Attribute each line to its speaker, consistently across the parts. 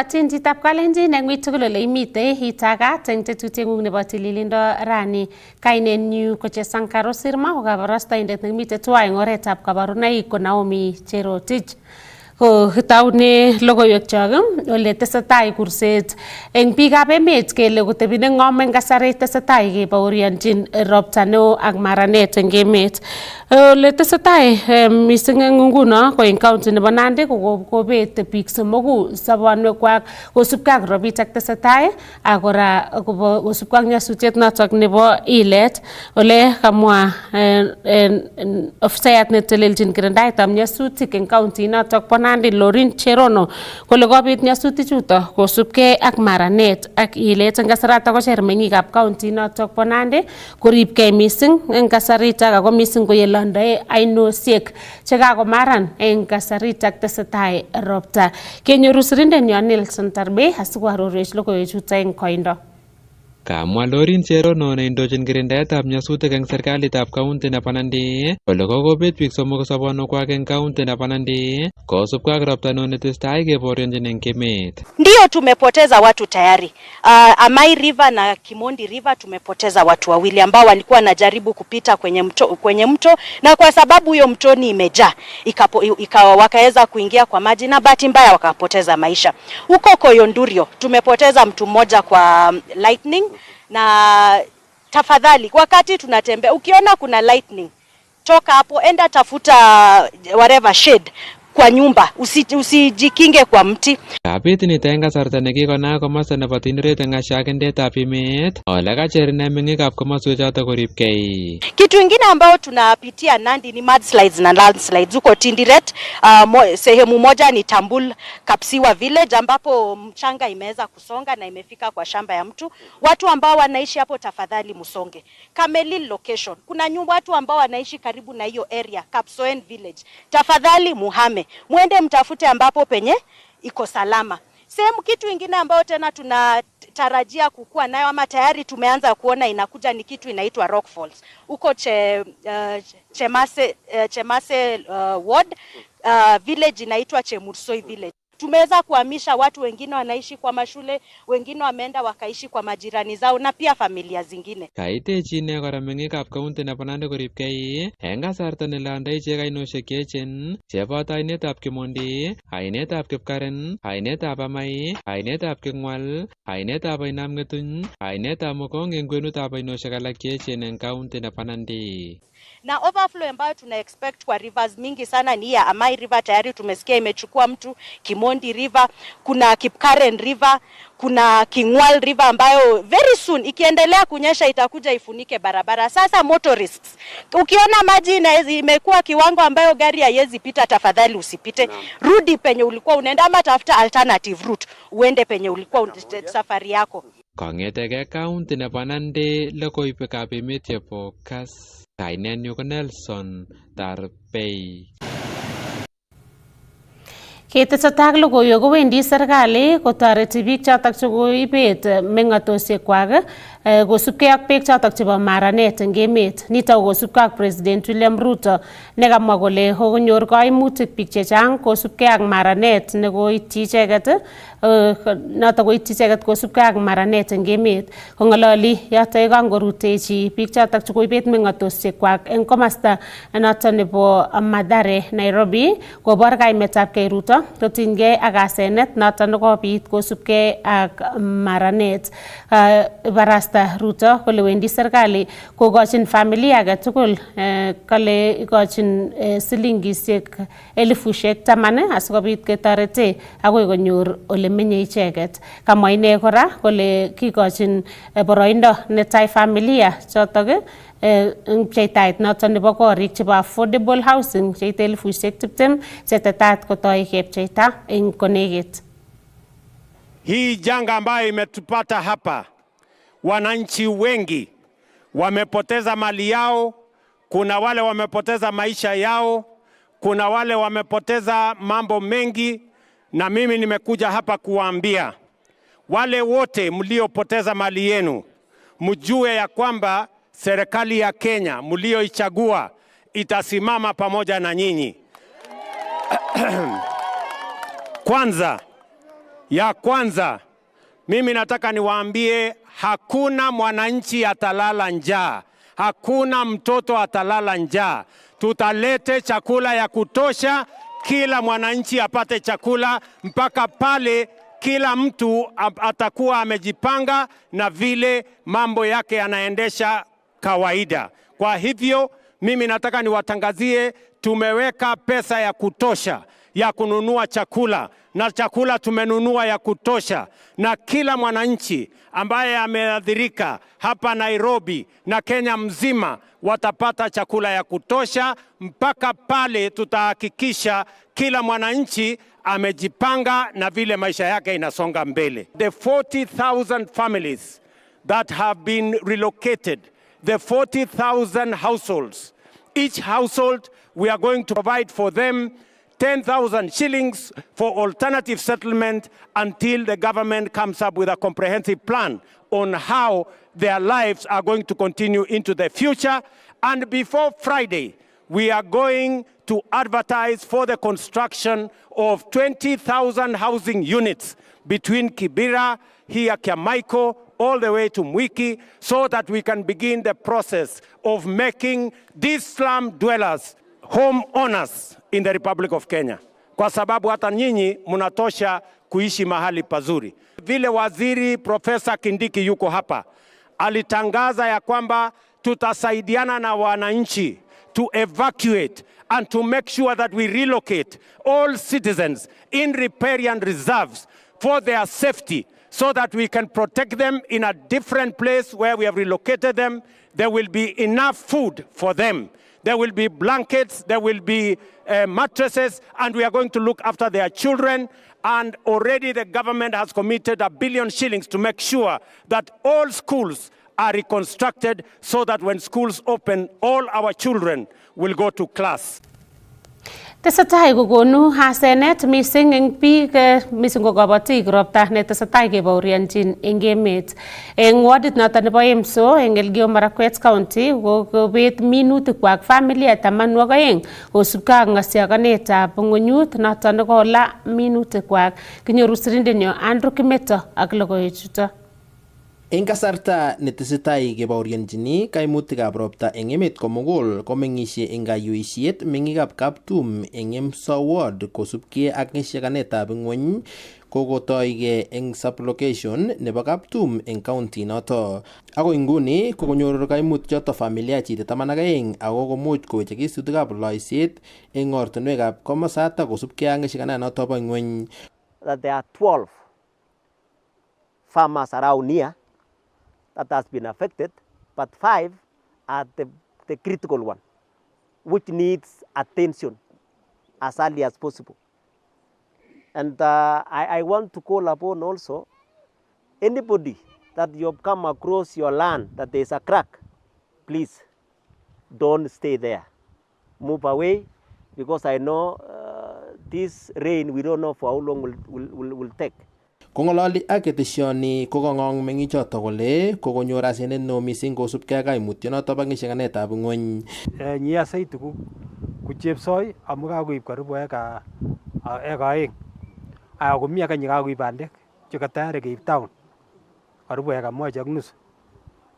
Speaker 1: Ibwotin chitab Kalenjin eng wit tugul ole imite itagat eng tetutieng'ung nebo tililindo rani. Kainenyu ko Jesang Caroh Sirma ko kabarastaindet nemite tuwai eng oretab kabarunoik ko Naomi Cherotich. Ko taune logoiwekchok ole tesetai kurset eng biikab emet kele kotebi neng'om eng kasari tesetai kebaorionjin ropta neo ak maranet eng emet. Ole tesetai mising eng nguno ko eng county nebo Nandi ko kobet biik somoku sobonwekwak kosubkei ak robit ak tesetai ak kora kosubkei ak nyasutiet notok nebo ilet ole kamwa ofisayat netelelchin kirindaetab nyasutik eng county notok bo Nandi Lorin Cherono kole kobit nyasutik chuto kosubkei ak maranet ak ilet eng kasarata kocher meng'ikab county notok bo Nandi koribkei mising eng kasaritak ako mising koyelandae ainosiek chekakomaran eng kasaritak tesetai ropta. Kenyoru sirindenyo Nelson Tarbe asikoarorwech logoiwechuto eng koindo.
Speaker 2: Kamwa Lorin Cherono neindochin kirindaetab nyasutik eng serikalitab kaunti nebo Nandi kole kokobet biik somok sobonwekwak eng kaunti nebo Nandi kosubkei ak ropta neo netesetai kebaorionjin eng emet.
Speaker 3: Ndio tumepoteza watu tayari. Amai River na Kimondi River tumepoteza watu wawili ambao walikuwa wanajaribu kupita kwenye mto na kwa sababu hiyo mtoni imejaa wakaweza kuingia kwa maji na bahati mbaya wakapoteza maisha. Huko Koyondurio tumepoteza mtu mmoja kwa lightning. Na tafadhali wakati tunatembea ukiona kuna lightning toka hapo enda tafuta whatever shade kwa nyumba usijikinge kwa mti.
Speaker 2: Kabit nito eng kasarta nekikonaak komosta nebo Tinderet eng ashakindetab emet ole kacher ine meng'ikab komoswechoto koribkei.
Speaker 3: Kitu ingine ambao tunapitia Nandi ni mudslides na landslides huko Tinderet. Sehemu moja ni Tambul Kapsiwa village ambapo mchanga imeweza kusonga na imefika kwa shamba ya mtu. Watu ambao wanaishi hapo tafadhali musonge. Kamelil location. Kuna nyumba watu ambao wanaishi karibu na hiyo area Kapsoen village. Tafadhali muhame. Muende mtafute ambapo penye iko salama. Sehemu kitu ingine ambao tena tunatarajia kukua nayo ama tayari tumeanza kuona inakuja ni kitu inaitwa Rock Falls. Uko Chemase ward village inaitwa Chemursoi village. Tumeweza kuhamisha watu wengine wanaishi kwa mashule, wengine wameenda wakaishi kwa majirani zao na pia familia zingine.
Speaker 2: Kaitechi ine kora meng'ikab kaunti nebo Nandi koribkei eng kasarta nelandai ichek ainosiek cheechen cheboto ainetab Kimondi, ainetab Kipkaren, ainetab Amai, ainetab King'wal, ainetab Ainam Ng'etuny, ainetab Mokong eng kwenutab ainosiek alak cheechen eng kaunti nebo Nandi.
Speaker 3: Na overflow ambayo tuna expect kwa rivers mingi sana ni ya Amai River tayari tumesikia imechukua mtu, Kimondi River, kuna Kipkaren River, kuna King'wal River ambayo very soon ikiendelea kunyesha itakuja ifunike barabara. Sasa motorists, ukiona maji imekuwa kiwango ambayo gari haiwezi pita, tafadhali usipite. Rudi penye ulikuwa unaenda ama tafuta alternative route uende penye ulikuwa safari yako.
Speaker 2: Kong'eteke kaunti nebo Nandi logoiywekab emet chebo Kass. Kainenyu ko Nelson Tarbe.
Speaker 1: Ketesetai ak logoiwek kowendi serikali kotoreti biik chotok chekoibet meng'otosiekwak kosubkei ak beek chotok chebo maranet eng emet. Nitok kosubkei ak President William Ruto nekamwa kole kokonyor kaimutik biik chechang kosubkei ak maranet nekoityi icheket notok koityi icheket kosubkei ak maranet eng emet. Kong'ololi yotok yekangorutechi biik chotok chekoibet meng'otosiekwak eng komasta notok nebo Mathare, Nairobi kobor kaimetabkei Ruto kotinygei ak asenet noton nekobit kosubkei ak maranet. Barasta Ruto kole wendi serikali kokochin familia age tugul kale ikochin silingisiek 10,000 asikobit ketorete akoi konyor ole menye icheket. Kamwa ine kora kole kikochin boroindo netai familia chotok pcheitait noton nebo korik chebo affordable housing cheite 20,000 chetetat kotoi kepcheita eng konekit.
Speaker 4: Hii janga ambayo imetupata hapa, wananchi wengi wamepoteza mali yao, kuna wale wamepoteza maisha yao, kuna wale wamepoteza mambo mengi, na mimi nimekuja hapa kuwaambia wale wote mliopoteza mali yenu, mjue ya kwamba serikali ya Kenya mlioichagua itasimama pamoja na nyinyi. Kwanza Ya kwanza, mimi nataka niwaambie hakuna mwananchi atalala njaa. Hakuna mtoto atalala njaa. Tutalete chakula ya kutosha, kila mwananchi apate chakula mpaka pale kila mtu atakuwa amejipanga na vile mambo yake yanaendesha kawaida. Kwa hivyo mimi nataka niwatangazie tumeweka pesa ya kutosha ya kununua chakula, na chakula tumenunua ya kutosha, na kila mwananchi ambaye ameathirika hapa Nairobi na Kenya mzima watapata chakula ya kutosha mpaka pale tutahakikisha kila mwananchi amejipanga na vile maisha yake inasonga mbele. The 40,000 families that have been relocated, the 40,000 households, each household we are going to provide for them 10,000 shillings for alternative settlement until the government comes up with a comprehensive plan on how their lives are going to continue into the future. And before Friday, we are going to advertise for the construction of 20,000 housing units between Kibera, here Kiamaiko, all the way to Mwiki, so that we can begin the process of making these slum dwellers home owners in the Republic of Kenya. Kwa sababu hata nyinyi mnatosha kuishi mahali pazuri. Vile waziri Profesa Kindiki yuko hapa, alitangaza ya kwamba tutasaidiana na wananchi to evacuate and to make sure that we relocate all citizens in riparian reserves for their safety, so that we can protect them in a different place where we have relocated them. There will be enough food for them. There will be blankets, there will be mattresses, and we are going to look after their children. And already the government has committed 1 billion shillings to make sure that all schools are reconstructed, so that when schools open, all our children will go to class.
Speaker 1: Tesetai kokonu hasenet mising eng biik mising ko kabatik ropta ne tesetai kebaorionjin eng emet. Eng wardit noto nebo Emso eng Elgeyo Marakwet County kokobet minutikwak familia 12 kosubkei ak ng'asiakanetab ng'unyut noto nekola minutikwak. Kinyoru sirindenyo Andrew Kimeto ak logoiwechuto.
Speaker 5: En kasarta netesetai kebaorionjini kaimutikab ropta eng emet komugul komeng'isie eng kayuisiet meng'ikab Kaptum eng Emso Ward kosubkei ak ng'asiakanetab ng'wony kokotoige eng sublocation nebo Kaptum eng county noto. Ako inguni kokonyor kaimut choto familia chite 12 ako komuch kowechekis tutikab loiset eng ortinwekab komosata kosubkei ak ng'asiakananoto bo ng'wony.
Speaker 6: That there are 12 farmers around here that has been affected, but 5 are the critical one, which needs attention as early as possible. And I want to call upon also anybody that you have come across your land that there is a crack, please don't stay there. Move away, because I know this rain, we don't know for how long will take.
Speaker 5: Kongololi ak ketesioni kokong'ong meng'ichoto kole kokonyor asenet neo mising kosubkei ak kaimutyonoto bo ng'asiakanetab ng'wony.
Speaker 7: Nyia saiti ku chepsoi amu kakoib karibu eka 2. Aya komi aka kakoib bandek cheka tayari keib town karibu eka 1.5.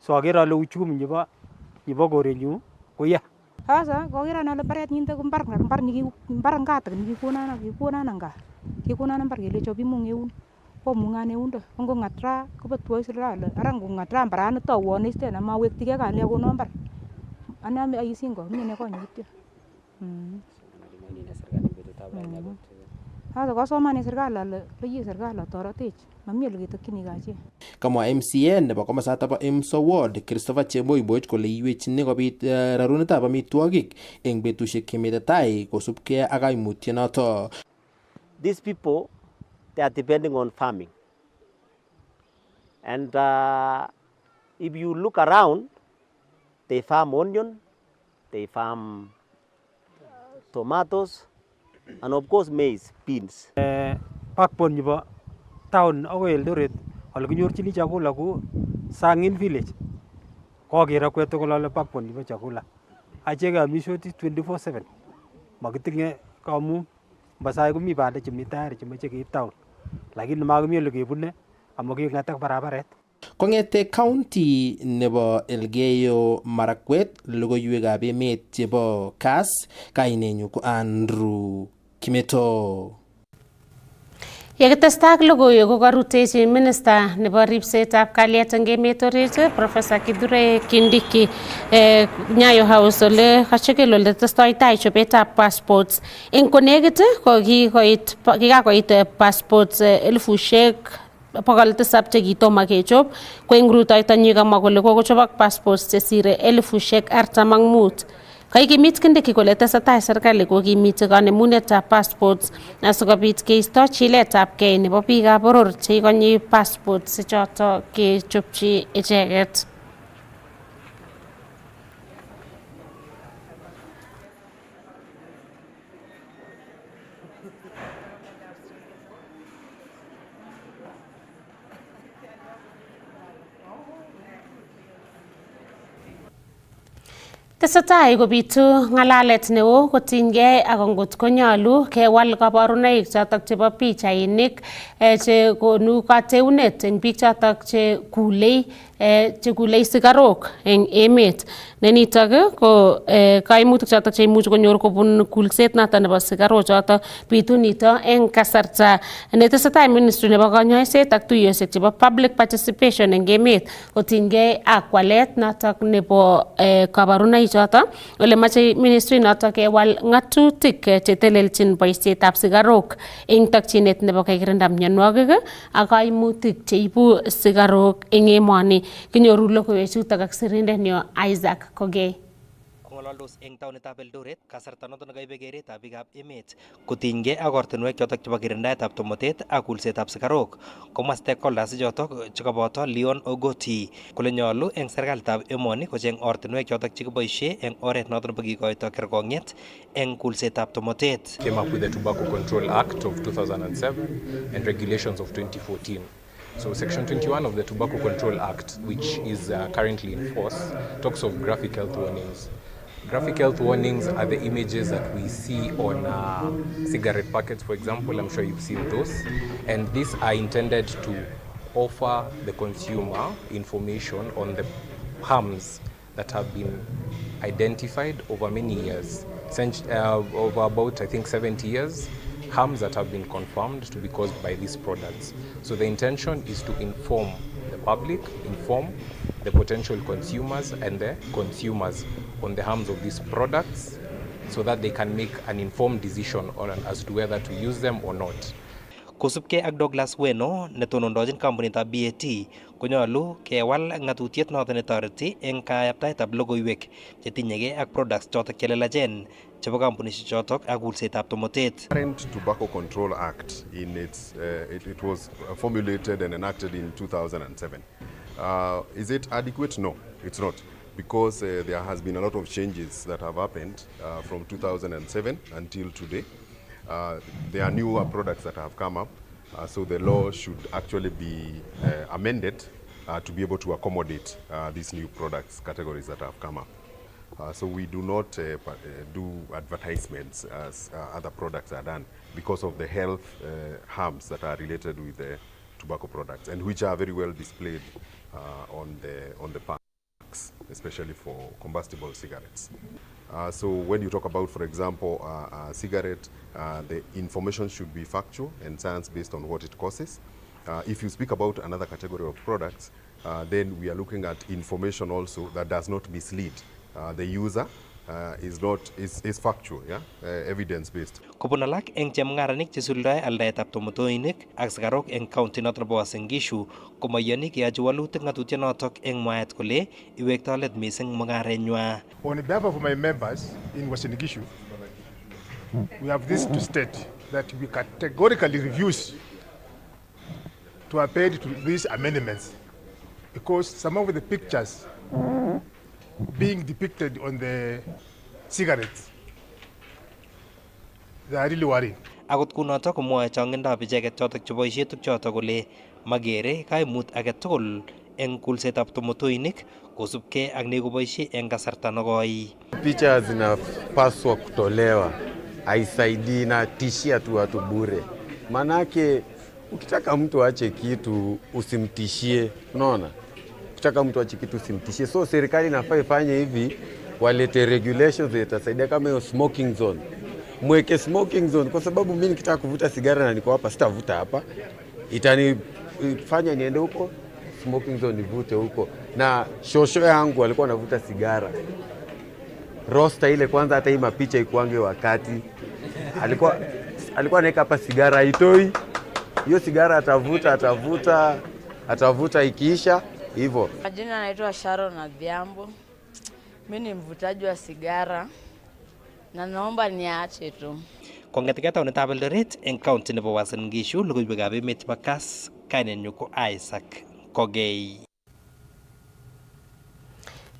Speaker 7: So agere ale uchumi nebo korenyu koya.
Speaker 8: Sasa kokere ale mbaret nyinde ko mbar ngatak nikikonan anga. Kikonan mbar kele chobi mung eun. Komungan eundo ngo ngatra kobetwo Israel ara ngo ngatra mbarani tawone stena mawektige kale kono mbar aname ayisingo mine konyityo hata kosomane serikali ale loyi serikali toretech mami ole ketokyini kachi.
Speaker 5: Kamwa MCA nebo komosata bo Emso Ward Christopher Cheboiboch kole iwechini kobit rarunetab amitwogik eng betusiek chemetetai kosubkei ak kaimutyonoto.
Speaker 6: These people, they are depending on farming. And if you look around, they farm onion, they farm tomatoes, and of course maize, beans.
Speaker 7: Backbone nebo town akoi Eldoret ole kinyorchini chakula ku Sangin village. Kokero kwetu kolole backbone nebo chakula. Acheke amishoti 24/7. Makitinge kamu Basai komi bande chemi tayari chemoche keib town. lakini makimi ole kebune amu king'etak barabaret.
Speaker 5: Kong'ete county nebo Elgeyo Marakwet, logoiywekab emet chebo Kass, kainenyu ko Andrew Kimeto.
Speaker 1: Yekitestai ak logoiwek ko karutechi Minister nebo ripsetab kalyet eng emet orit Professor Kithure Kindiki Nyayo House ole kachikil ole testoitai chobetab passports. Eng konekit ko kikakoit passports 700,000 chekitomo kechop, ko eng rutoitonyi kamwa kole kokochobok passports chesire 45,000. Kaikimit Kindiki kole tesetai serikali kokimiti kanemunetab passports asikobit keisto chiletabgei nebo biikab boror cheikonyi passports choto kechopchi icheket. Tesetai kobitu ng'alalet neo kotinygei ak ngot konyolu kewal kabarunoik chotok chebo pichainik che konu kateunet eng biik chotok che kulei sigarok eng emet. Ne nitok ko kaimutik chotok che imuch konyor kobun kulset notok nebo sigarok chotok. Bitu nito eng kasarta netesetai Ministry nebo Konyoiset ak tuiyosiek chebo public participation eng emet kotinygei ak walet notok nebo kabarunoik choto ole mache ministry noto kewal ng'atutik chetelelchin boisietab sigarok eng takchinet nebo kekirinda mionwogik ak kaimutik cheibu sigarok eng emoni. Kinyoru logoiwek chutok ak sirindenyo Isaac Kogei.
Speaker 9: Ng'ololdos eng taonitab Eldoret kasarta noto nekaibe keretab biikab emet kotinygei ak ortinwek chotok chebo kirindaetab tomotet ak kulsetab sigarok. Komwa stakeholders chotok chekaboto Leon Ogoti kole nyolu eng serikalitab emoni kocheng ortinwek chotok chekiboisie eng oret noto nebo kikoito kerkong'et eng kulsetab tomotet.
Speaker 10: Came up with the Tobacco Control Act of 2007 and regulations of 2014. So Section 21 of the Tobacco Control Act, which is currently in force, talks of graphic health warnings. Graphic health warnings are the images that we see on cigarette packets, for example. I'm sure you've seen those. And these are intended to offer the consumer information on the harms that have been identified over many years, over about, I think, 70 years, harms that have been confirmed to be caused by these products. So the intention is to inform the public, inform the potential consumers and the consumers on the harms of these products so that they can make an informed decision as to whether to use them or not.
Speaker 9: Kosubkei ak Douglas Weno netonondochin kampunitab BAT konyolu kewal ng'atutiet noto netoreti eng kayaptaetab logoiwek chetinyegei ak products chotok chelelachen chebo kampunishek chotok ak kulsetab tomotet.
Speaker 11: Current Tobacco Control Act it was formulated and enacted in 2007. Is it adequate? No, it's not, because there has been a lot of changes that have happened from 2007 until today. There are newer products that have come up, so the law should actually be amended to be able to accommodate these new products categories that have come up. So we do not do advertisements as other products are done because of the health harms that are related with the tobacco products and which are very well displayed on the packs, especially for combustible cigarettes. So when you talk about, for example, a cigarette, the information should be factual and science-based on what it causes. If you speak about another category of products, then we are looking at information also that does not mislead the user. Is factual, yeah, evidence-based.
Speaker 9: Kobun alak eng chemung'aranik chesuldae aldaetab tomotoinik ak sigarok eng county noto nebo Uasin Gishu komaiyani keyochi walutik ng'atutienotok eng mwaet kole iwektoi let mising mung'arenywa.
Speaker 12: On behalf of my members in Uasin Gishu, we have this to state that we categorically refuse to appeal to these amendments because some of the pictures being depicted on the cigarettes, they are really worrying.
Speaker 9: Akot kunotok komwoe chong'indab icheket chotok cheboisie tukchotok kole magere kaimut age tugul eng kulsetab tomotoinik kosubkei ak nekoboisie eng kasarta nekoi.
Speaker 13: Picha zinapaswa kutolewa, haisaidii na tishia tu watu bure. Manake ukitaka mtu aache kitu usimtishie, unaona? Ukitaka mtu aache kitu usimtishie. So serikali inafaa ifanye hivi, walete regulations zitasaidia kama hiyo smoking zone. Mweke smoking zone kwa sababu mimi nikitaka kuvuta sigara na niko hapa sitavuta hapa. Itanifanya niende huko smoking zone nivute huko. Na shosho yangu alikuwa anavuta sigara. Rosta ile kwanza hata hii mapicha ikuange wakati. Alikuwa anaweka hapa sigara itoi. Hiyo sigara atavuta ikiisha hivyo.
Speaker 14: Majina naitwa Sharon na Dhiambo. Mimi ni mvutaji wa sigara na naomba niache tu.
Speaker 9: Kong'etegei taonitab Eldoret eng county nebo Uasin Gishu, logoiywekab emet chebo Kass, kainenyu ko Isaac Kogei.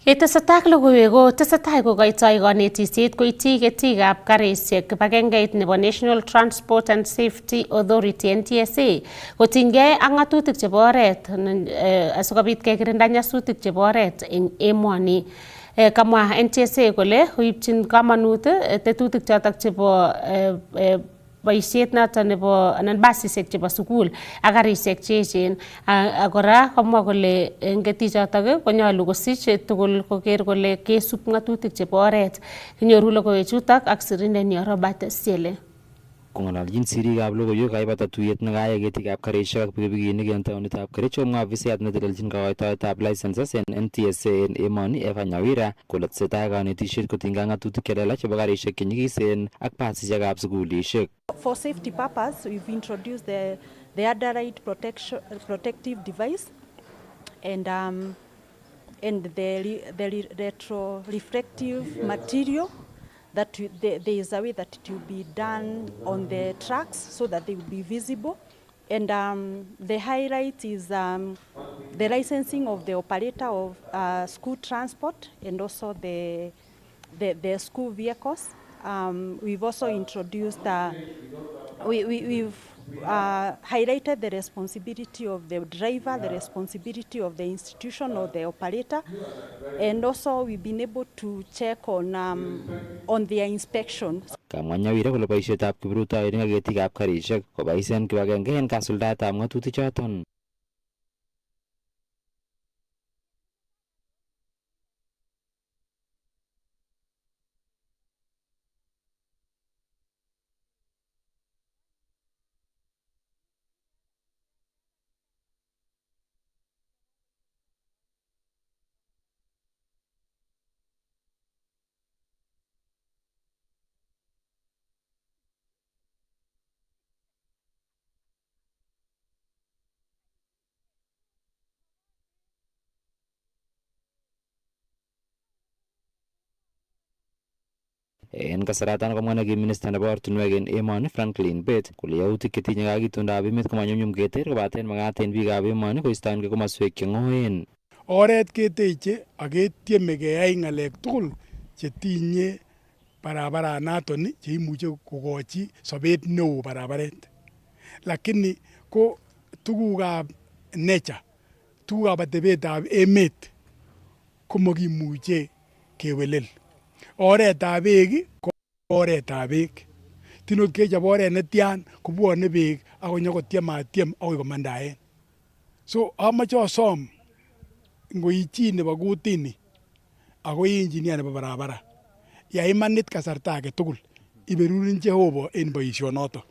Speaker 1: Ketesetai ak logoiwek ko tesetai kokoitoi konetisiet koityi ketikab karisiek kibagengeit nebo National Transport and Safety Authority NTSA kotinygei ak ng'atutik chebo oret asikobit kekirinda nyasutik chebo oret eng emoni. Kamwa NTSA kole koipchin kamanut tetutik chotok chebo boisiet noton nebo anan basisiek chebo sukul ak karisiek che echen. Kora komwa kole eng ketichotok konyolu kosich tugul koker kole kesub ng'atutik chebo oret. Kinyoru logoiwechutok ak sirindenyo Robert Siele.
Speaker 15: Kong'ololjin sirikab logoiwek kaibata tuyet nekayai ketikab karisiek ak pikipikinik en taonitab Kericho, komwa afisayat netelelchin kokoitoetab licenses en NTSA en emoni Eva Nyawira kole tesetai konetisiet kotinygei ak ng'atutik chelelach chebo karisiek chenyikisen ak basisiekab sukulisiek.
Speaker 16: For safety purpose, we've introduced the underride protective device and the retro-reflective material. That there is a way that it will be done on the tracks so that they will be visible. And the highlight is the licensing of the operator of school transport and also the school vehicles. We've also introduced, we've highlighted the responsibility of the driver, the responsibility of the institution or the operator, and also we've been able to check on their inspection.
Speaker 15: Kamwa Nyawira kole boisietab kiprutoinik ak ketikab karisiek koboisien kibagenge en kasuldaetab ng'atutik choton. En kasaratan komwa negi minister nebo ortinwek en emoni Franklin Bett kole yautik chetinye ak itondab emet komanyumnyum keter kobaten magat en biikab emoni koistoengei komoswek cheng'oen.
Speaker 17: Oret keteche ak ketieme keyai ng'alek tugul chetinye barabaranaton cheimuche kokochi sobet neo barabaret. Lakini ko tugukab nature, tugukab atebetab emet komakimuche kewelel. Oretab beek ko oretab beek. Tinot kechob oret netian kobwone beek ak konyokotiemaatiem akoi komandaen. So amache asom ngoi chi nebo kutini ako engineer nebo barabara. Ya imanit kasarta age tugul iberurin Jehova en boisionoto.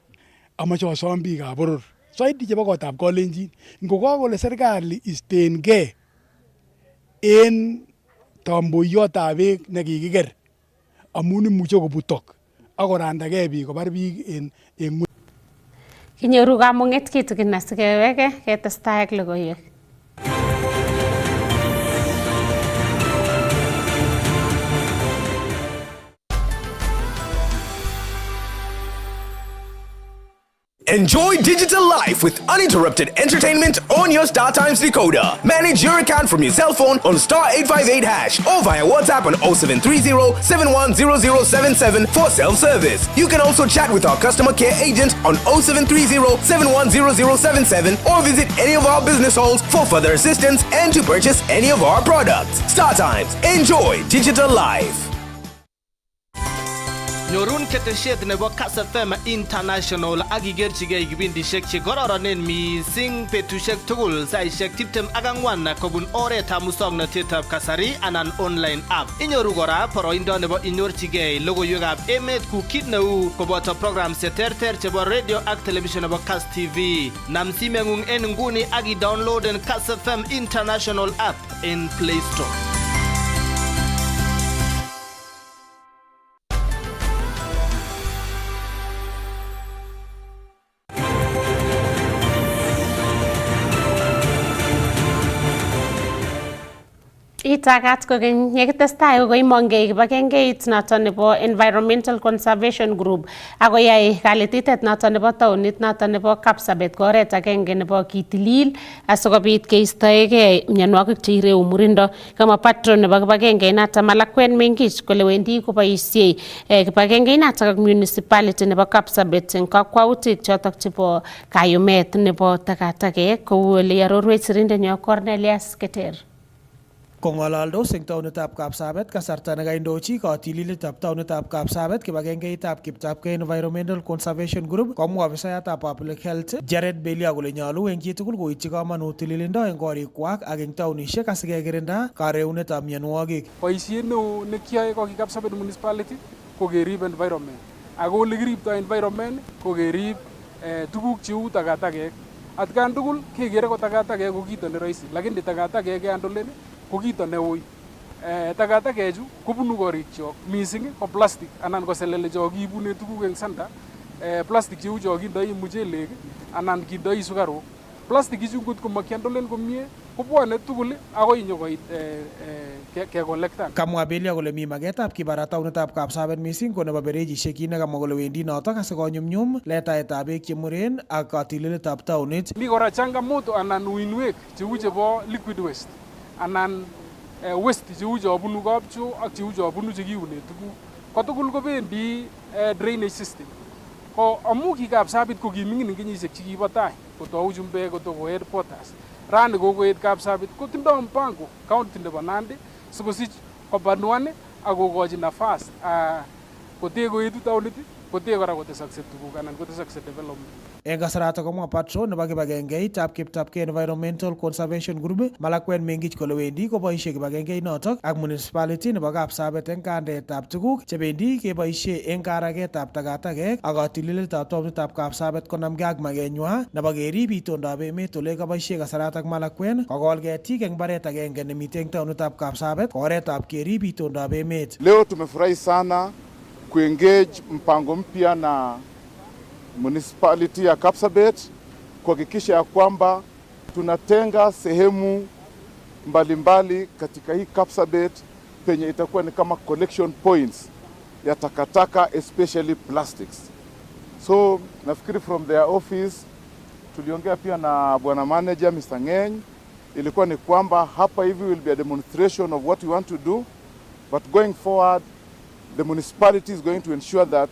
Speaker 17: Amache asom biikab boror. Saidi chebo kotab Kalenjin ngokakole serikali istengei en tamboiyotab beek nekikiker amun imuche kobutok ak korandagei biik kobar biik en ng'weny.
Speaker 1: Kinyoru kamung'et kitikin asikeweke ketestai ak logoiwek.
Speaker 18: Enjoy digital life with uninterrupted entertainment on your StarTimes decoder. Manage your account from your cell phone on *858# or via WhatsApp on 0730 710077 for self-service. You can also chat with our customer care agent on 0730 710077 or visit any of our business halls for further assistance and to purchase any of our products. StarTimes. Enjoy digital life.
Speaker 19: Nyorun ketesiet nebo Kass FM International ak igerchigei kibindishek che kororonen mising betushek tugul saishek 24 kobun oretab musoknotetab kasari anan online app. Inyoru kora boroindo nebo inyorchigei logoiywekab emet ku kit neu koboto programs cheterter chebo radio ak television nebo Kass TV. Nam simeng'ung en nguni ak i-downloaden Kass FM International app in Play Store.
Speaker 1: Itagat kokeny yekitestai koimongei kibagengeit noton nebo Environmental Conservation Group akoyai kalititet noton nebo taunit noton nebo Kapsabet ko oret agenge nebo kitilil asikobit keistoegei mionwogik cheireu murindo. Kama patron nebo kibagengeit noton Malakwen Mengich kole wendi koboisie kibagengeit noton ak municipality nebo Kapsabet eng kakwautik chotok chebo kayumet nebo takatakek kou ole arorwech sirindenyo Cornelius Keter.
Speaker 20: Kong'alaldos eng taonitab Kapsabet kasarta nekaindochi katililetab taonitab Kapsabet kibagengeitab Kiptapkei Environmental Conservation Group komwa ofisayatab Public Health Jared Belia kole nyolu eng chitugul koityi kamanut tililindo eng korikwak ak eng taonishek asikekirinda kareunetab mionwogik.
Speaker 21: Boisiet neo nekiyoe ko Kapsabet Municipality ko kerib environment. Ako ole kiribto environment ko kerib tuguk cheu takatakek. Atkan tugul kekere ko takatakek ko kito ne rahisi, lakini takatakek kehandolen ko kito ne ui. Takatakechu kobunu korikyok mising ko plastic anan ko selele cho kiibune tuguk eng center. Plastic cheu cho kindoi muchelek anan kindoi sukaruk. Plastic ichu ngotko makihandolen komie kobwane tugul akoi nyokoit kekolektan.
Speaker 20: Kamwa Belia kole mi magetab kibara taonitab Kapsabet mising ko nebo berejishek kit nekamwa kole wendi notok asikonyumnyum letaetab beek chemuren ak katililetab taonit.
Speaker 21: Mi kora changamoto anan uinwek cheu chebo liquid waste anan waste cheu chobunu kapcho ak cheu chobunu chekiune tuguk. Kotugul kobendi drainage system. Ko amu ki Kapsabet ko kimingin eng kenyisiek chekibo tai kotou chumbek kotoko headquarters. Rani kokoet Kapsabet kotindoi mpango county nebo Nandi sikosich kobanuan ak kokochi nafas kote koetu taonit kote kora kotesakse tuguk anan kotesakse development.
Speaker 20: Eng kasarato komwa patron nebo kibagengeitab Kiptapkei Environmental Conservation Group Malakwen Mengich kole wendi koboisie kibagengeit notok ak municipality nebo Kapsabet eng kandeetab tuguk chebendi keboisie eng karagetab takatakek ak katililetab taonitab Kapsabet konamgei ak magenywa nebo kerib itondab emet ole kaboisie kasaratak Malakwen kokol ketik eng baret agenge nemitei eng taonitab Kapsabet oretab kerib itondab emet.
Speaker 22: Leo tumefurahi sana kuengage mpango mpya na municipality ya Kapsabet kuhakikisha ya kwamba tunatenga sehemu mbalimbali katika hii Kapsabet penye itakuwa ni kama collection points ya takataka especially plastics. So nafikiri from their office tuliongea pia na bwana manager Mr. Ngeny, ilikuwa ni kwamba hapa hivi will be a demonstration of what we want to do, but going forward the municipality is going to ensure that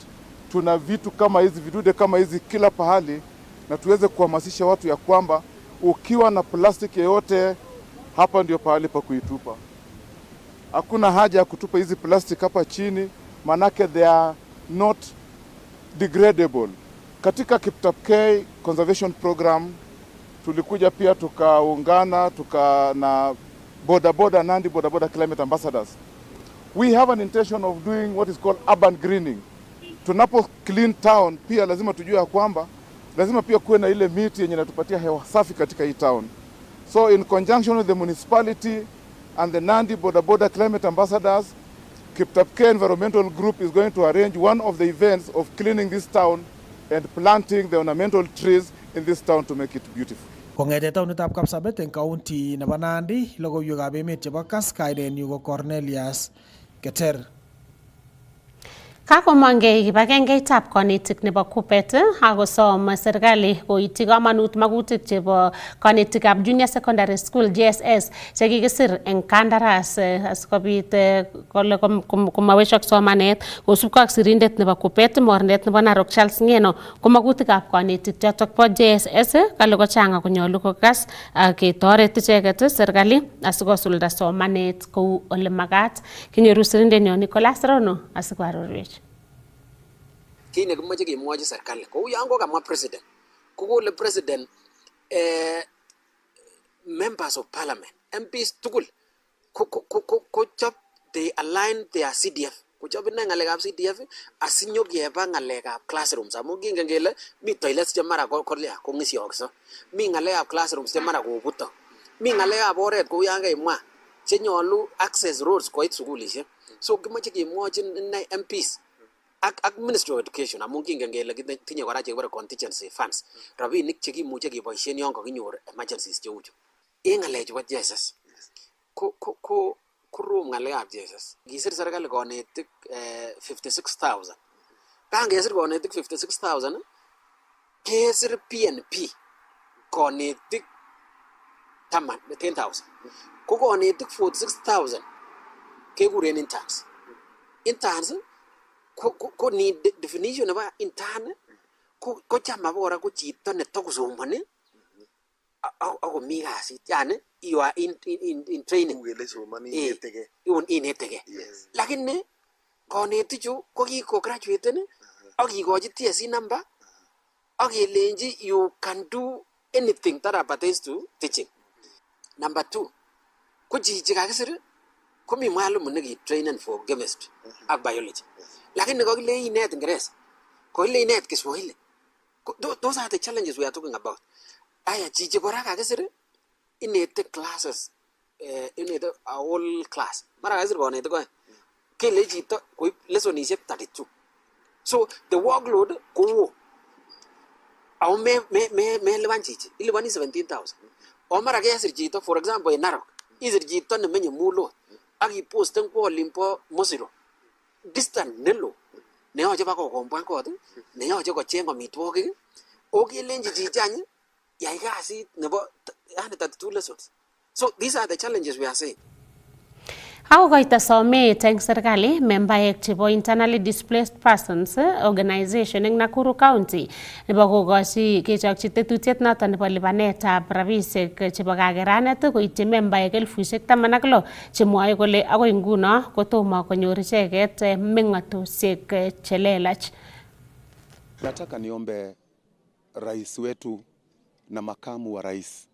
Speaker 22: tuna vitu kama hizi, vidude kama hizi kila pahali, na tuweze kuhamasisha watu ya kwamba ukiwa na plastiki yoyote hapa ndio pahali pa kuitupa. Hakuna haja ya kutupa hizi plastic hapa chini, manake they are not degradable. Katika Kiptapkei Conservation Program tulikuja pia tukaungana na bodaboda Nandi bodaboda Climate Ambassadors. We have an intention of doing what is called urban greening. Tunapo clean town pia lazima tujue ya kwamba lazima pia kuwe na ile miti yenye inatupatia hewa safi katika hii town. So in conjunction with the municipality and the Nandi bodaboda Climate Ambassadors, Kiptapkei Environmental Group is going to arrange one of the events of cleaning this town and planting the ornamental trees in this town to make it beautiful.
Speaker 20: Kongete taonitab Kapsabet eng county nebo Nandi, logoiywekab emet chebo Kass kainenyu ko Cornelius Keter.
Speaker 1: Kakomongei kibagengeitab konetik nebo Kupet akosom serikali koityi kamanut magutik chebo konetikab Junior Secondary School JSS chekikisir eng kandaras asikobit kole komawechok somanet kosubkei ak sirindet nebo Kupet mornet nebo Narok Charles Ngeno ko magutikab konetik chotok bo JSS kale kochang akonyolu kokas ketoret icheket serikali asikosulda somanet kou ole magat. Kinyoru sirindenyo Nicholas Rono asikoarorwech.
Speaker 2: kii nekimoche kemwochi serikali kou yon kokamwa president kokole president members of parliament MPs tugul kochop they align their CDF kochop ine ngalekab CDF asinyokeba ngalekab classrooms amu kingen kele mi toilets che mara kolya kongisyokso mi ngalekab classrooms che mara kobuto mi ngalekab oret kou yon kaimwa che nyolu access roads koit sukulishek so kimoche kemwochin ine MPs ak Ministry of Education amu kingen kele tinye kora chekibore contingency funds rabinik chekimuche keboisien yon kakinyor emergencies cheu chu en ngalechu bo Jesus ko rum ngalekab Jesus kisir serikali konetik 56,000 kangesir konetik 56,000 kesir PNP konetik 10,000 ko konetik 46,000 kekuren interns ko ni definition nebo intern ko chama bora ko chito netokosomoni ako mi kasit yani you are in training inetege lakini konetichu ko kiko graduate ak kikochi TSC number ak kelenji you can do anything that pertains to teaching. Number 2 ko chichi kakisir komi mwalimu nekitrainen for chemistry ak biology lakini kokile inet Ingereza kokile inet Kiswahili. Those are the challenges we are talking about. Aya chichi kora kakisir inete classes inete a whole class mara kakisir konete ko kele chito koib lessonishek 32 so the workload ko au me liban chichi ilibani 17,000 o mara kesir chito for example in Narok isir chito nemenye Mulot ak iposten kwa Olimpo Mosiro distant nelo neyoche bakokomboan kot neyoche kocheng amitwogik o kelenji chichi any yai kasit nebo 32 lessons. So these are the challenges we are seeing.
Speaker 1: Ako koita somet eng serikali membaek chebo internally displaced persons organization eng Nakuru County nebo kokochi kechokchi tetutiet noton nebo lipanetab rabisiek chebo kakeranet koityi membaek 16,000 chemwoe kole akoi nguno kotomo konyor icheket mengatosiek chelelach.
Speaker 3: Nataka niombe rais wetu na makamu wa rais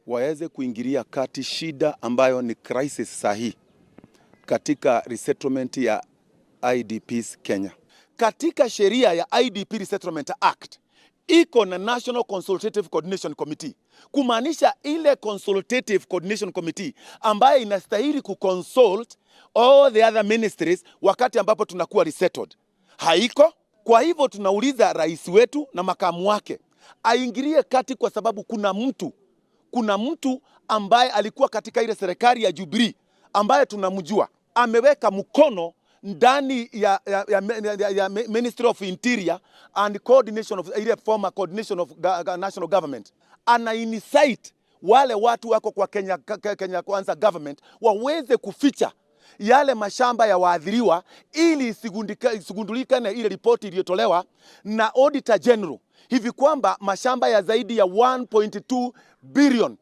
Speaker 3: waweze kuingilia kati shida ambayo ni crisis sahihi katika resettlement ya IDPs Kenya. Katika sheria ya IDP Resettlement Act iko na National Consultative Coordination Committee, kumaanisha ile Consultative Coordination Committee ambayo inastahili kuconsult all the other ministries wakati ambapo tunakuwa resettled. Haiko. Kwa hivyo tunauliza rais wetu na makamu wake aingilie kati, kwa sababu kuna mtu ambaye alikuwa katika ile serikali ya Jubilee ambaye tunamjua ameweka mkono ndani ya Ministry of Interior and coordination of ile former coordination of national government, ana incite wale watu wako kwa Kenya Kwanza government waweze kuficha yale mashamba ya waadhiriwa ili isigundulike na ile ripoti iliyotolewa na Auditor General hivi kwamba mashamba ya zaidi ya 1.2 billion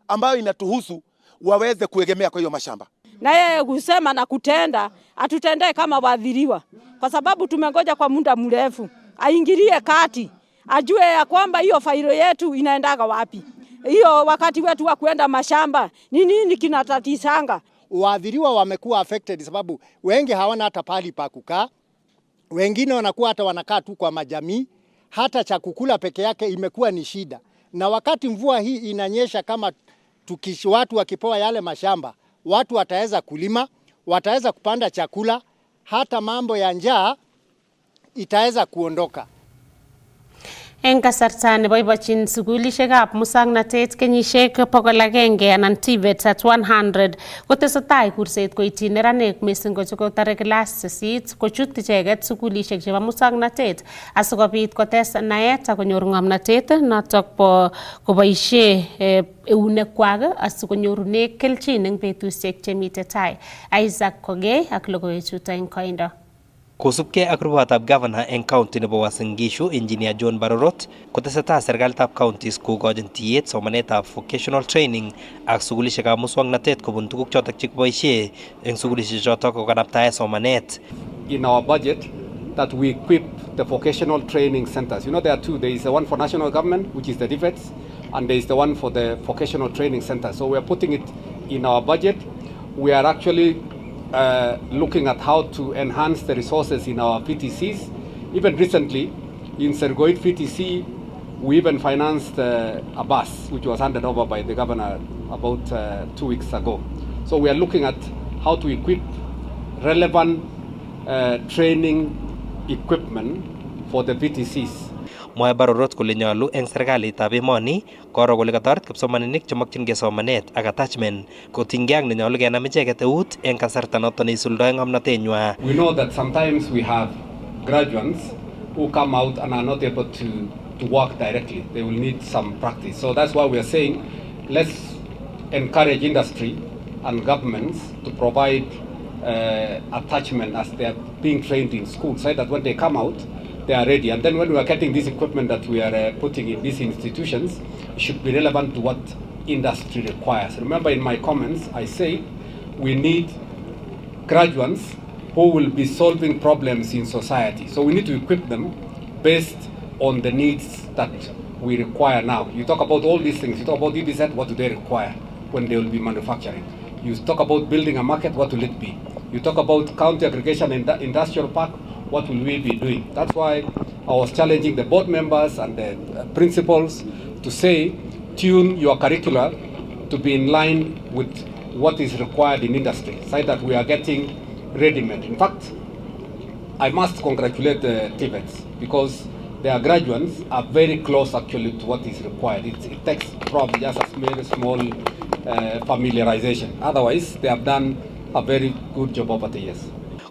Speaker 3: ambayo inatuhusu waweze kuegemea kwa hiyo mashamba.
Speaker 23: Na yeye kusema na kutenda, atutendee kama waadhiriwa, kwa sababu tumengoja kwa muda mrefu. Aingilie kati, ajue ya kwamba hiyo failo yetu inaendaga wapi. Hiyo wakati wetu wa kuenda mashamba ni nini kinatatisanga.
Speaker 24: Waadhiriwa wamekuwa affected sababu wengi hawana hata pahali pa kukaa. Wengine wanakuwa hata wanakaa tu kwa majamii, hata chakula peke yake imekuwa ni shida. Na wakati mvua hii inanyesha, kama watu wakipewa yale mashamba, watu wataweza kulima, wataweza kupanda chakula, hata mambo ya njaa itaweza kuondoka.
Speaker 1: Eng kasarta neboibochin sukulishekab musoknotet kenyisiek 100 anan TVET at 100 kotesetai kurset koityi neranik mising ko chekotare class 8 kochut icheket sukulishek chebo musoknotet asikobit kotes naet ak konyor ng'omnotet notok bo koboisie eunekwak asikonyorune kelchin eng betusiek chemite tai. Isaac Kogei ak logoiwechuto eng koindo.
Speaker 9: Kosubkei ak rupotab governor eng county nebo Uasin Gishu, Engineer John Barorot, kotesetai serikalitab counties kokochin tiyet somanetab vocational training ak sukulishekab muswoknotet kobun tuguk chotok chekiboisie eng sukulishek chotok kokanaptae somanet.
Speaker 25: In our budget that we equip
Speaker 4: the vocational training centers. You know, there are two. There is the one for national government, which is the DVETs, and there is the one for the vocational training center. So we are putting it in our budget. We are actually looking at how to enhance the resources in our VTCs. Even recently, in Sergoid VTC, we even financed a bus, which was handed over by the governor about 2 weeks ago. So we are looking at how to equip relevant training equipment for the VTCs.
Speaker 9: Mwae Barorot kole nyolu eng serikalitab emoni koro kole katoret kipsomaninik chemokyingei somanet ak attachment kotinygei ak nenyolu kenam icheket eut eng kasarta noto neisuldoe ng'omnotenywa.
Speaker 4: We know that sometimes we have graduates who come out and are not able to work directly. They will need some practice. So that's why we are saying let's encourage industry and governments to provide attachment as they are being trained in school, so that when they come out, they are ready. And then when we are getting this equipment that we are putting in these institutions, it should be relevant to what industry requires. Remember in my comments, I say we need graduates who will be solving problems in society. So we need to equip them based on the needs that we require now. You talk about all these things. You talk about EBZ, what do they require when they will be manufacturing? You talk about building a market, what will it be? You talk about county aggregation and industrial park, what will we be doing? That's why I was challenging the board members and the principals to say, tune your curricula to be in line with what is required in industry, so that we are getting ready-made. In fact, I must congratulate the TVETs because their graduates are very close actually to what is required. It takes probably just a very small familiarization. Otherwise, they have done a very good job over the years.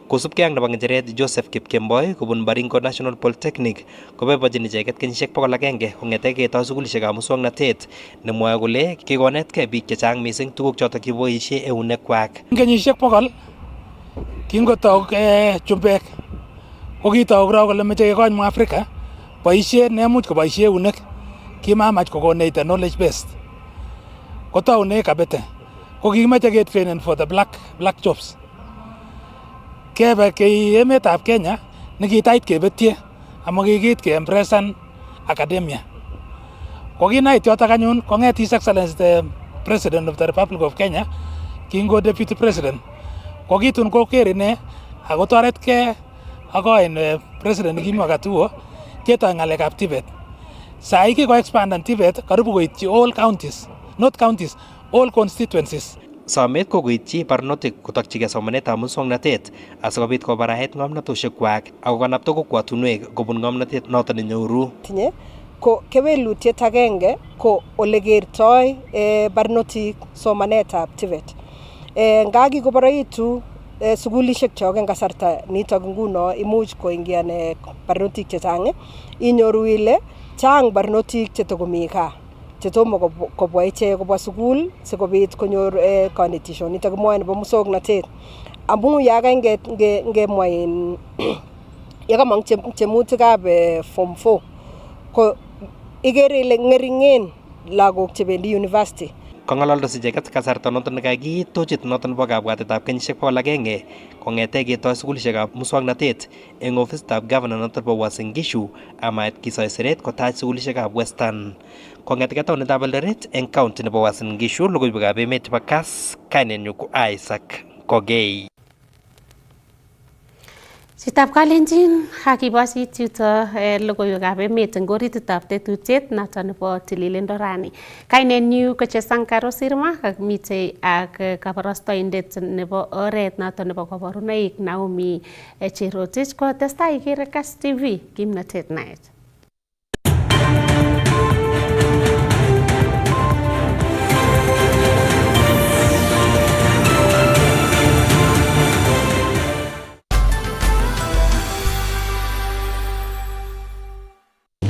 Speaker 9: Kosubkei ak nebo ng'echeret Joseph Kipkemboi kobun Baringo National Polytechnic koboibochin icheket kenyisiek 100 kong'ete ketoi sukulishekab muswoknotet nemwoe kole kikonetkei biik chechang mising tuguk chotok kiboisie eunekwak.
Speaker 21: Kenyisiek 100 kingotou chumbek ko kitou koro kole meche kekony Mwafrika boisiet nemuch koboisie eunek, kimamach kokonech the knowledge based. Kotoune kabete ko kikimeche ketrainen for the black jobs. Kebe kei emetab Kenya nekitait kebetie amu kikit keempresan academia. Ko kinait yotok anyun kong'et His Excellency the President of the Republic of Kenya kingo Deputy President. Ko kitun koker ine ako toretkei akoin President Kimi Wakatuo ketoi ng'alekab TVET. Sai kiko-expandan TVET karibu koityi all counties, not counties, all constituencies.
Speaker 9: Somet ko koityi barnotik kotokchigei somanetab muswoknotet asikobit kobarahet ng'omnotosiekwak ako kanapta kokwotunwek kobun ng'omnotet noto nenyoru.
Speaker 6: Tinye ko kewelutiet agenge ko ole kertoi barnotik somanetab TVET. Nga kikoboraitu sukulishek chok eng kasarta nitok nguno imuch koingian barnotik chechang, inyoru ile chang barnotik chetokomi gaa chetomo kobwa ichek kobwa sukul sikobit konyor kanetishet nitok kimwoe nebo muswoknotet. Amu yakemwa yakamong chemutikab form 4 ko ikere ile ng'ering'en lagok chebendi university.
Speaker 9: Kong'ololdos icheket kasarta noton nekakiit tochit noton nebo kabwatetab kenyisiek 100 kong'ete ketoi sukulishekab muswoknotet eng ofisitab governor noton nebo Uasin Gishu amait kisoi siret kotach sukulishekab Western. Kong'ete taonitab Eldoret eng county nebo Uasin Gishu, logoiywekab emet chebo Kass, kainenyu ko Isaac Kogei.
Speaker 1: Chitab Kalenjin akibosit yuto logoiywekab emet eng orititab tetutiet noto nebo tililindo rani. Kainenyu ko Jesang Caroh ak mitei ak kabarastoindet nebo oret noto nebo kabarunoik Naomi Cherotich ko testai ikere Kass TV kimnatet naet.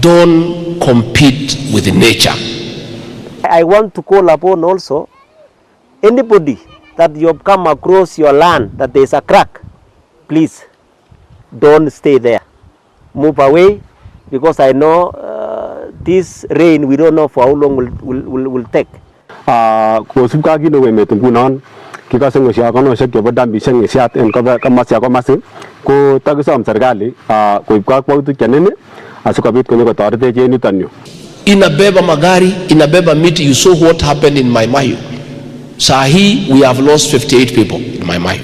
Speaker 7: Don't compete with nature.
Speaker 8: I want to call upon also anybody that you have come across your land that there is a crack, please don't stay there. Move away, because I know this rain, we don't know for how long will take.
Speaker 25: Kosubka kino emet ngunon kikase ng'osiakonoshek chebo dambishek ng'isiat en komasi ko takisom serikali koib kakwautik chenene asikobit konyo kotoretech en yuton yu.
Speaker 7: Inabeba magari, inabeba miti. You saw what happened in Maimayu. Sahi, we have lost 58 people in Maimayu.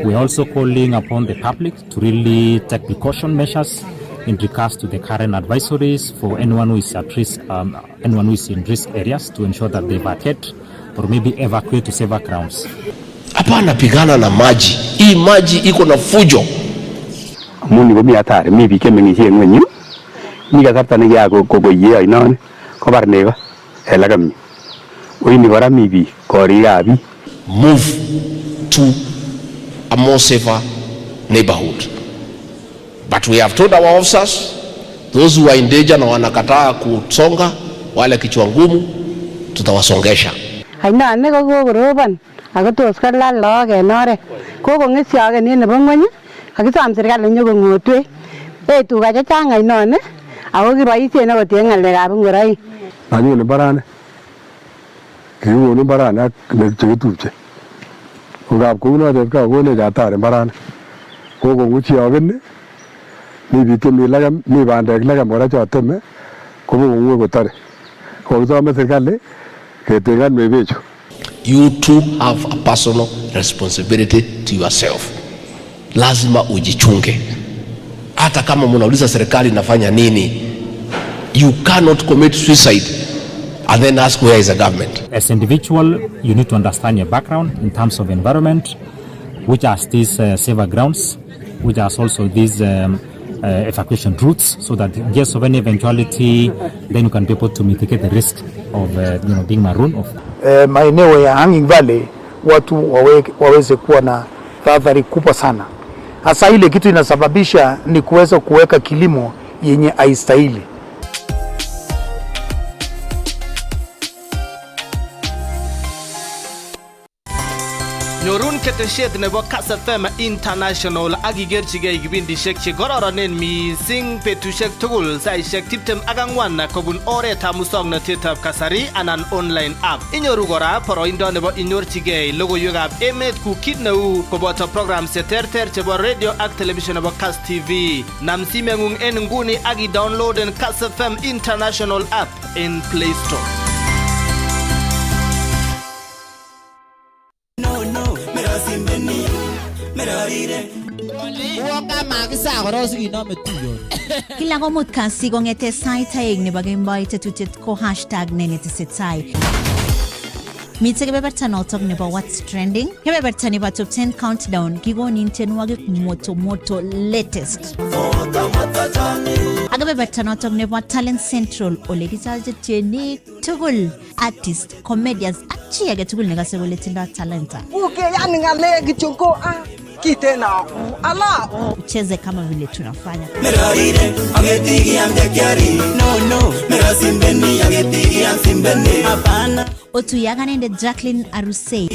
Speaker 15: We're also calling upon the public to really take precaution measures in regards to the current advisories for anyone who is at risk, anyone who is in risk areas, to ensure that they vacate or maybe evacuate to safer grounds.
Speaker 7: Hapana pigana na maji. Hii maji iko na fujo.
Speaker 25: Muni gomi hatari mi bike mengishe ngwenyu. Ni kasarta ne ya ko ye ainon ko bar nego elagam. Oyini kora mi bi korigabi.
Speaker 7: Move to a more safer neighborhood. But we have told our officers, those who are in danger na wanakataa kusonga, wale kichwa ngumu tutawasongesha.
Speaker 5: Haina ne ko goroban ako tos kalal log en oret. Ko ngesyogen en nebo ngweny kakisom serikali nyo ngotwe. Tuga chechang ainon ako kiboisien akot en ngalekab ngoroik.
Speaker 25: Anyone barane. Kiwonu barane ak chekitupche. Ugab kunotet ka kone jatare barane. Ko ngusyogen mi biik mi lagam mi bandek lagam kora choteme kobo ngwe kotare. Ko kisome serikali ketengan mebechu.
Speaker 7: You too have a personal responsibility to yourself. Lazima ujichunge. Hata kama mnauliza serikali inafanya nini, you cannot commit suicide and then ask where is the government.
Speaker 15: As an individual, you need to understand your background in terms of environment, which are these safer grounds, which are also these evacuation routes, so that in case of any eventuality, then you can be able to mitigate the risk of being marooned off.
Speaker 10: Maeneo ya Hanging Valley watu waweze kuwa na tahadhari kubwa sana. Hasa ile kitu inasababisha ni kuweza kuweka kilimo yenye haistahili.
Speaker 19: Nyorun ketesiet nebo Kass FM International akigerchigei kibindishek che kororonen mising betushek tugul saishek 24 kobun oretab musoknotetab kasari anan online app. Inyoru kora boroindo nebo inyorchigei logoiywekab emet ku kit neu koboto programs cheterter chebo radio ak television nebo Kass TV. Nam simeng'ung en nguni aki downloaden Kass FM International app in Play Store.
Speaker 11: Kila komut kasi kongete sait aeng nebo kemboi tetutiet ko #nenetesetai. Mite kebeberta notok nebo What's Trending, kebeberta nebo Top 10 Countdown, kikonin tienwogik moto latest. Ak kebeberta notok nebo Talent Central, ole kisalje tienik tugul, artist, comedians ak chi age tugul nekase kole tindo talenta.
Speaker 6: Yani ngale kichoko kitena ala
Speaker 11: ucheze kama vile tunafanya. Otu yaganende Jacqueline Arusei.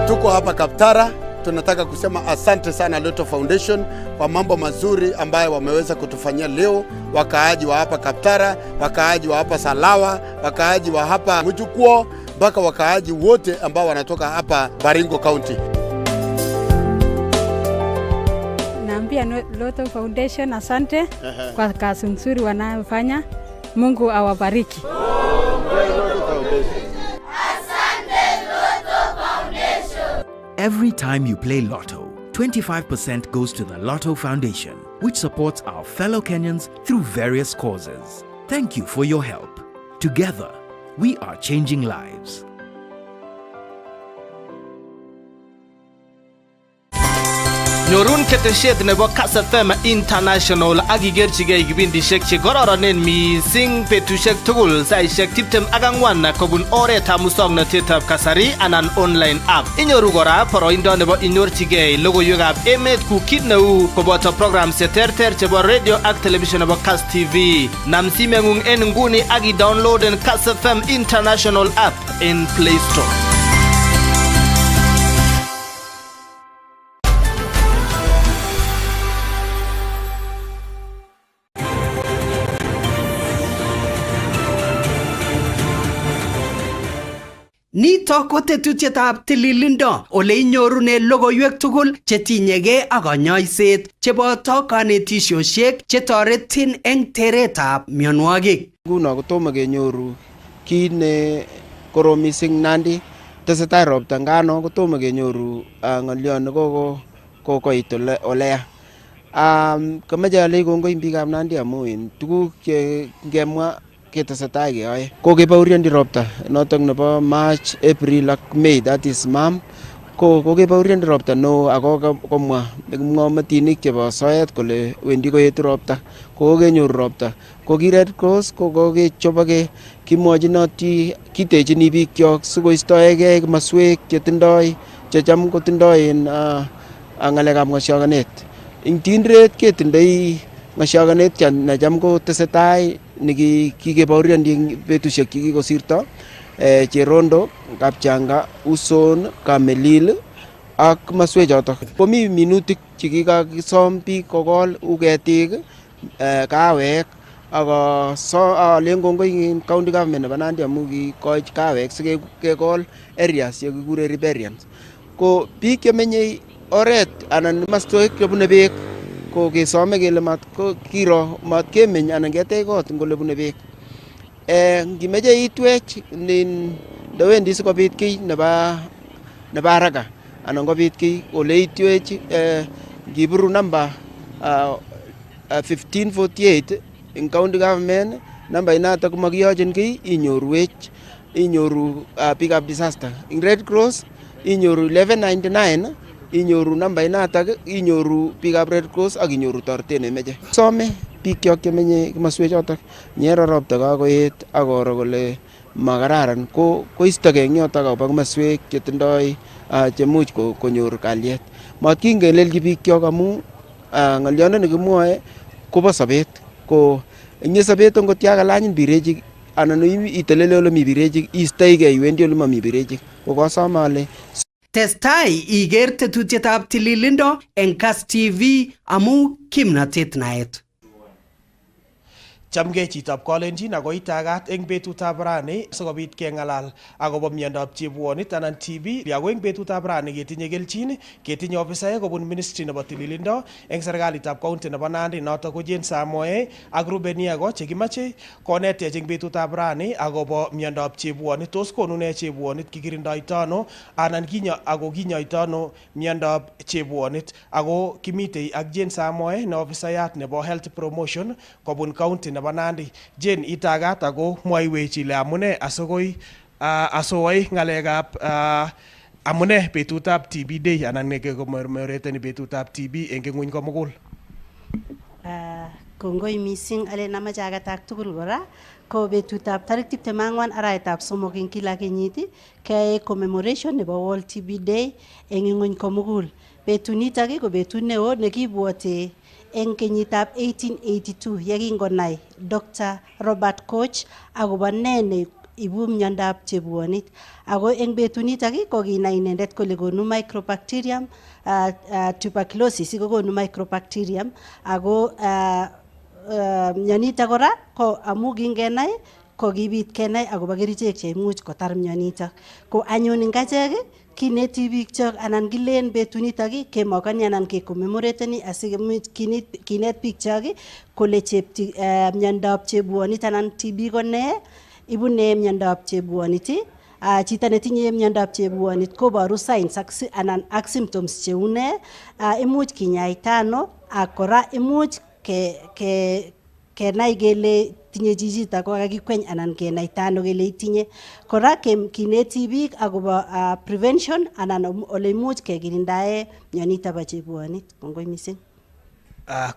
Speaker 12: Tuko hapa Kaptara, tunataka kusema asante sana Lotto Foundation kwa mambo mazuri ambayo wameweza kutufanyia leo. Wakaaji wa hapa Kaptara, wakaaji wa hapa Salawa, wakaaji wa hapa Mujukuo, mpaka wakaaji wote ambao wanatoka hapa Baringo County.
Speaker 13: Naambia Lotto Foundation asante kwa kazi nzuri wanayofanya. Mungu awabariki.
Speaker 26: Every time you play Lotto, 25% goes to the Lotto Foundation, which supports our fellow Kenyans through various causes. Thank you for your help. Together, we are changing lives.
Speaker 19: Nyorun ketesiet nebo Kass FM International akigerchigei kibindishek che kororonen mising betushek tugul saishek 24 kobun oretab musoknotetab kasari anan online app. Inyoru kora boroindo nebo inyorchigei logoiywekab emet ku kit neu koboto programs cheterter chebo radio ak television nebo Kass TV. Nam simeng'ung en nguni aki downloaden Kass FM International app in Play Store.
Speaker 14: Nito ko tetutietab tililindo ole inyorune logoiwek tugul chetinyegei ak kanyoiset cheboto kanetisiosiek chetoretin eng teretab mionwogik.
Speaker 2: Nguno kotomo kenyoru kit ne korom mising Nandi, tesetai ropta ngano kotomo kenyoru ng'olyon ne kokoit oleya. Kamache alei kongoi biikab Nandi amu in tuguk che ngemwa ketesetai keyoe. Kokebauriandi ropta notok nebo March, April ak May, that is MAM. Kokebauriandi ropta no ako komwa kipng'omutinik chebo soet kole wendi koetu ropta. Kokenyoru ropta. Ko ki Red Cross kokechobake kimwochinoti kitechini biikyok sikoistoegei maswek checham kotindoi ng'alekab ng'osiokanet. Ing tindret ketindoi ng'osiokanet necham kotesetai nikikebauriandi betusiek chekikosirto, Cherondo, Kapchanga, Uson, Kamelil ak maswek chotok. Komi minutik chekikakisom biik kokol u ketik, kawek ak alen kongoi county government nebo Nandi amu kikoch kawek sikekol areas chekikure riparians. Ko biik chemenye oret anan maswek chebune beek ko kesome kele kiro mat kemeny anan ketech kot ngole bune beek. Ngimeche itwech ndewendi sikobit kiy nebo haraka anan kobit kiy ole itwech ngibiru namba 1548 in county government, namba inatok makiyochin kiy inyoru pick-up disaster. In Red Cross inyoru 1199, inyoru namba inatak, inyoru pick-up Red Cross ak inyoru toretet nemeche. Some biikyok chemenye kimaswek chotok nyero ropta kakoet ak koro kole makararan koistogei eng yotok akobo kimaswek chetindoi chemuch konyor kalyet. Matkingelelchi biikyok amu ng'olyondoni kimwoe kobo sobet. Ko eng sobet ngot ya kalanyin birechik anan itelele ole mi birechik istoigei iwendi ole mami birechik. Ko kasome ale
Speaker 14: Testai iker tetutietab tililindo eng Kass TV amu kimnatet naet.
Speaker 19: Chamgei chitab Kalenjin ako itagat eng betutab rani sikobit keng'alal akobo miondab chebwonit anan TB. Ako eng betutab rani ketinye kelchin, ketinye ofisaek kobun ministry nebo tililindo eng serikalitab county nebo Nandi notok ko Jesang Caroh ak Ruben Yago chekimache konetech eng betutab rani akobo miondab chebwonit. Tos konu ne chebwonit, kikirindoito ano anan kinyoito ano miondab chebwonit. Ako kimitei ak Jesang Caroh ne ofisayat nebo health promotion kobun county nebo Nandi. Jen itagat ako mwaiwech ile amune asowai ng'alekab amune betutab TB day anan nekekomereteni betutab TB eng ng'wony komugul.
Speaker 16: Kongoi mising alen amache agatak tugul kora ko betutab tarik 24 arawetab somok eng kila kenyit keyae commemoration nebo World TB Day eng ng'wony komugul. Betunitok ko betut neo nekibwote eng kenyitab 1882 yekingonai Dr. Robert Koch akobo ne ibu miondab chebwonit. Ako eng betunitok ko kinai inendet kole konu microbacterium, tuberculosis kokonu microbacterium ako mionitok kora ko amu kingenai ko kibit kenai akobo kerichek cheimuch kotar mionitok. Ko anyun eng achek kineti biik chok anan kilen betunitok kemakani anan kekommemorateni asikemuch kinet biik chok kole miondab chebwonit anan TB ko ne, ibu ne miondab chebwonit. Chito netinye miondab chebwonit koboru signs ak symptoms cheu ne, imuch kinyaita ano ak kora imuch kenai kele tinye chichito ko kakikweny anan kenaita ano kele itinye. Kora kineti biik akobo prevention anan ole imuch kekirindae mionito bo chebwonit. Kongoi mising.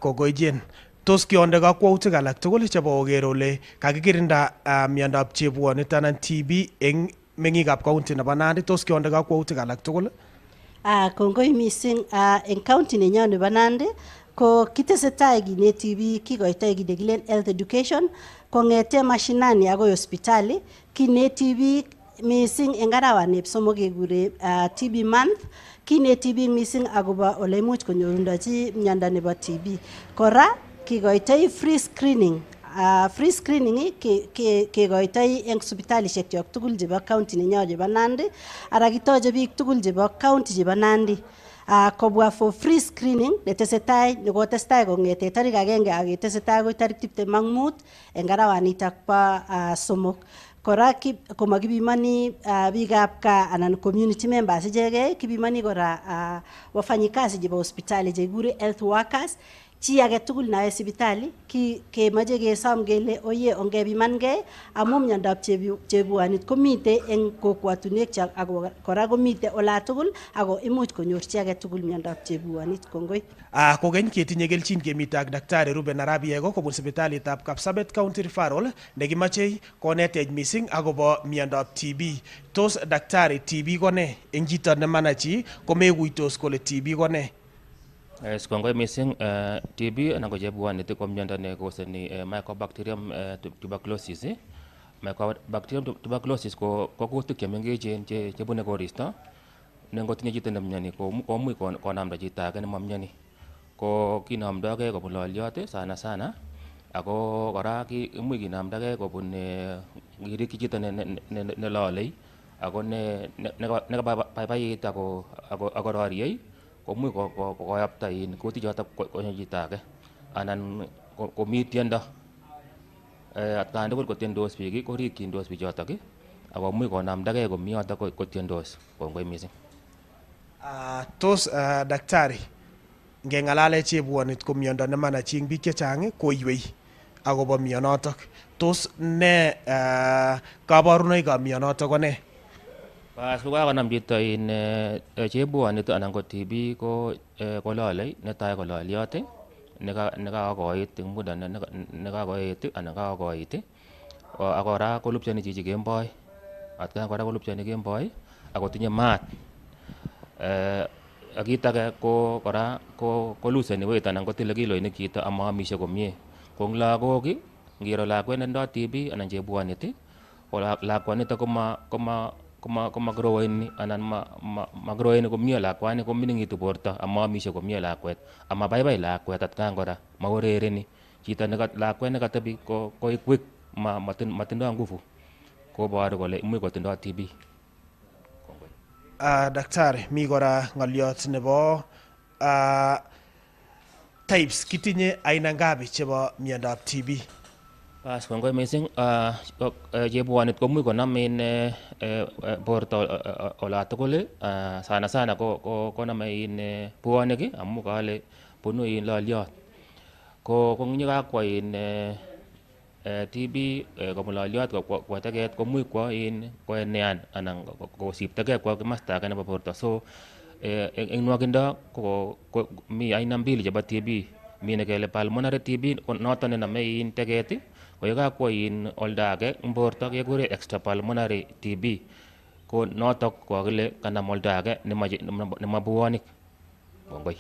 Speaker 19: Kongoi Jen. Tos kionde kakwautik alak tugul chebo koker ole kakikirinda miondab chebwonit anan TB eng meng'ikab county nebo Nandi, tos kionde kakwautik alak tugul?
Speaker 16: Kongoi mising. Eng county nenyo nebo Nandi ko kitesetai kineti biik, kikoitoi kit nekilen health education kong'ete mashinani akoi hospitali. Kineti biik mising eng arawaneb somok kekure TB month. Kineti biik mising akobo ole imuch konyorundochi miondo nebo TB. Kora kikoitoi free screening free screening kekoitoi eng sipitalishek chok tugul chebo county nenyo chebo Nandi ara kitoche biik tugul chebo county chebo Nandi kobwa for free screening netesetai nekotestai kong'ete tarik 1 aketesetai akoi tarik 25 eng arawanitak bo somok. Kora komakipimani biikab kaa anan community members ichegei, kipimani kora wafanyikazi chebo hospitali chekikure health workers. Chi age tugul nae sipitali kemoche kesom kele oye ongepimangei amu miondab chebuanit komite eng kokwatunwek chok ako kora komite ola tugul ako imuch konyor chi age tugul miondab chebuanit. Kongoi.
Speaker 19: Kokeny ketinye kelchin kemite ak Daktari Ruben Arap Yego kobun sipitalitab Kapsabet County Referral nekimache konetech mising akobo miondab TB. Tos Daktari, TB ko ne? Eng chito nemanachi komekuitos kole TB ko ne?
Speaker 3: Kongoi mising. TB anan ko chebuanit ko miondo nekoseni Mycobacterium tuberculosis. Mycobacterium tuberculosis ko kutik chemengechen chebune koristo ne ngotinye chito nemyoni komuch konamda chito age nemamyoni. Ko kinomdogei kobun loliot sana ako kora imuch kinamdagei kobun ngirikyi chito nelolei ako nekabaibait ako roriei komuch koyapta kutik choto konyo chito age anan komi tiendo. Atkan tugul kotiendos biik korikyindos bichotok ako much konamdagei komi yoto kotiendos. Kongoi mising.
Speaker 19: Tos Daktari, ngeng'alale chebuanit ko miondo nemanachi eng biik chechang koiwei akobo mionotok. Tos ne kabarunoikab mionotok ko ne?
Speaker 3: Kakonam chito chebuanit anan ko TB ko lolei, netai ko loliot nekakoit eng muda nekakoet anan kakokoit ak kora kolupchoni chichi kemboi. Atkan kora kolupchoni kemboi ako tinye maat. Kit age ko kora ko luseni weight anan kotile kiloinik chito amaamishe komie. Ko eng lagok ngiro lakwet netindoi TB anan chebuanit ko lakwanito komagroweni anan magroweni komie lakwani komining'itu borto amaamishe komie lakwet amabaibai lakwet atkan kora maurereni. Chito lakwet nekatebi koikwik matindoi nguvu koboru kole imuch kotindoi TB.
Speaker 19: Daktari, mi kora ng'oliot nebo types, kitinye aina ngapi chebo miondab TB?
Speaker 3: Kongoi mising. Chebuanit komuch konam borto ola tugul. Sana koname buonik amu kale bunu loliot. Ko nyikakwa TB kobun loliot kwo teget komuch koenean anan kosiptogei kwo kimasta age nebo borto. So eng nwakindo mi aina mbili chebo TB. Mi nekele pulmonary TB noto nename teget ko yekakwo oldo age eng borto kekure extrapulmonary TB. Ko notok kokile kanam oldo age nema buonik. Kongoi.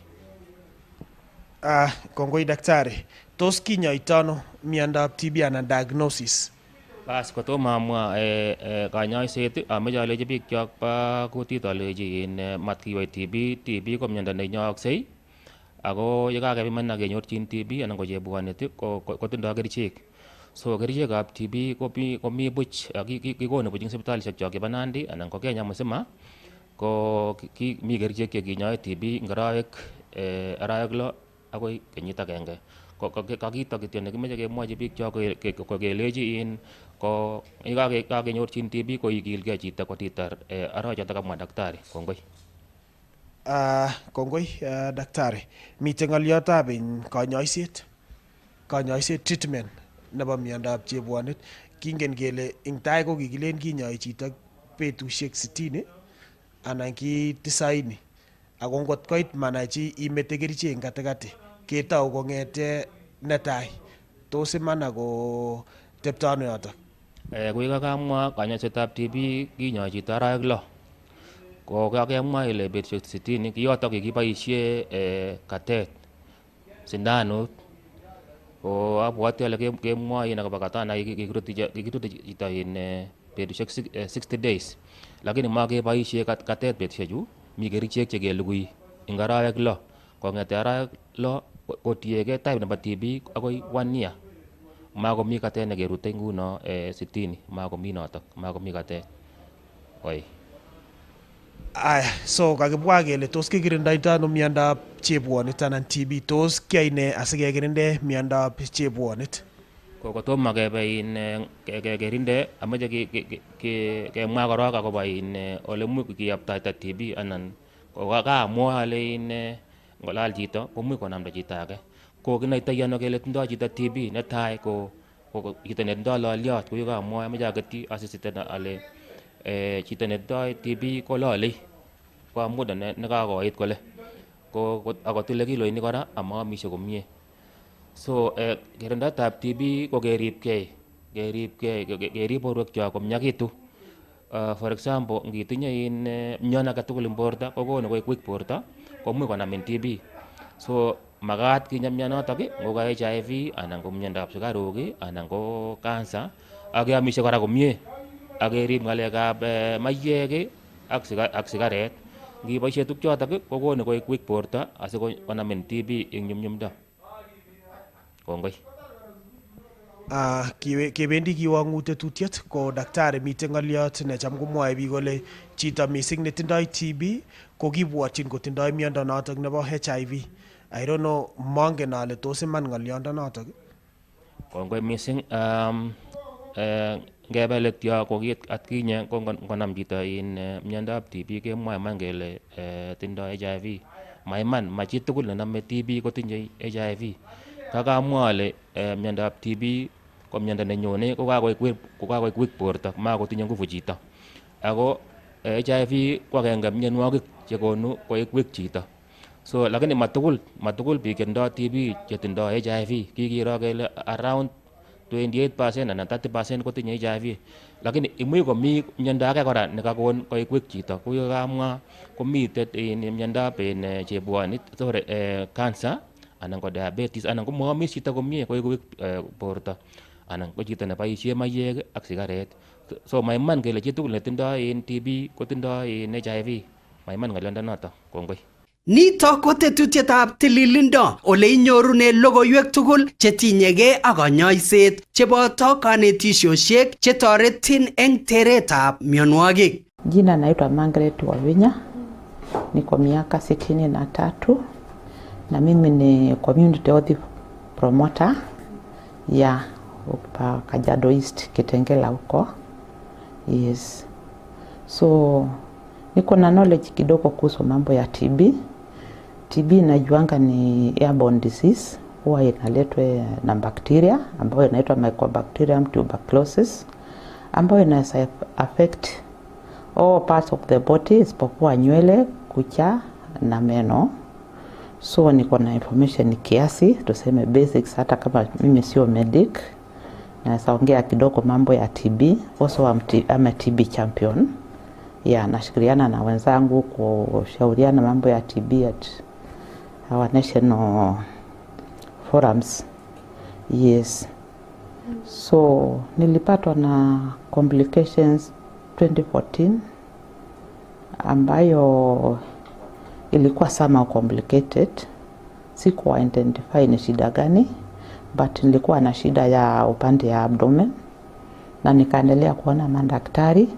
Speaker 19: Kongoi Daktari. Tos kinyoitano miondab TB anan diagnosis?
Speaker 3: Kotomo amwa kanyoiset ameche alechi biik chok bo kutit alechi matkiwai TB ko miondo nenyooksei ako yekakepiman akenyorchin TB anan ko chebuanit kotindoi kerichek. So kerichekab TB komi buch kikonu buch eng sipitalishek chok chebo Nandi anan ko Kenya msima. Ko mi kerichek chekinyoe TB eng arawek 6 akoi kenyit agenge. Kakito kityo nekimeche kemwochi biik chok kelechi yekakenyorchin TB koikilgei chito kotitar arawek choto kamwa Daktari. Kongoi.
Speaker 19: Kongoi Daktari. Mitei ng'oliotab kanyoiset treatment nebo miondab chebuanit. Kingen kele eng tai ko kikilen kinyoi chito betusiek 60 anan ki 90 ako ngot koit manachi imete kerichek eng katikati ketau kong'ete netai. Tos iman ako tepto ano yotok?
Speaker 3: Koi kakamwa kanyoisetab TB kinyoi chito arawek 6. Ko kakemwa ile betusiek 60 kiyotok kikiboisie katet sindanut. Ko abwati ale kemwoi akobo katana kikirute chito betusiek 60 days. Lakini makeboisie katet betusiechu, mi kerichek chekelugui eng arawek 6. Kong'ete arawek 6 kotiegei type nebo TB akoi 1 year. makomi katet nekerute nguno 60 makomi notok makomi katet oi.
Speaker 17: So kakibwa kele tos kikirindaito ano miondab chebwonit anan TB, tos kiyoe ne asikekirinde miondab chebwonit?
Speaker 3: Kotomo kebe kerinde amache kemwa korok akobo ole much kiyaptaita TB anan kaamwa ale ngolal chito komuch konamda chito age. Ko kinaitoi ano kele tindoi chito TB? Netai ko chito netindoi loliot, kou kamwa amache aketyi asisiten ale chito netindoi TB kololei kwa muda nekakoit kole akotile kiloinik kora amaamishe komie. So kirindaetab TB ko keribgei kerib borwekyok komyakitu. For example ngitinye myon age tugul eng borto kokonu koik borto komuch konamin TB. So makat kinyaa myonotok ngo ka HIV anan ko myondab sukaruk anan ko cancer ak keamishe kora komie ak kerib ng'alekab maiyek ak sigaret. Ngiboishe tukchotok kokonu koik borto asikonamin TB eng nyumnyumindo. Kongoi.
Speaker 17: Kebendi kiwang'u tetutiet ko daktari mite ng'oliot necham komwoe biik kole chito missing netindoi TB ko kibwotyin kotindoi miondo notok nebo HIV. I don't know, mongen ale tos iman ng'oliondo notok.
Speaker 3: Kongoi missing. Ngebe let yo ko kiit atkinye ko ngonam chito miondab TB kemwoe iman kele tindoi HIV. Maiman, ma chi tugul nename TB kotinye HIV. Kakamwa ale miondab TB ko miondo nenyone ko kakoik weak borto, makotinye nguvu chito. Ako HIV ko agenge mionwogik chekonu koik weak chito. So lakini matugul biik chetindoi TB chetindoi HIV. Kikiro kele around 28% anan 30% kotinye HIV. Lakini imuch komi miondo age kora nekakon koik weak chito. Kou kamwa komiten miondab chebwonit, cancer anan ko diabetes anan ko maamis chito komie koik weak borto anan ko chito neboisie maiyek ak sigaret. So maiman kele chitugul netindoi TB kotindoi HIV. Maiman ng'oliondonoto. Kongoi.
Speaker 14: Nito ko tetutietab tililindo ole inyorune logoiwek tugul chetinyegei ak kanyoiset cheboto kanetisiosiek chetoretin eng teretab mionwogik.
Speaker 18: Jina naitwa Margaret Wavinya, niko miaka 63 na mimi ni community health promoter ya Kajiado East Kitengela huko. Yes. So niko na knowledge kidogo kuhusu mambo ya TB. TB najuanga ni airborne disease, huwa inaletwa na bacteria ambayo inaitwa Mycobacterium tuberculosis, ambayo inaweza affect all parts of the body isipokuwa nywele, kucha na meno. So niko na information kiasi, tuseme basics, hata kama mimi sio medic. Naweza ongea kidogo mambo ya TB. Also I'm a TB champion. Nashirikiana na wenzangu kushauriana mambo ya TB at our national forums. Yes. So nilipatwa na complications 2014 ambayo ilikuwa somehow complicated. Sikuwa identify ni shida gani, but nilikuwa na shida ya upande ya abdomen na nikaendelea kuona madaktari.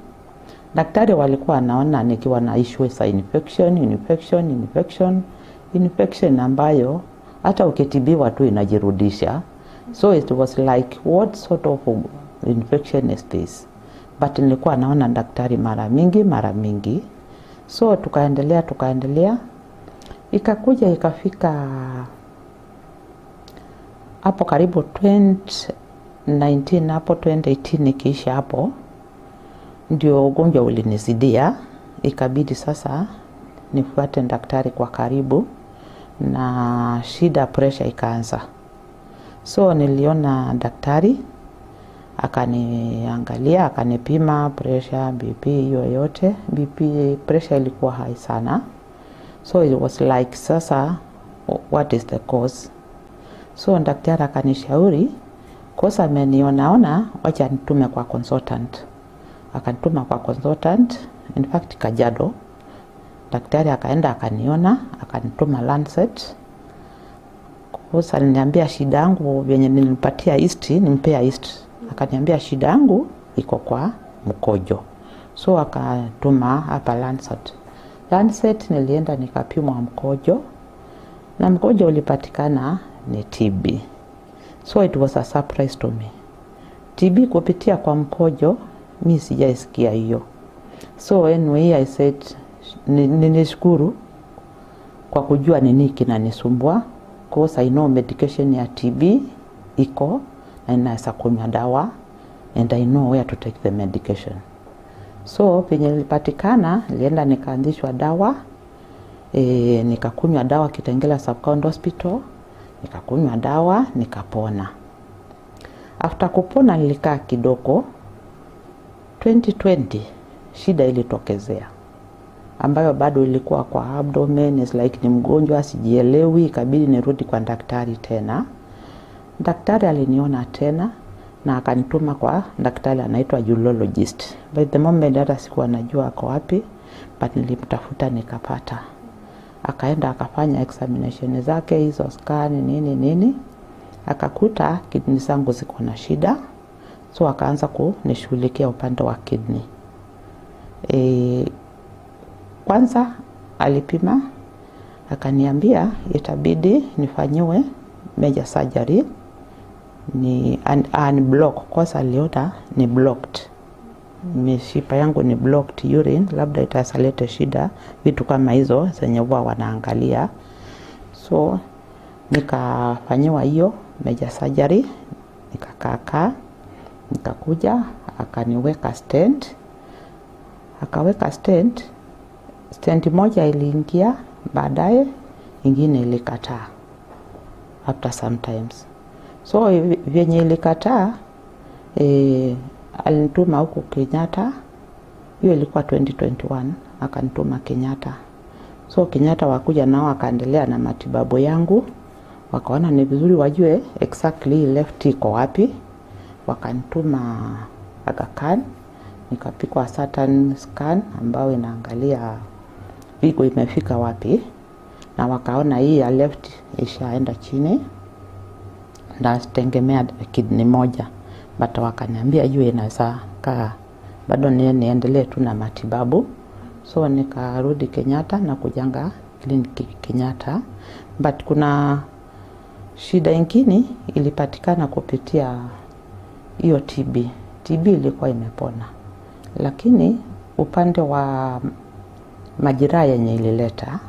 Speaker 18: Daktari walikuwa naona nikiwa na issue za infection ambayo hata ukitibiwa tu inajirudisha. So it was like, what sort of infection is this? But nilikuwa naona daktari mara mingi. So tukaendelea. Ikafika hapo karibu 2019, hapo 2018 nikiisha hapo, ndio ugonjwa ulinizidia. Ikabidi sasa nifuate daktari kwa karibu na shida pressure ikaanza. So niliona daktari, akaniangalia, akanipima pressure, BP, hiyo yote. BP, pressure ilikuwa high sana. So it was like, sasa what is the cause? So daktari akanishauri, kosa ameniona, wacha nitume kwa consultant. Akanituma kwa consultant, in fact Kajiado. Daktari akaenda akaniona, akanituma Lancet Kosa aliniambia shida yangu venye nilimpatia East, nimpea East. Akaniambia shida yangu iko kwa mkojo. So akatuma hapa Lancet. Lancet nilienda nikapimwa mkojo. Na mkojo ulipatikana ni TB. So it was a surprise to me. TB kupitia kwa mkojo, mimi sijaisikia hiyo. So anyway I said ninishukuru kwa kujua nini kinanisumbua. Because I know medication ya TB iko na inaweza kunywa dawa and I know where to take the medication. So penye nilipatikana nilienda nikaandishwa dawa, nikakunywa dawa Kitengela Sub-County Hospital, nikakunywa dawa nikapona. After kupona nilikaa kidogo. 2020 shida ilitokezea ambayo bado ilikuwa kwa abdomen, is like ni mgonjwa sijielewi, ikabidi nirudi kwa daktari tena. Daktari aliniona tena na akanituma kwa daktari anaitwa urologist. By the moment hata sikuwa najua ako wapi, but nilimtafuta nikapata. Akaenda akafanya examination zake, hizo scan nini. Akakuta kidney zangu ziko na shida. So akaanza kunishughulikia upande wa kidney. Kwanza alipima akaniambia itabidi nifanyiwe major surgery, ni unblock, cause aliona ni blocked. Mishipa yangu ni blocked urine, labda itasalete shida, vitu kama hizo zenye huwa wanaangalia. So nikafanyiwa hiyo major surgery, nikakaa, nikakuja akaniweka stent. Akaweka stent moja iliingia, baadaye ingine ilikataa after sometimes. So vyenye ilikataa alinituma huko Kenyatta. Hiyo ilikuwa 2021, akanituma Kenyatta. So Kenyatta wakuja nao akaendelea na matibabu yangu. Wakaona ni vizuri wajue exactly left iko wapi. Wakanituma Aga Khan, nikapikwa certain scan ambayo inaangalia figo imefika wapi, na wakaona hii ya left ishaenda chini na tengemea kidney moja, but wakaniambia hiyo inaweza kaa bado niendelee tu na matibabu. So nikarudi Kenyatta na kujanga kliniki Kenyatta, but kuna shida ingine ilipatikana kupitia hiyo TB. TB ilikuwa imepona, lakini upande wa majeraha yenye ilileta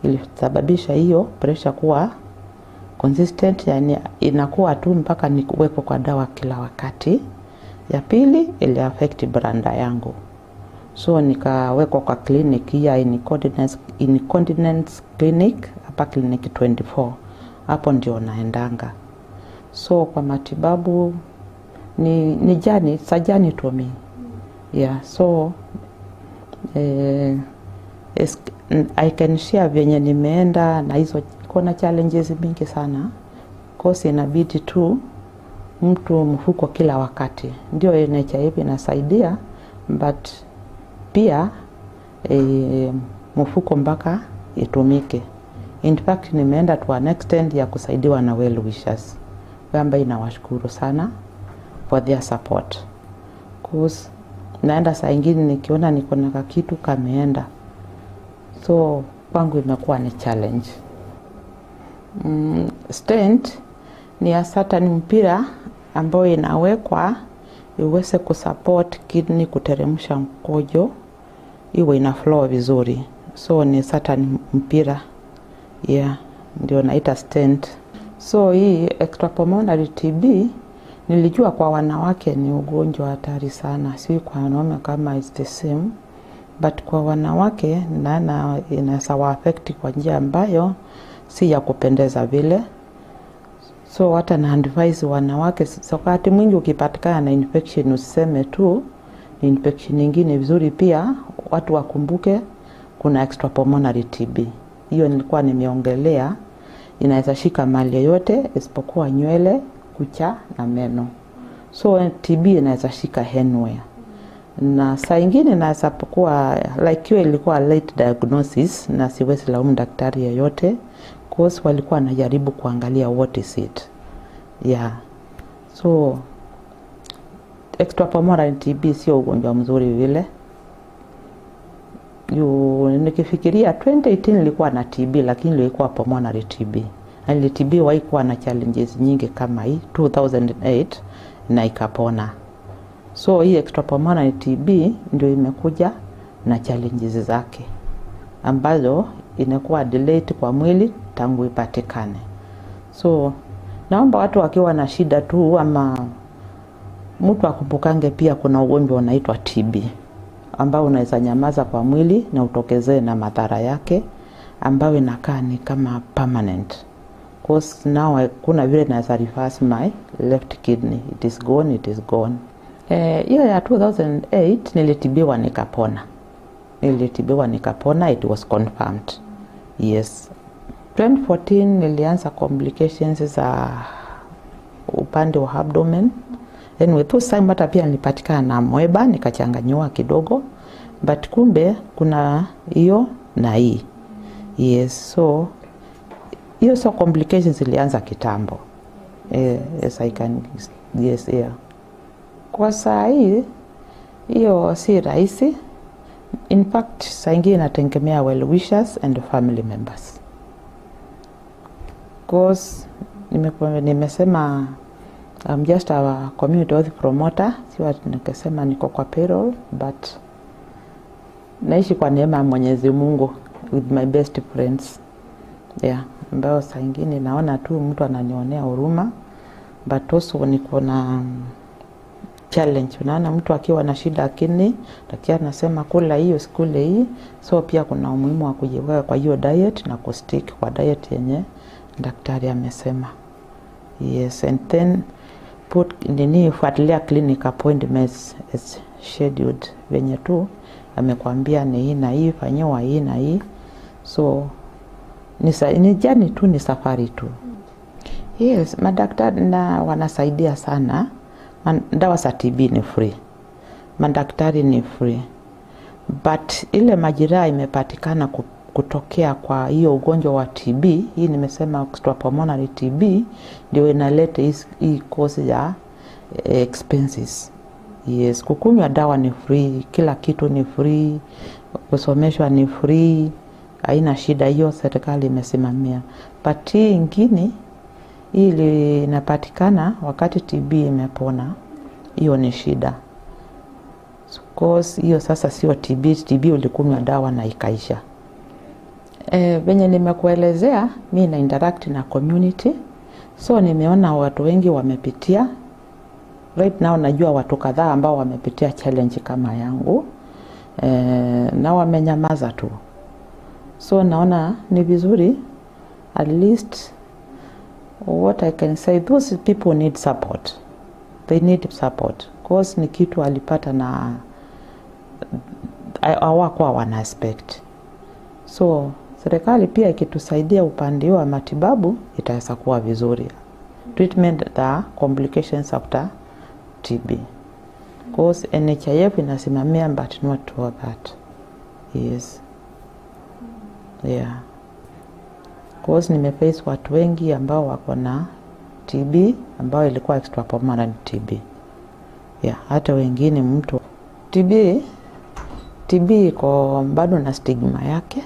Speaker 18: ilisababisha hiyo pressure kuwa consistent, yani inakuwa tu mpaka nikuweko kwa dawa kila wakati. Ya pili ili affect branda yangu. So nikawekwa kwa clinic ya incontinence clinic hapa clinic 24. Hapo ndio naendanga. So kwa matibabu ni sajani to me. Yeah, so I can share venye nimeenda na hizo kuna challenges mingi sana. Kosi inabidi tu mtu mfuko kila wakati. Ndio NHIF inasaidia, but pia mfuko mpaka itumike. In fact nimeenda to an extent ya kusaidiwa na well wishers. Kwamba inawashukuru sana for their support. Cause naenda saa ingine nikiona niko na kitu kameenda. So kwangu imekuwa ni challenge. Stent ni a certain mpira ambayo inawekwa iweze kusupport kidney kuteremsha mkojo iwe ina flow vizuri. So ni certain mpira, yeah, ndio naita stent. So hii extrapulmonary TB nilijua kwa wanawake ni ugonjwa hatari sana, si kwa wanaume kama is the same, but kwa wanawake na inasawa affect kwa njia ambayo si ya kupendeza vile. So hata na advise wanawake, so wakati mwingi ukipatikana na infection usiseme tu ni infection nyingine, vizuri pia watu wakumbuke kuna extrapulmonary TB. Hiyo nilikuwa nimeongelea, inaweza shika mali yoyote isipokuwa nywele, kucha na meno. So TB inaweza shika anywhere. Na saa ingine inaweza kuwa like hiyo ilikuwa late diagnosis, na siwezi laumu daktari yeyote Cause walikuwa wanajaribu kuangalia what is it. Yeah. So extrapulmonary TB sio ugonjwa mzuri vile. Nikifikiria 2018 nilikuwa na TB lakini ilikuwa pulmonary TB. Ile TB haikuwa na challenges nyingi kama hii 2008 na ikapona. So hii extrapulmonary TB ndio imekuja na challenges zake ambazo inakuwa delayed kwa mwili tangu ipatikane. So naomba watu wakiwa na shida tu ama mtu akumbukange pia kuna ugonjwa unaitwa TB ambao unaweza nyamaza kwa mwili na utokezee na madhara yake ambayo inakaa ni kama permanent. Cause now kuna vile naweza reverse my left kidney. It is gone. Hiyo ya 2008 nilitibiwa nikapona. It was confirmed. Yes. 2014 nilianza complications za upande wa abdomen. Anyway, those time hata pia nilipatikana na mweba nikachanganywa kidogo. But kumbe kuna hiyo na hii. Yes, so hiyo so complications ilianza kitambo. Yes, I can, yes, yeah. Kwa saa hii hiyo si rahisi. In fact, saa ingine inategemea well wishers and family members. Cause nimesema I'm just a community health promoter. Siwa nikasema niko kwa payroll, but naishi kwa neema ya Mwenyezi Mungu with my best friends. Yeah, ambao saa ingine naona tu mtu ananionea huruma, but also niko na challenge. Unaona mtu akiwa na shida lakini daktari anasema kula hiyo sikule hii, so pia kuna umuhimu wa kujiweka kwa hiyo diet na kustick kwa diet yenye daktari amesema. Yes, and then fuatilia clinic appointments as scheduled venye tu amekwambia ni hii na hii, fanyiwa hii na hii. So ni jani tu, ni safari tu. Yes, madaktari na wanasaidia sana. Dawa za TB ni free. Madaktari ni free. But ile majeraha imepatikana kutokea kwa hiyo ugonjwa wa TB, hii nimesema extrapulmonary TB, ndio inaleta hii cause ya expenses. Yes, kukunywa dawa ni free, kila kitu ni free, kusomeshwa ni free, haina shida, hiyo serikali imesimamia. But hii ingine ili inapatikana wakati TB imepona, hiyo ni shida. Cause hiyo sasa sio TB ulikunywa dawa na ikaisha. Venye nimekuelezea, mimi na interact na community. So nimeona watu wengi wamepitia. Right now najua watu kadhaa ambao wamepitia challenge kama yangu. Na wamenyamaza tu. So naona ni vizuri, at least what I can say, those people need support. They need support. Cause ni kitu alipata na hawakuwa wana expect. So serikali pia ikitusaidia upande wa matibabu itaweza kuwa vizuri. Treatment the complications after TB. Cause NHIF inasimamia, but not to that. Yes. Yeah. Cause nimeface watu wengi ambao wako na TB ambao ilikuwa extrapulmonary TB. Yeah, hata wengine mtu TB iko bado na stigma yake.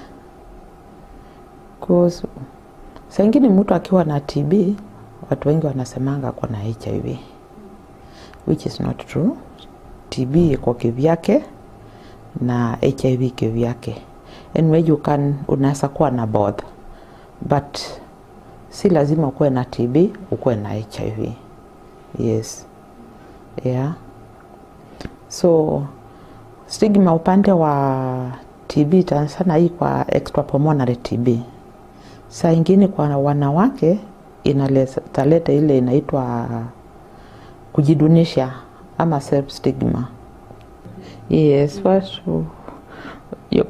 Speaker 18: Cause saa ingine mtu akiwa na TB watu wengi wanasemanga ako na HIV, which is not true. TB iko kivyake na HIV kivyake. Anyway, unaweza kuwa na both, but si lazima ukuwe na TB ukuwe na HIV. Yes. Yeah. So stigma upande wa TB sana hii kwa extrapulmonary TB. Saa ingine kwa wanawake inaleta ile inaitwa kujidunisha ama self stigma. Yes,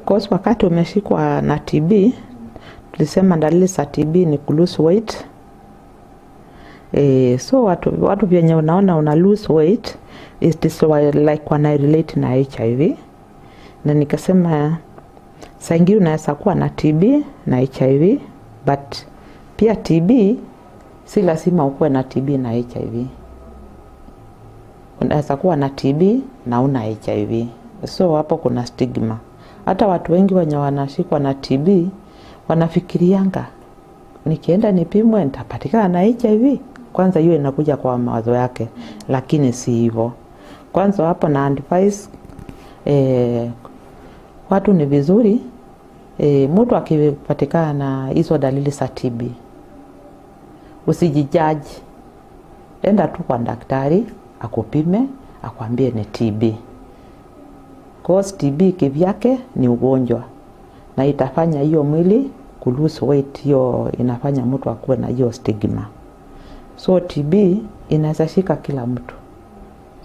Speaker 18: cause wakati umeshikwa na TB tulisema dalili za TB ni lose weight. So watu vyenye unaona una lose weight is like wana relate na HIV. Na nikasema saa ingine unaweza kuwa na TB na HIV, but Pia TB si lazima ukuwe na TB na HIV. Unaweza kuwa na TB na una HIV. So hapo kuna stigma. Hata watu wengi wenye wanashikwa na TB wanafikirianga nikienda nipimwe nitapatikana na HIV. Kwanza hiyo inakuja kwa mawazo yake, lakini si hivyo. Kwanza hapo na advice watu ni vizuri mtu akipatikana na hizo dalili za TB usijijaji. Enda tu kwa daktari akupime, akwambie ni TB. Cause TB kivyake ni ugonjwa na itafanya hiyo mwili kulose weight, hiyo inafanya mtu akuwe na hiyo stigma. So TB inaweza shika kila mtu.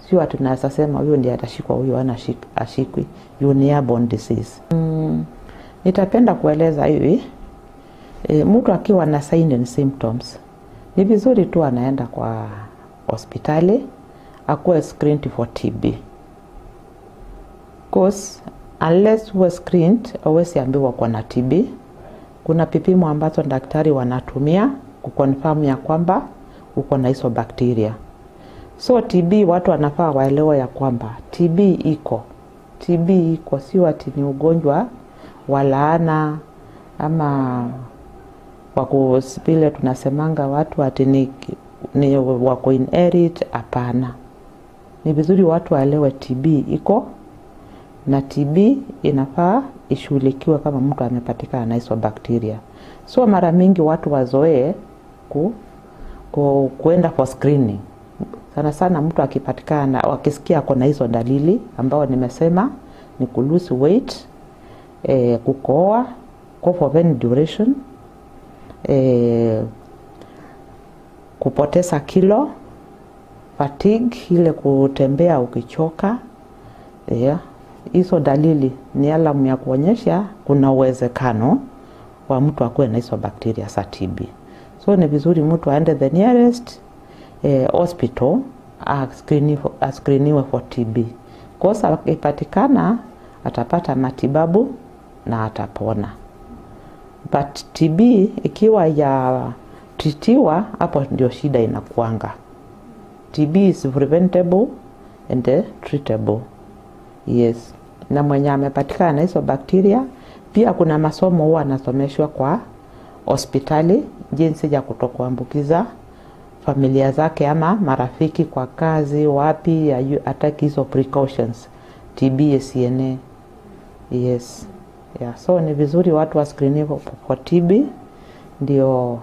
Speaker 18: Sio ati tunaweza sema huyo ndiye atashikwa, huyo ashikwi. You ni airborne disease. Nitapenda kueleza hivi. Mtu akiwa na signs and symptoms ni vizuri tu anaenda kwa hospitali akuwe screened for TB. Cause unless we screened hauwezi ambiwa kwa na TB. Kuna vipimo ambazo daktari wanatumia kuconfirm ya kwamba uko na hizo bakteria. So TB watu wanafaa waelewe ya kwamba TB iko. TB iko, sio ati ni ugonjwa wa laana ama wako vile tunasemanga watu ati ni wako inherit. Hapana. Ni vizuri watu waelewe TB iko na TB inafaa ishughulikiwe kama mtu amepatikana na hizo bakteria. So mara mingi watu wazoee kuenda for screening. Sana sana mtu akipatikana wakisikia kuna hizo dalili ambao nimesema ni lose weight, kukohoa, cough for any duration, kupoteza kilo, fatigue, ile kutembea ukichoka. Hizo dalili ni alamu ya kuonyesha kuna uwezekano wa mtu akuwe na hizo bakteria za TB. So ni vizuri mtu aende the nearest hospital screeniwe for TB. Kosa ipatikana atapata matibabu na atapona. But TB ikiwa ya tritiwa, hapo ndio shida inakuanga. TB is preventable and treatable. Yes. Na mwenye amepatikana na hizo bakteria, pia kuna masomo huwa anasomeshwa kwa hospitali jinsi ya kutokuambukiza familia zake ama marafiki kwa kazi, wapi ataki hizo precautions. TB SNA. Yes. Yeah, so ni vizuri watu wa screening for TB ndio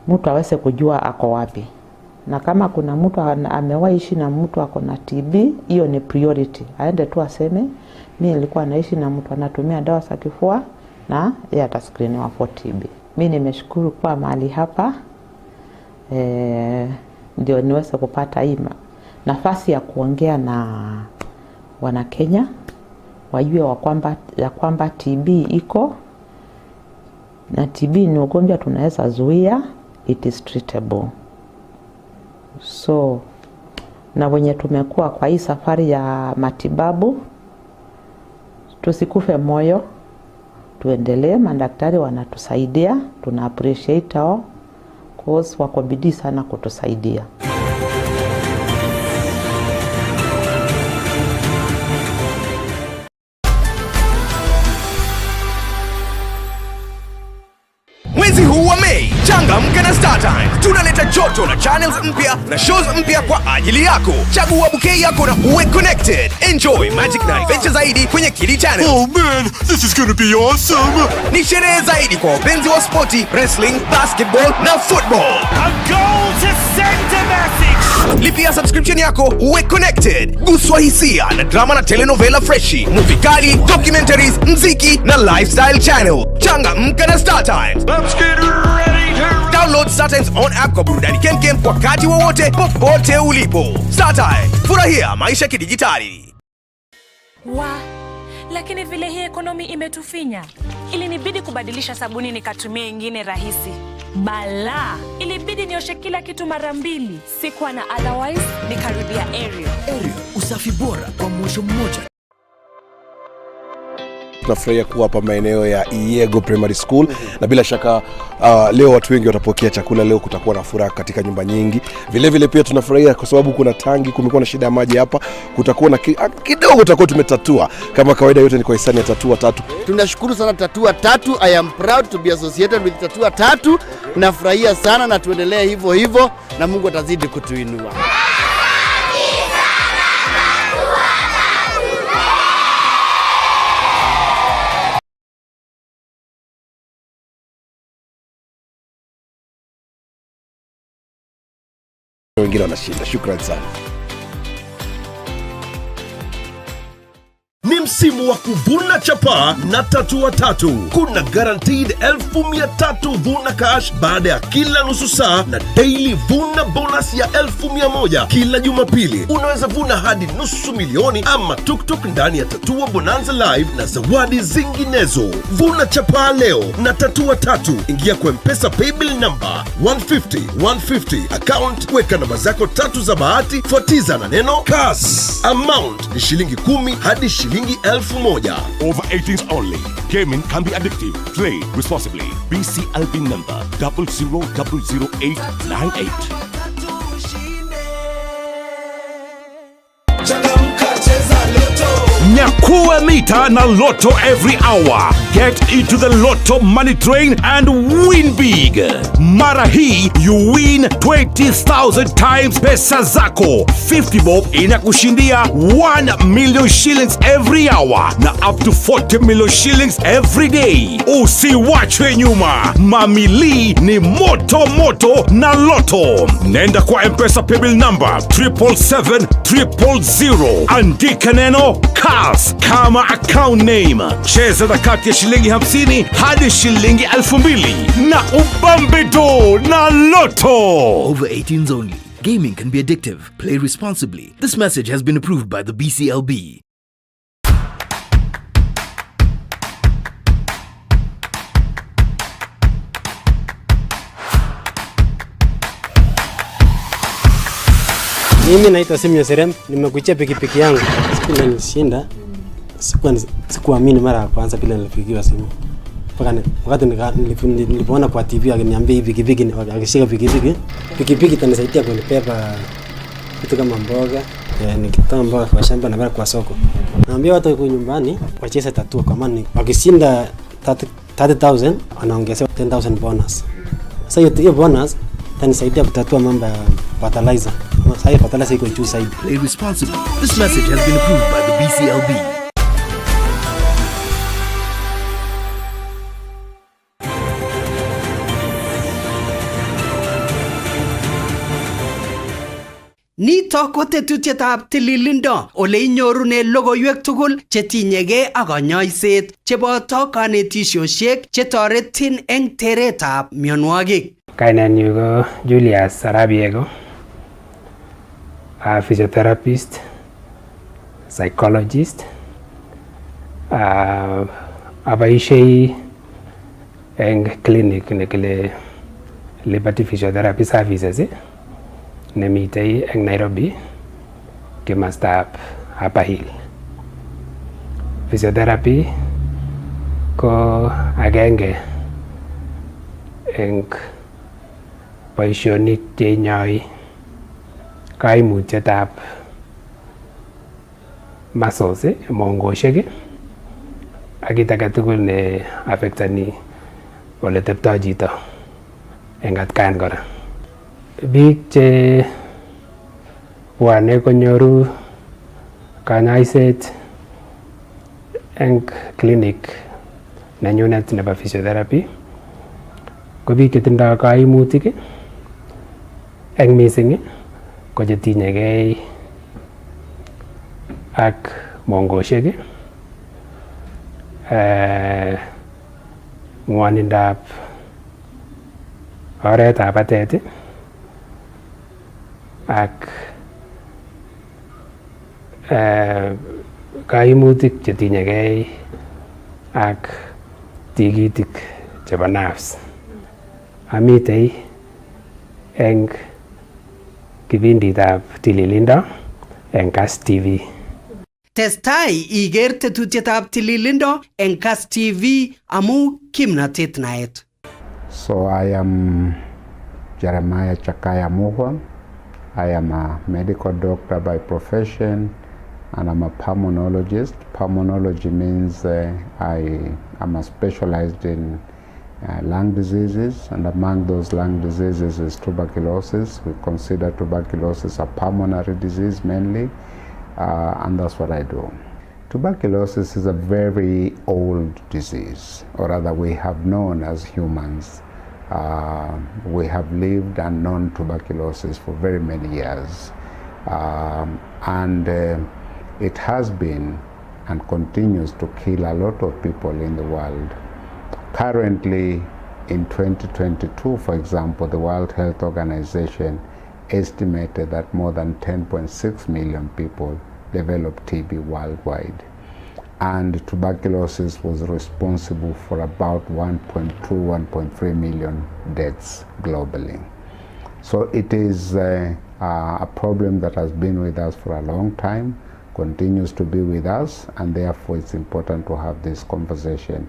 Speaker 18: mtu aweze kujua ako wapi. Na kama kuna mtu amewaishi na mtu ako na TB, hiyo ni priority. Aende tu aseme mimi nilikuwa naishi na mtu anatumia dawa za kifua na yeye atascreeniwa for TB. Mimi nimeshukuru kwa mahali hapa. Ndio niweze kupata hii nafasi ya kuongea na wana Kenya wajue kwamba TB iko na TB ni ugonjwa tunaweza zuia, it is treatable. So na wenye tumekuwa kwa hii safari ya matibabu tusikufe moyo, tuendelee. Madaktari wanatusaidia, tuna appreciate hao cause wako bidii sana kutusaidia.
Speaker 4: Mwezi huu wa Mei, changamka na StarTimes. Tunaleta joto na channels mpya na shows mpya kwa ajili yako. Chagua bouquet yako na uwe connected. Enjoy magic na adventure zaidi kwenye kila channel.
Speaker 20: Oh man, this is gonna be awesome.
Speaker 4: Ni sherehe zaidi kwa wapenzi wa sporti, wrestling, basketball na football.
Speaker 20: A goal to send a message.
Speaker 4: Lipia subscription yako uwe connected. Guswa hisia na drama na telenovela freshi, movie kali, documentaries, mziki na lifestyle channel. Changamka na StarTimes.
Speaker 20: Let's get ready to
Speaker 4: download StarTimes on app kwa burudani kemkem wakati wowote popote ulipo. StarTimes, furahia maisha kidijitali.
Speaker 21: Lakini vile hii ekonomi imetufinya, ilinibidi kubadilisha sabuni nikatumia ingine rahisi. Bala, ilibidi nioshe kila kitu mara mbili. Sikuwa na otherwise, nikarudia Ariel.
Speaker 26: Ariel, usafi bora kwa mwosho mmoja.
Speaker 1: tunafurahia kuwa hapa maeneo ya Iego Primary School na bila shaka leo watu wengi watapokea chakula. Leo kutakuwa na furaha katika nyumba nyingi. Vile vile pia tunafurahia kwa sababu kuna tangi, kumekuwa na shida ya maji hapa, kutakuwa na kidogo tutakuwa tumetatua. Kama kawaida yote ni kwa hisani ya Tatua Tatu.
Speaker 8: Tunashukuru sana Tatua Tatu. I am proud to be associated with Tatua Tatu. Nafurahia sana na tuendelee hivyo hivyo na Mungu atazidi kutuinua.
Speaker 1: Wengine wanashinda. Shukrani sana.
Speaker 9: Ni msimu wa kuvuna chapa na Tatua Tatu. Kuna guaranteed 1,300 vuna cash baada ya kila nusu saa na daily vuna bonus ya 1,100 kila Jumapili. Unaweza vuna hadi nusu milioni ama tuktuk ndani ya Tatua Bonanza Live na zawadi zinginezo. Vuna chapa leo na Tatua Tatu. Ingia kwa M-Pesa paybill number 150 account, weka namba zako 3 za bahati, fuatiza na neno Kass. Amount ni shilingi 10 hadi shilingi 1,000.
Speaker 20: Over 18s only. Gaming can be addictive. Play responsibly. BCLB number 000898. Nyakua mita na Lotto every hour. Get into the Lotto money train and win big. Mara hii you win 20,000 times pesa zako. 50 bob inakushindia 1 million shillings every hour na up to 40 million shillings every day. Usiwachwe nyuma. Mamili ni moto moto na Lotto. Nenda kwa M-Pesa paybill number 777 andika neno Kass kama account name. Cheza na kati ya shilingi 50 hadi shilingi 2,000 na ubambedo na Lotto.
Speaker 26: Over 18s only. Gaming can be addictive. Play responsibly. This message has been approved by the BCLB.
Speaker 22: Mimi naitwa Simio Serem, nimekuchia pikipiki yangu. Siku nilishinda, sikuamini mara ya kwanza bila nilipigiwa simu. Wakati nilipoona kwa TV akiniambia hivi pikipiki, akishika pikipiki itanisaidia kunibeba kitu kama mboga, nikitoa mboga kwa shamba na kwa soko. Naambia watu huko nyumbani wacheze Tatua kwa maana wakishinda 30,000 wanaongezea 10,000 bonus. Sasa hiyo bonus itanisaidia kutatua mambo ya fertilizer. Sasa fertilizer iko juu zaidi.
Speaker 26: Play responsibly. This message has been approved by the BCLB.
Speaker 14: Nito ko tetutietab tililindo ole inyorune logoiywek tugul chetinyegei ak kanyoiset cheboto kanetisiosiek chetoretin eng teretab mionwogik.
Speaker 23: Kainenyu ko Julius Sarabiego, a physiotherapist, psychologist. Aboishei eng clinic nekile Liberty Physiotherapy Services nemitei eng Nairobi, kimastab Upper Hill. Physiotherapy ko agenge eng boisionik cheinyoi kaimutietab muscles, mongosiek ak kit age tugul ne affectani ole teptoi chito eng atkan kora. Biik che bwane konyoru kanyoiset eng clinic nenyunet nebo physiotherapy ko biik chetindoi kaimutik eng missing ko chetinyegei ak mongosiek, ng'wanindab oretab batet ak kaimutik chetinyegei ak tigitik chebo nerves. Amitei eng kipinditab tililindo eng Kass TV.
Speaker 14: Testai iger tetutietab tililindo eng Kass TV amu kimnatet naet.
Speaker 5: So I am Jeremiah Chakaya Muhwa. I am a medical doctor by profession and I'm a pulmonologist. Pulmonology means I am specialized in lung diseases, and among those lung diseases is tuberculosis. We consider tuberculosis a pulmonary disease mainly, and that's what I do. Tuberculosis is a very old disease, or rather we have known as humans. We have lived and known tuberculosis for very many years, and it has been and continues to kill a lot of people in the world. Currently, in 2022, for example, the World Health Organization estimated that more than 10.6 million people developed TB worldwide. And tuberculosis was responsible for about 1.3 million deaths globally. So it is a problem that has been with us for a long time, continues to be with us, and therefore it's important to have this conversation.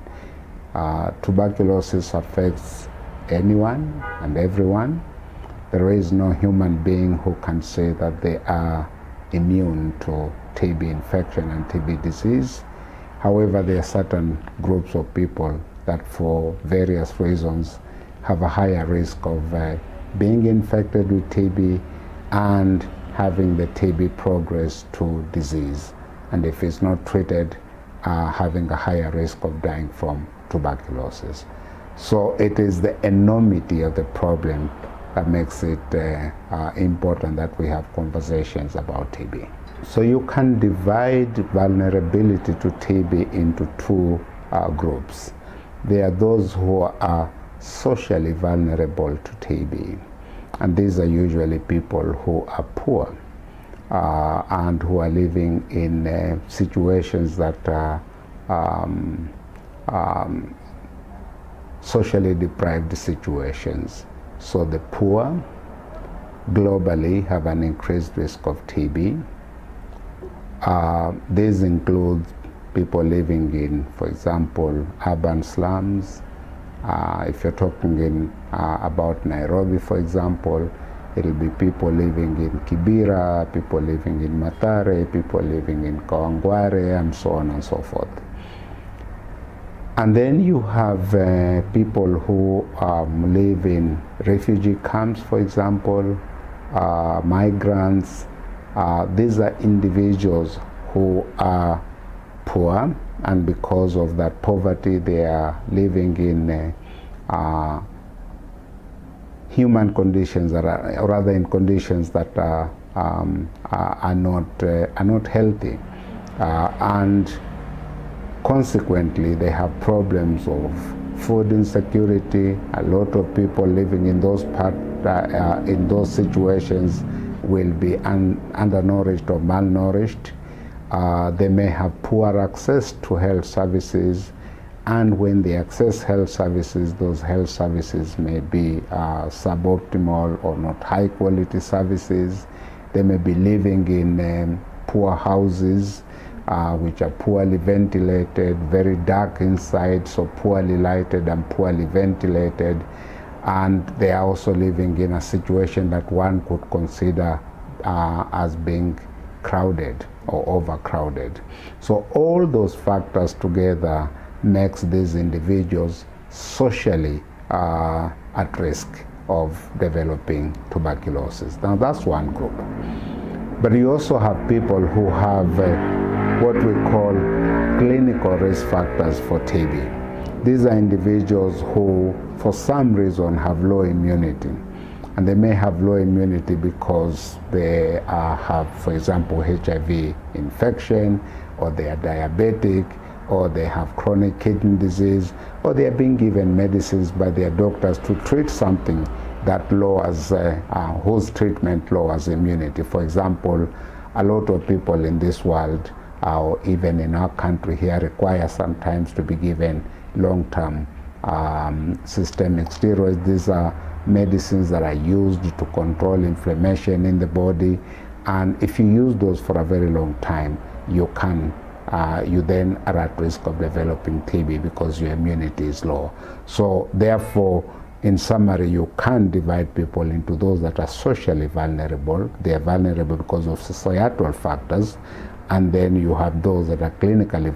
Speaker 5: Tuberculosis affects anyone and everyone. There is no human being who can say that they are immune to TB infection and TB disease. However, there are certain groups of people that for various reasons have a higher risk of being infected with TB and having the TB progress to disease. And if it's not treated, having a higher risk of dying from tuberculosis. So it is the enormity of the problem that makes it important that we have conversations about TB. So you can divide vulnerability to TB into two groups. There are those who are socially vulnerable to TB, and these are usually people who are poor and who are living in situations that are socially deprived situations. So the poor globally have an increased risk of TB. These include people living in, for example, urban slums. If you're talking about Nairobi, for example, it'll be people living in Kibera, people living in Mathare, people living in Kawangware, and so on and so forth. And then you have people who live in refugee camps, for example, migrants. These are individuals who are poor, and because of that poverty, they are living in human conditions, that are, or rather in conditions that are not healthy, and consequently, they have problems of food insecurity. A lot of people living in those in those situations will be undernourished or malnourished. They may have poor access to health services, and when they access health services, those health services may be suboptimal or not high quality services. They may be living in poor houses, which are poorly ventilated, very dark inside, so poorly lighted and poorly ventilated. And they are also living in a situation that one could consider as being crowded or overcrowded. So all those factors together makes these individuals socially at risk of developing tuberculosis. Now that's one group. But you also have people who have what we call clinical risk factors for TB. These are individuals who, for some reason, have low immunity. And they may have low immunity because they have, for example, HIV infection, or they are diabetic, or they have chronic kidney disease, or they are being given medicines by their doctors to treat something that lowers, whose treatment lowers immunity. For example, a lot of people in this world, or even in our country here, require sometimes to be given long-term systemic steroids. These are medicines that are used to control inflammation in the body, and if you use those for a very long time, you then are at risk of developing TB because your immunity is low. So therefore, in summary, you can't divide people into those that are socially vulnerable. They are vulnerable because of societal factors. And then you have those that are clinically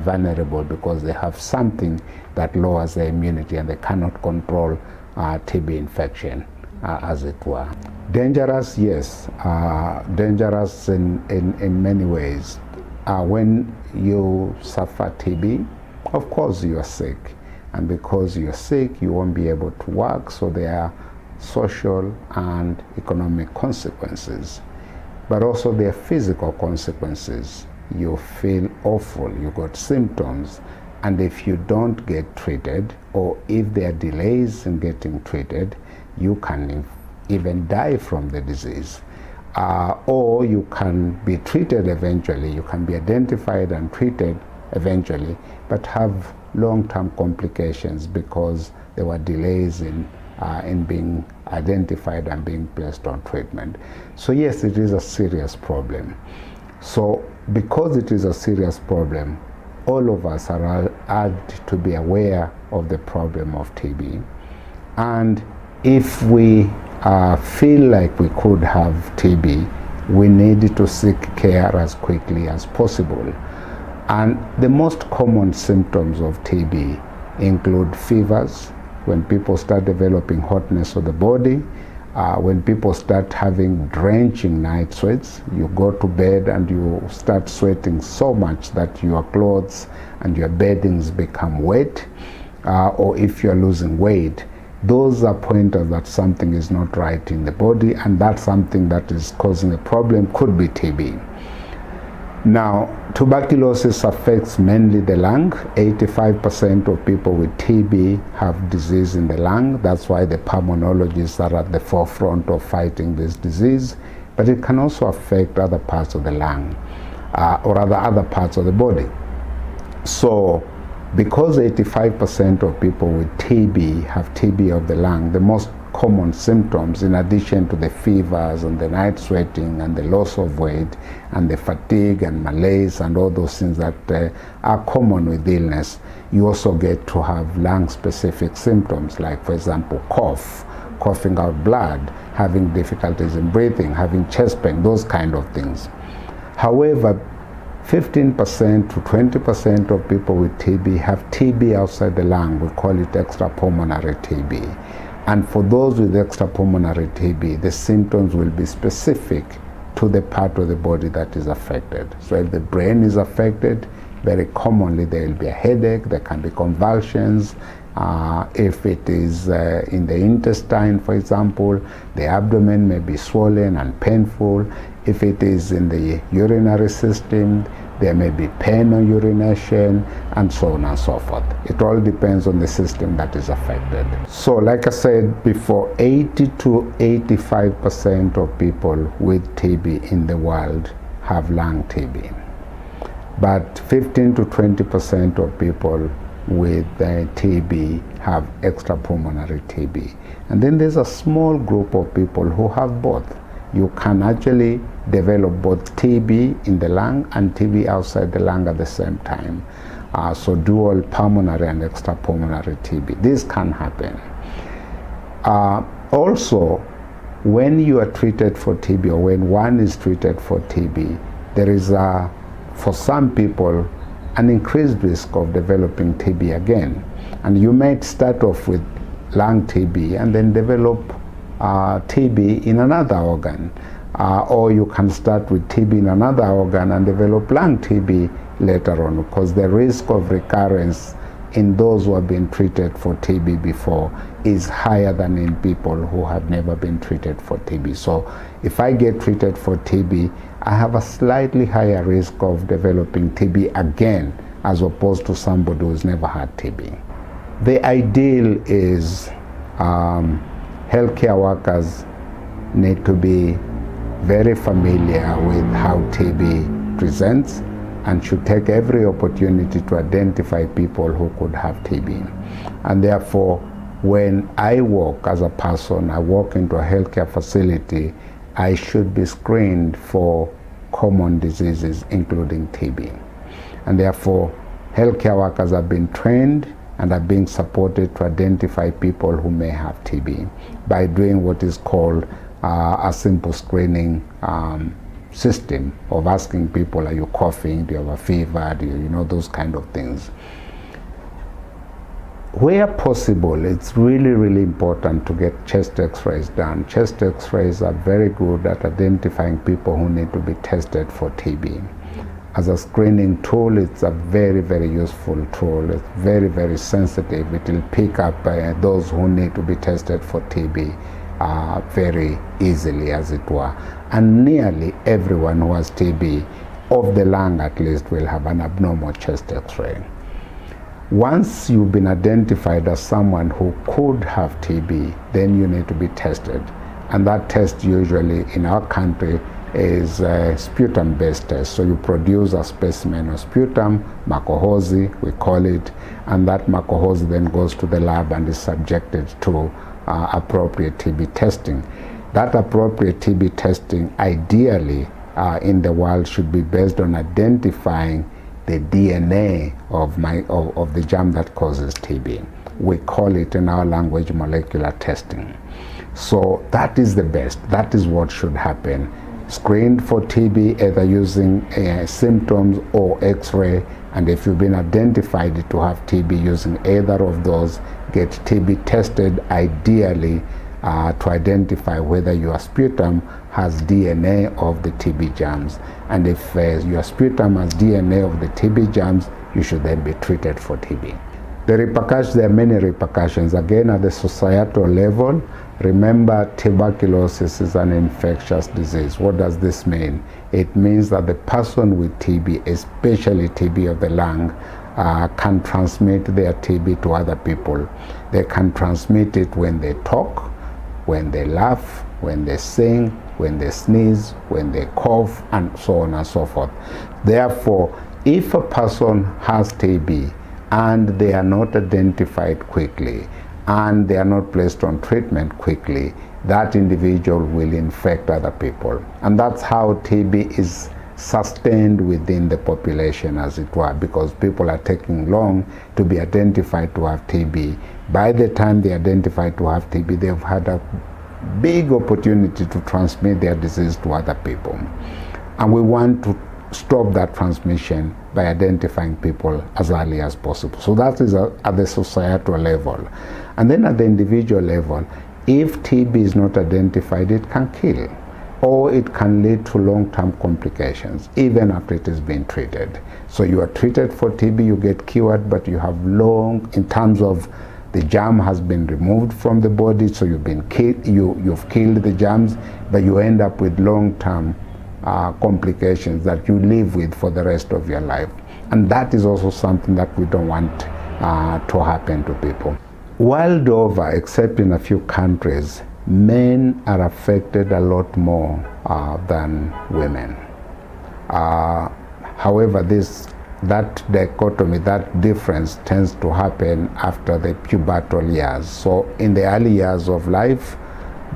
Speaker 5: vulnerable because they have something that lowers their immunity and they cannot control TB infection, as it were. Dangerous, yes. Dangerous in many ways. When you suffer TB, of course you are sick. And because you're sick, you won't be able to work, so there are social and economic consequences. But also there are physical consequences. You feel awful, you got symptoms, and if you don't get treated, or if there are delays in getting treated, you can even die from the disease. Or you can be treated eventually, you can be identified and treated eventually, but have long-term complications because there were delays in being identified and being placed on treatment. So yes, it is a serious problem. So because it is a serious problem, all of us are urged to be aware of the problem of TB. And if we feel like we could have TB, we need to seek care as quickly as possible. And the most common symptoms of TB include fevers, when people start developing hotness of the body, when people start having drenching night sweats, you go to bed and you start sweating so much that your clothes and your beddings become wet, or if you're losing weight, those are pointers that something is not right in the body, and that something that is causing the problem could be TB. Now, tuberculosis affects mainly the lung. 85% of people with TB have disease in the lung. That's why the pulmonologists are at the forefront of fighting this disease. But it can also affect other parts of the lung, or other parts of the body. So, because 85% of people with TB have TB of the lung, the most common symptoms, in addition to the fevers and the night sweating and the loss of weight and the fatigue and malaise and all those things that are common with illness, you also get to have lung-specific symptoms, like, for example, coughing out blood, having difficulties in breathing, having chest pain, those kind of things. However, 15% to 20% of people with TB have TB outside the lung. We call it extrapulmonary TB. And for those with extrapulmonary TB, the symptoms will be specific to the part of the body that is affected. So if the brain is affected, very commonly there will be a headache, there can be convulsions. If it is in the intestine, for example, the abdomen may be swollen and painful. If it is in the urinary system, there may be pain on urination, and so on and so forth. It all depends on the system that is affected. So like I said before, 80 to 85% of people with TB in the world have lung TB. But 15 to 20% of people with TB have extrapulmonary TB. And then there's a small group of people who have both. You can actually develop both TB in the lung and TB outside the lung at the same time. So dual pulmonary and extrapulmonary TB. This can happen. Also, when you are treated for TB, or when one is treated for TB, there is, for some people, an increased risk of developing TB again. And you might start off with lung TB and then develop TB in another organ, or you can start with TB in another organ and develop lung TB later on, because the risk of recurrence in those who have been treated for TB before is higher than in people who have never been treated for TB. So if I get treated for TB, I have a slightly higher risk of developing TB again, as opposed to somebody who's never had TB. The ideal is healthcare workers need to be very familiar with how TB presents and should take every opportunity to identify people who could have TB. And therefore, when I walk as a person, I walk into a healthcare facility, I should be screened for common diseases, including TB. And therefore, healthcare workers have been trained and are being supported to identify people who may have TB by doing what is called a simple screening system of asking people, are you coughing, do you have a fever, do you those kind of things. Where possible, it's really, really important to get chest x-rays done. Chest x-rays are very good at identifying people who need to be tested for TB. As a screening tool, it's a very, very useful tool. It's very, very sensitive. It will pick up those who need to be tested for TB very easily, as it were. And nearly everyone who has TB, of the lung at least, will have an abnormal chest x-ray. Once you've been identified as someone who could have TB, then you need to be tested. And that test usually in our country is a sputum-based test. So you produce a specimen of sputum, makohozi, we call it, and that makohozi then goes to the lab and is subjected to appropriate TB testing. That appropriate TB testing, ideally, in the world should be based on identifying the DNA of the germ that causes TB. We call it in our language molecular testing. So that is the best. That is what should happen. Screened for TB either using symptoms or X-ray, and if you've been identified to have TB using either of those, get TB tested ideally to identify whether your sputum has DNA of the TB germs. And if your sputum has DNA of the TB germs, you should then be treated for TB. The repercussions, there are many repercussions. Again, at the societal level, remember tuberculosis is an infectious disease. What does this mean? It means that the person with TB, especially TB of the lung, can transmit their TB to other people. They can transmit it when they talk, when they laugh, when they sing, when they sneeze, when they cough, and so on and so forth. Therefore, if a person has TB and they are not identified quickly and they are not placed on treatment quickly, that individual will infect other people. And that's how TB is sustained within the population, as it were, because people are taking long to be identified to have TB. By the time they identify to have TB, they've had a big opportunity to transmit their disease to other people. And we want to stop that transmission by identifying people as early as possible. So that is at the societal level. And then at the individual level, if TB is not identified, it can kill, or it can lead to long-term complications, even after it has been treated. So you are treated for TB, you get cured, but you have in terms of the germ has been removed from the body, so you've killed the germs, but you end up with long-term complications that you live with for the rest of your life. And that is also something that we don't want to happen to people. World over, except in a few countries, men are affected a lot more than women. However, that dichotomy, that difference tends to happen after the pubertal years. So in the early years of life,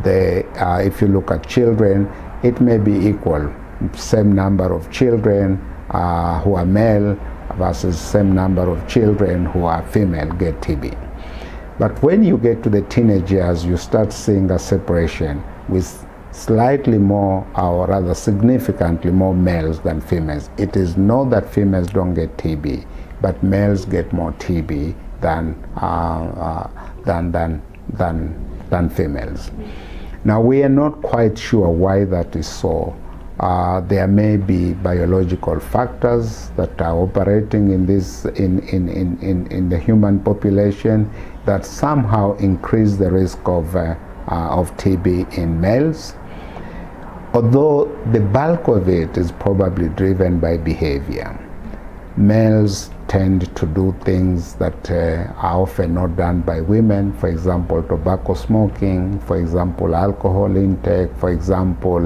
Speaker 5: if you look at children, it may be equal. Same number of children who are male versus same number of children who are female get TB. But when you get to the teenage years, you start seeing a separation with slightly more, or rather significantly more males than females. It is not that females don't get TB, but males get more TB than females. Now, we are not quite sure why that is so. There may be biological factors that are operating in the human population that somehow increase the risk of TB in males, although the bulk of it is probably driven by behavior. Males tend to do things that are often not done by women, for example, tobacco smoking, for example, alcohol intake, for example,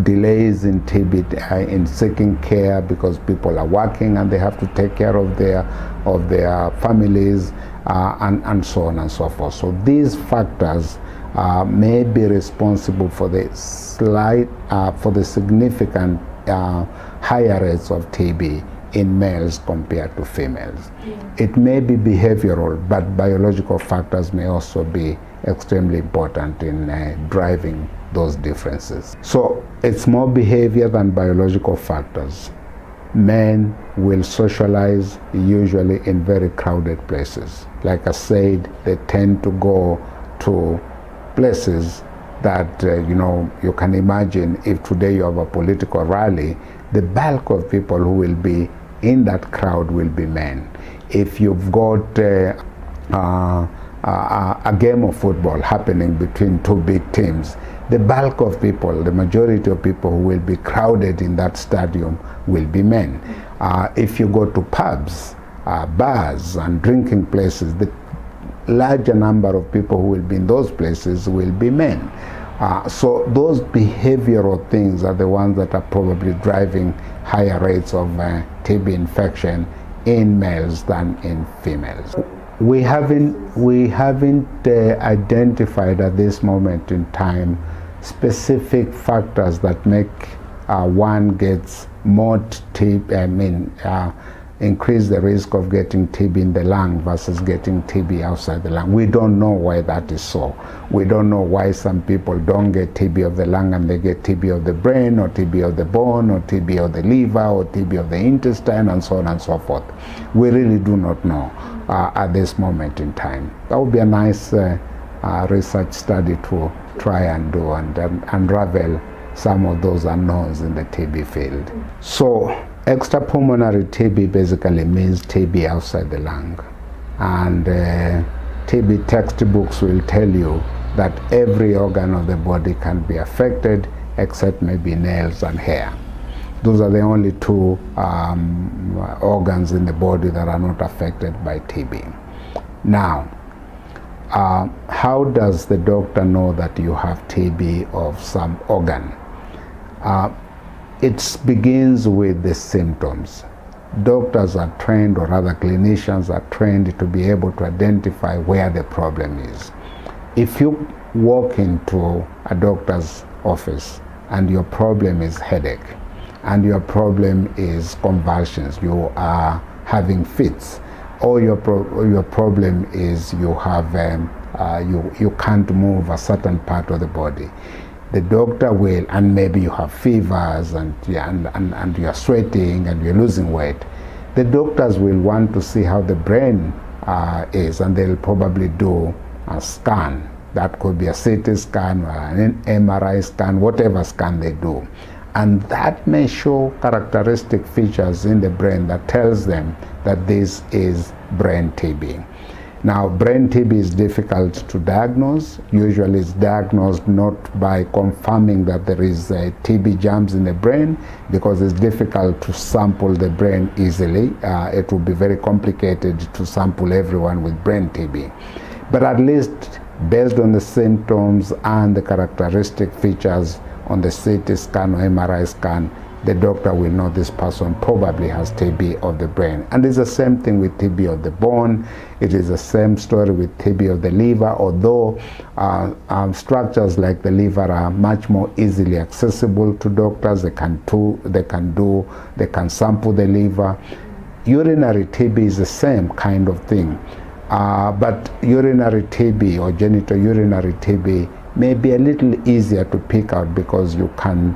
Speaker 5: delays in TB in seeking care because people are working and they have to take care of their families, and so on and so forth. So these factors may be responsible for the significant higher rates of TB in males compared to females. It may be behavioral, but biological factors may also be extremely important in driving those differences. So it's more behavior than biological factors. Men will socialize usually in very crowded places. Like I said, they tend to go to places that, you can imagine if today you have a political rally, the bulk of people who will be in that crowd will be men. If you've got a game of football happening between two big teams, the bulk of people, the majority of people who will be crowded in that stadium will be men. If you go to pubs, bars and drinking places, the larger number of people who will be in those places will be men. So those behavioral things are the ones that are probably driving higher rates of TB infection in males than in females. We haven't identified at this moment in time specific factors that make one gets more TB, increase the risk of getting TB in the lung versus getting TB outside the lung. We don't know why that is so. We don't know why some people don't get TB of the lung and they get TB of the brain or TB of the bone or TB of the liver or TB of the intestine and so on and so forth. We really do not know at this moment in time. That would be a nice research study to try and do and unravel some of those unknowns in the TB field. So extrapulmonary TB basically means TB outside the lung, and TB textbooks will tell you that every organ of the body can be affected except maybe nails and hair. Those are the only two organs in the body that are not affected by TB. Now, how does the doctor know that you have TB of some organ? It begins with the symptoms. Doctors are trained, or other clinicians are trained to be able to identify where the problem is. If you walk into a doctor's office and your problem is headache, and your problem is convulsions, you are having fits, or your problem is you have you can't move a certain part of the body, the doctor will, and maybe you have fevers and you're sweating and you're losing weight, the doctors will want to see how the brain is, and they'll probably do a scan. That could be a CT scan or an MRI scan, whatever scan they do. And that may show characteristic features in the brain that tells them that this is brain TB. Now, brain TB is difficult to diagnose. Usually it's diagnosed not by confirming that there is TB germs in the brain, because it's difficult to sample the brain easily. It will be very complicated to sample everyone with brain TB. But at least based on the symptoms and the characteristic features on the CT scan or MRI scan, the doctor will know this person probably has TB of the brain. And it's the same thing with TB of the bone. It is the same story with TB of the liver, although structures like the liver are much more easily accessible to doctors. They can sample the liver. Urinary TB is the same kind of thing. But urinary TB or genital urinary TB may be a little easier to pick out, because you can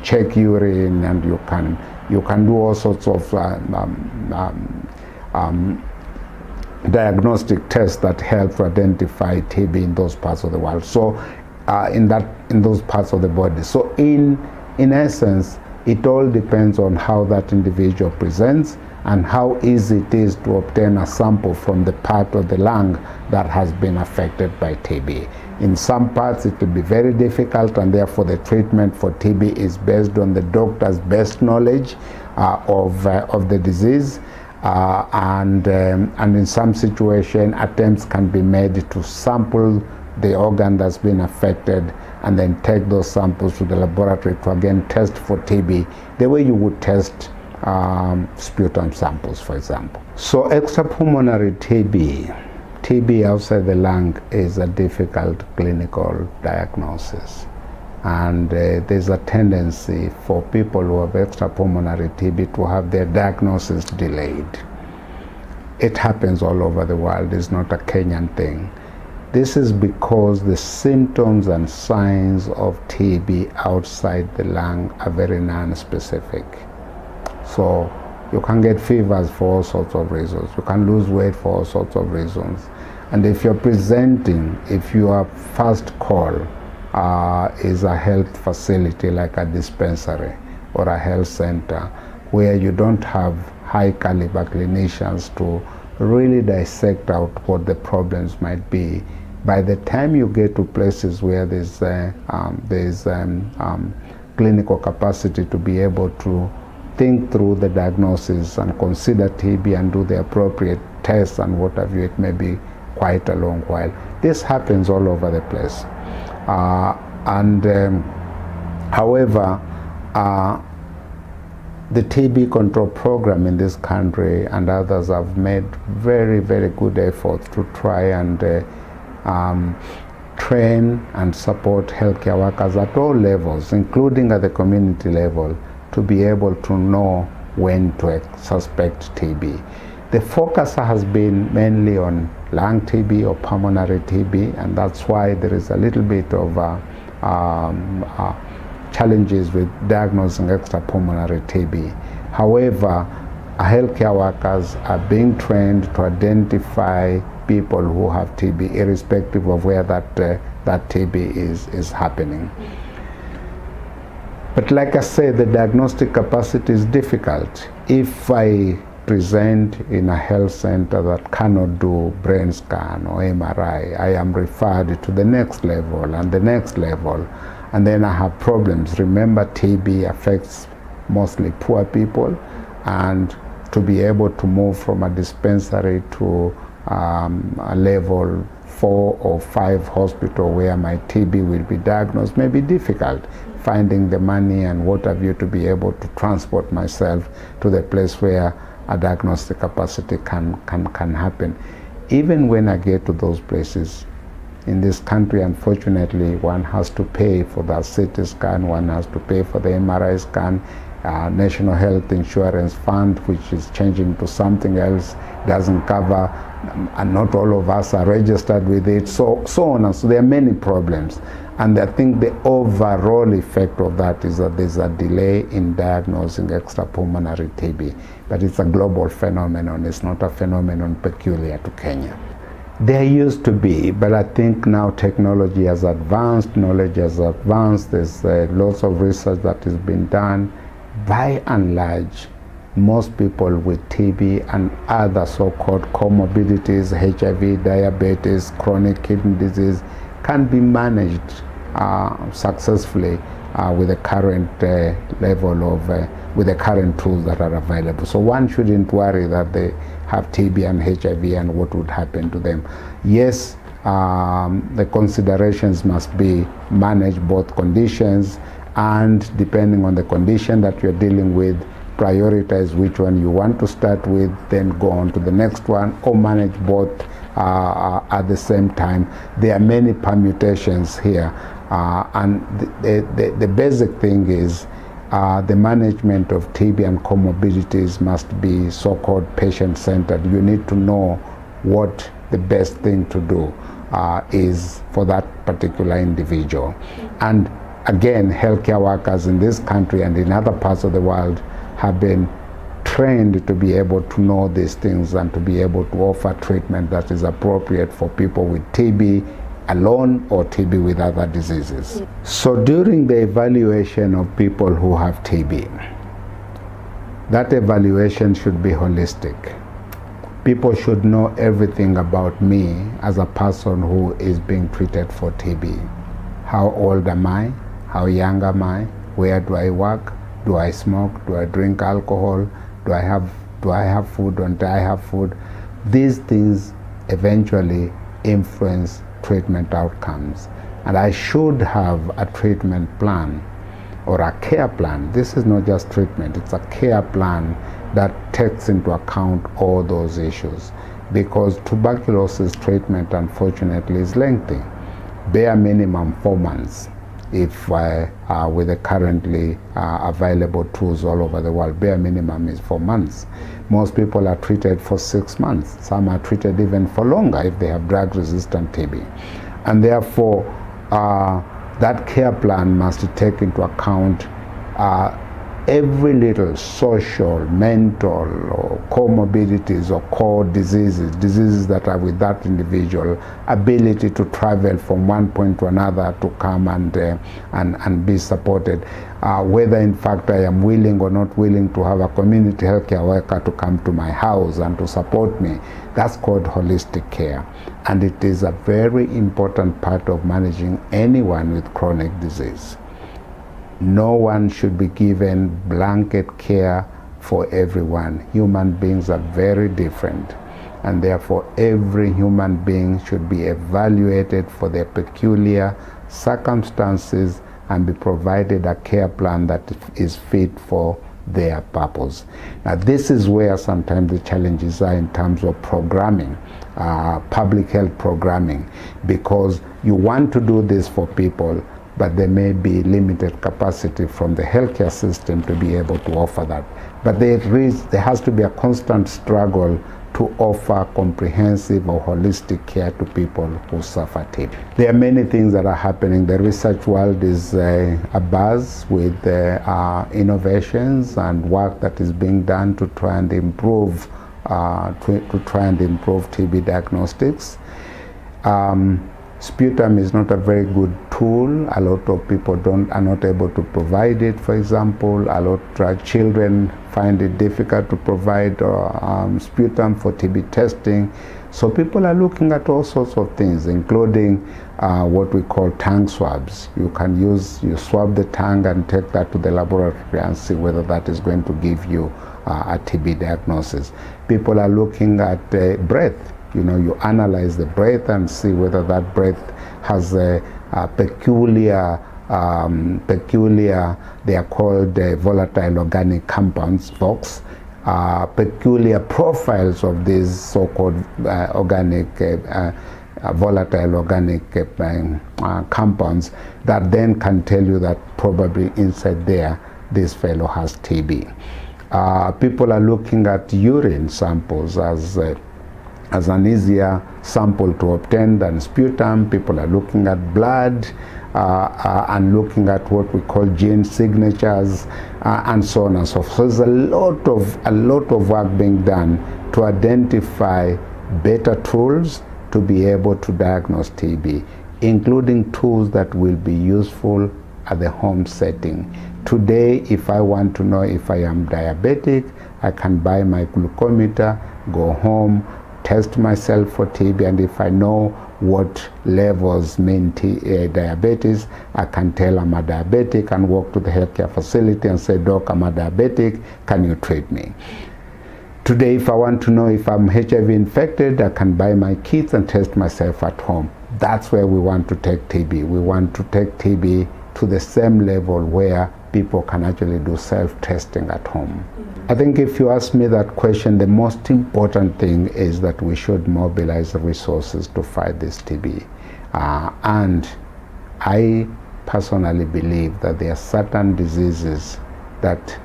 Speaker 5: check urine and you can do all sorts of diagnostic tests that help to identify TB in those parts of the world. So in those parts of the body. So in essence, it all depends on how that individual presents and how easy it is to obtain a sample from the part of the lung that has been affected by TB. In some parts it will be very difficult, and therefore the treatment for TB is based on the doctor's best knowledge of the disease, and in some situation attempts can be made to sample the organ that's been affected and then take those samples to the laboratory to again test for TB the way you would test sputum samples, for example. So extrapulmonary TB TB outside the lung is a difficult clinical diagnosis. And there's a tendency for people who have extrapulmonary TB to have their diagnosis delayed. It happens all over the world. It's not a Kenyan thing. This is because the symptoms and signs of TB outside the lung are very non-specific. So you can get fevers for all sorts of reasons. You can lose weight for all sorts of reasons. And if you're presenting, if your first call is a health facility like a dispensary or a health center where you don't have high caliber clinicians to really dissect out what the problems might be, by the time you get to places where there's clinical capacity to be able to think through the diagnosis and consider TB and do the appropriate tests and what have you, it may be quite a long while. This happens all over the place. However, the TB control program in this country and others have made very, very good efforts to try and train and support healthcare workers at all levels, including at the community level, to be able to know when to suspect TB. The focus has been mainly on lung TB or pulmonary TB, and that's why there is a little bit of challenges with diagnosing extrapulmonary TB. However, healthcare workers are being trained to identify people who have TB, irrespective of where that TB is happening. But like I said, the diagnostic capacity is difficult. If I present in a health center that cannot do brain scan or MRI, I am referred to the next level and the next level, and then I have problems. Remember, TB affects mostly poor people, and to be able to move from a dispensary to a level 4 or 5 hospital where my TB will be diagnosed may be difficult. Finding the money and what have you to be able to transport myself to the place where a diagnostic capacity can happen. Even when I get to those places, in this country, unfortunately, one has to pay for that CT scan, one has to pay for the MRI scan. National Health Insurance Fund, which is changing to something else, doesn't cover, and not all of us are registered with it, so on and so. There are many problems, and I think the overall effect of that is that there's a delay in diagnosing extrapulmonary TB, but it's a global phenomenon. It's not a phenomenon peculiar to Kenya. There used to be, but I think now technology has advanced, knowledge has advanced, there's lots of research that has been done. By and large, most people with TB and other so-called comorbidities, HIV, diabetes, chronic kidney disease, can be managed successfully with the current level of, with the current tools that are available. So one shouldn't worry that they have TB and HIV and what would happen to them. Yes, the considerations must be manage both conditions, and depending on the condition that you're dealing with, prioritize which one you want to start with, then go on to the next one, or manage both at the same time. There are many permutations here, and the basic thing is the management of TB and comorbidities must be so-called patient-centered. You need to know what the best thing to do is for that particular individual. And again, healthcare workers in this country and in other parts of the world have been trained to be able to know these things and to be able to offer treatment that is appropriate for people with TB alone or TB with other diseases. So during the evaluation of people who have TB, that evaluation should be holistic. People should know everything about me as a person who is being treated for TB. How old am I? How young am I? Where do I work? Do I smoke? Do I drink alcohol? Do I have food? Don't I have food? These things eventually influence treatment outcomes. And I should have a treatment plan or a care plan. This is not just treatment, it's a care plan that takes into account all those issues. because tuberculosis treatment, unfortunately, is lengthy. Bare minimum 4 months. If with the currently available tools all over the world, bare minimum is 4 months. Most people are treated for 6 months. Some are treated even for longer if they have drug-resistant TB. And therefore, that care plan must take into account every little social, mental, or comorbidities or core diseases that are with that individual, ability to travel from one point to another to come and be supported. Whether in fact I am willing or not willing to have a community healthcare worker to come to my house and to support me, that's called holistic care. And it is a very important part of managing anyone with chronic disease. No one should be given blanket care for everyone. Human beings are very different, and therefore every human being should be evaluated for their peculiar circumstances and be provided a care plan that is fit for their purpose. Now, this is where sometimes the challenges are in terms of programming, public health programming, because you want to do this for people, but there may be limited capacity from the healthcare system to be able to offer that. But there has to be a constant struggle to offer comprehensive or holistic care to people who suffer TB. There are many things that are happening. The research world is abuzz with innovations and work that is being done to try and improve TB diagnostics. Sputum is not a very good tool. A lot of people are not able to provide it, for example. A lot of children find it difficult to provide sputum for TB testing. So people are looking at all sorts of things, including what we call tongue swabs. You swab the tongue and take that to the laboratory and see whether that is going to give you a TB diagnosis. People are looking at breath. You analyze the breath and see whether that breath has a peculiar, they are called volatile organic compounds, VOX, peculiar profiles of these so-called volatile organic compounds that then can tell you that probably inside there, this fellow has TB. People are looking at urine samples as an easier sample to obtain than sputum. People are looking at blood and looking at what we call gene signatures and so on and so forth. So there's a lot of work being done to identify better tools to be able to diagnose TB, including tools that will be useful at the home setting. Today, if I want to know if I am diabetic, I can buy my glucometer, go home, test myself for TB, and if I know what levels mean diabetes, I can tell I'm a diabetic and walk to the healthcare facility and say, Doc, I'm a diabetic, can you treat me? Today, if I want to know if I'm HIV infected, I can buy my kits and test myself at home. That's where we want to take TB. We want to take TB to the same level where people can actually do self-testing at home. I think if you ask me that question, the most important thing is that we should mobilize the resources to fight this TB. And I personally believe that there are certain diseases that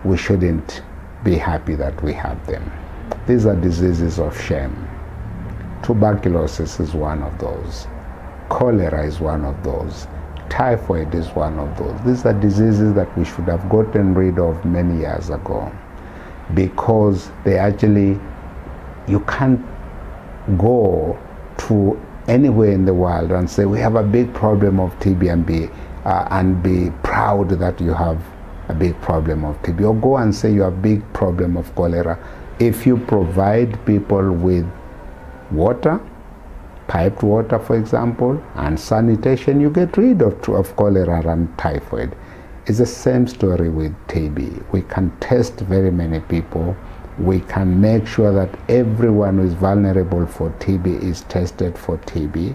Speaker 5: we shouldn't be happy that we have them. These are diseases of shame. Tuberculosis is one of those. Cholera is one of those. Typhoid is one of those. These are diseases that we should have gotten rid of many years ago, because they actually, you can't go to anywhere in the world and say we have a big problem of TB and be proud that you have a big problem of TB, or go and say you have a big problem of cholera. If you provide people with water, piped water, for example, and sanitation, you get rid of cholera and typhoid. It's the same story with TB. We can test very many people. We can make sure that everyone who is vulnerable for TB is tested for TB.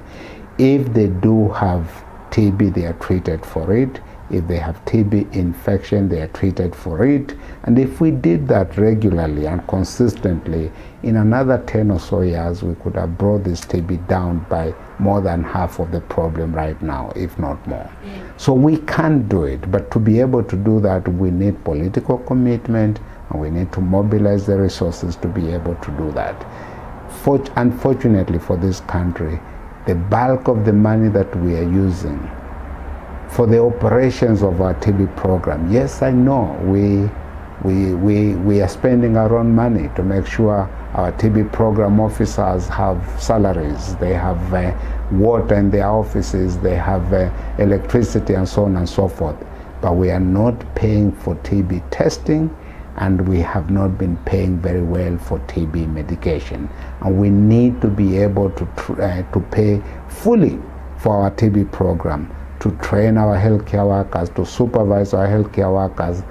Speaker 5: If they do have TB, they are treated for it. If they have TB infection, they are treated for it. And if we did that regularly and consistently, in another 10 or so years, we could have brought this TB down by more than half of the problem right now, if not more. So we can do it, but to be able to do that, we need political commitment, and we need to mobilize the resources to be able to do that. Unfortunately for this country, the bulk of the money that we are using for the operations of our TB program, yes, I know we are spending our own money to make sure our TB program officers have salaries, they have water in their offices, they have electricity and so on and so forth. But we are not paying for TB testing, and we have not been paying very well for TB medication. And we need to be able to pay fully for our TB program, to train our healthcare workers, to supervise our healthcare workers,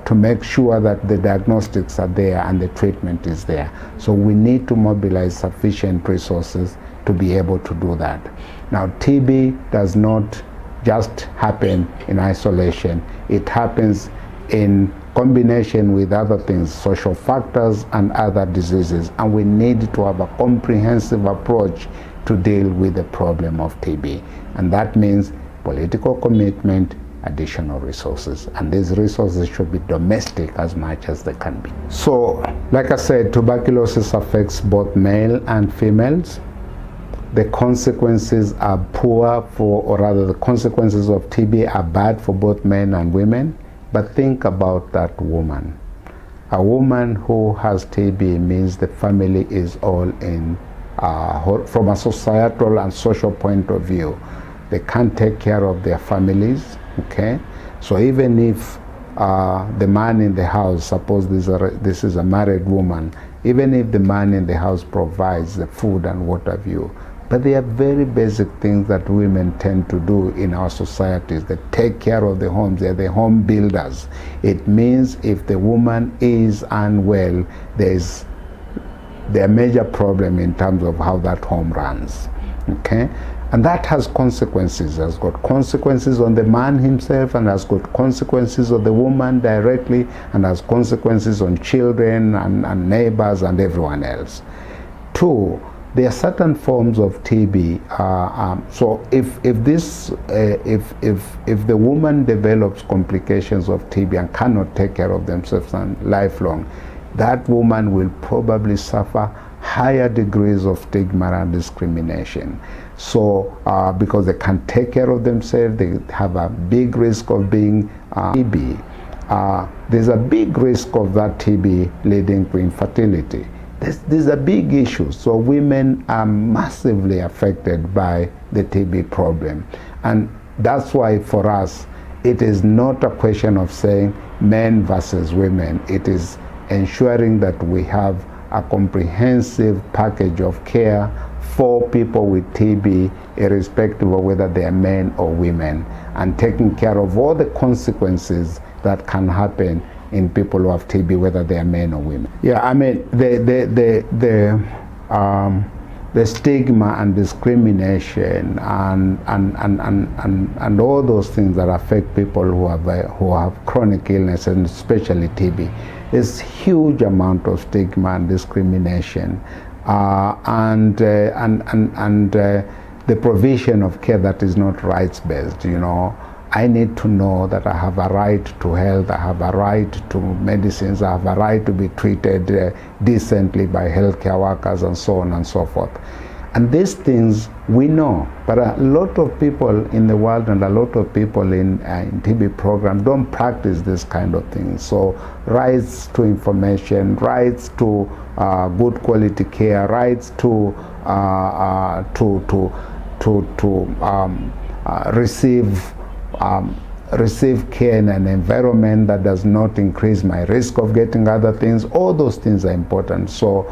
Speaker 5: to make sure that the diagnostics are there and the treatment is there. So we need to mobilize sufficient resources to be able to do that. Now, TB does not just happen in isolation. It happens in combination with other things, social factors and other diseases, and we need to have a comprehensive approach to deal with the problem of TB. And that means political commitment, additional resources, and these resources should be domestic as much as they can be. So, like I said, tuberculosis affects both male and females. The consequences are poor or rather the consequences of TB are bad for both men and women. But think about that woman. A woman who has TB means the family is all in, from a societal and social point of view, they can't take care of their families, okay? So even if the man in the house, suppose this is a married woman, even if the man in the house provides the food and what have you, but there are very basic things that women tend to do in our societies. They take care of the homes, they're the home builders. It means if the woman is unwell, there's a major problem in terms of how that home runs, okay? And that has consequences. It has got consequences on the man himself, and has got consequences on the woman directly, and has consequences on children and neighbors and everyone else. Two, there are certain forms of TB. So if the woman develops complications of TB and cannot take care of themselves and lifelong, that woman will probably suffer higher degrees of stigma and discrimination. So because they can't take care of themselves, they have a big risk of being TB. There's a big risk of that TB leading to infertility. These are big issues. So women are massively affected by the TB problem. And that's why for us, it is not a question of saying men versus women. It is ensuring that we have a comprehensive package of care for people with TB, irrespective of whether they are men or women, and taking care of all the consequences that can happen in people who have TB, whether they are men or women. Yeah, I mean, the stigma and discrimination and all those things that affect people who have chronic illness, and especially TB, is huge amount of stigma and discrimination, and the provision of care that is not rights-based. You know, I need to know that I have a right to health, I have a right to medicines, I have a right to be treated decently by healthcare workers and so on and so forth. And these things we know, but a lot of people in the world and a lot of people in TB program don't practice this kind of things. So rights to information, rights to good quality care, rights to receive care in an environment that does not increase my risk of getting other things. All those things are important. So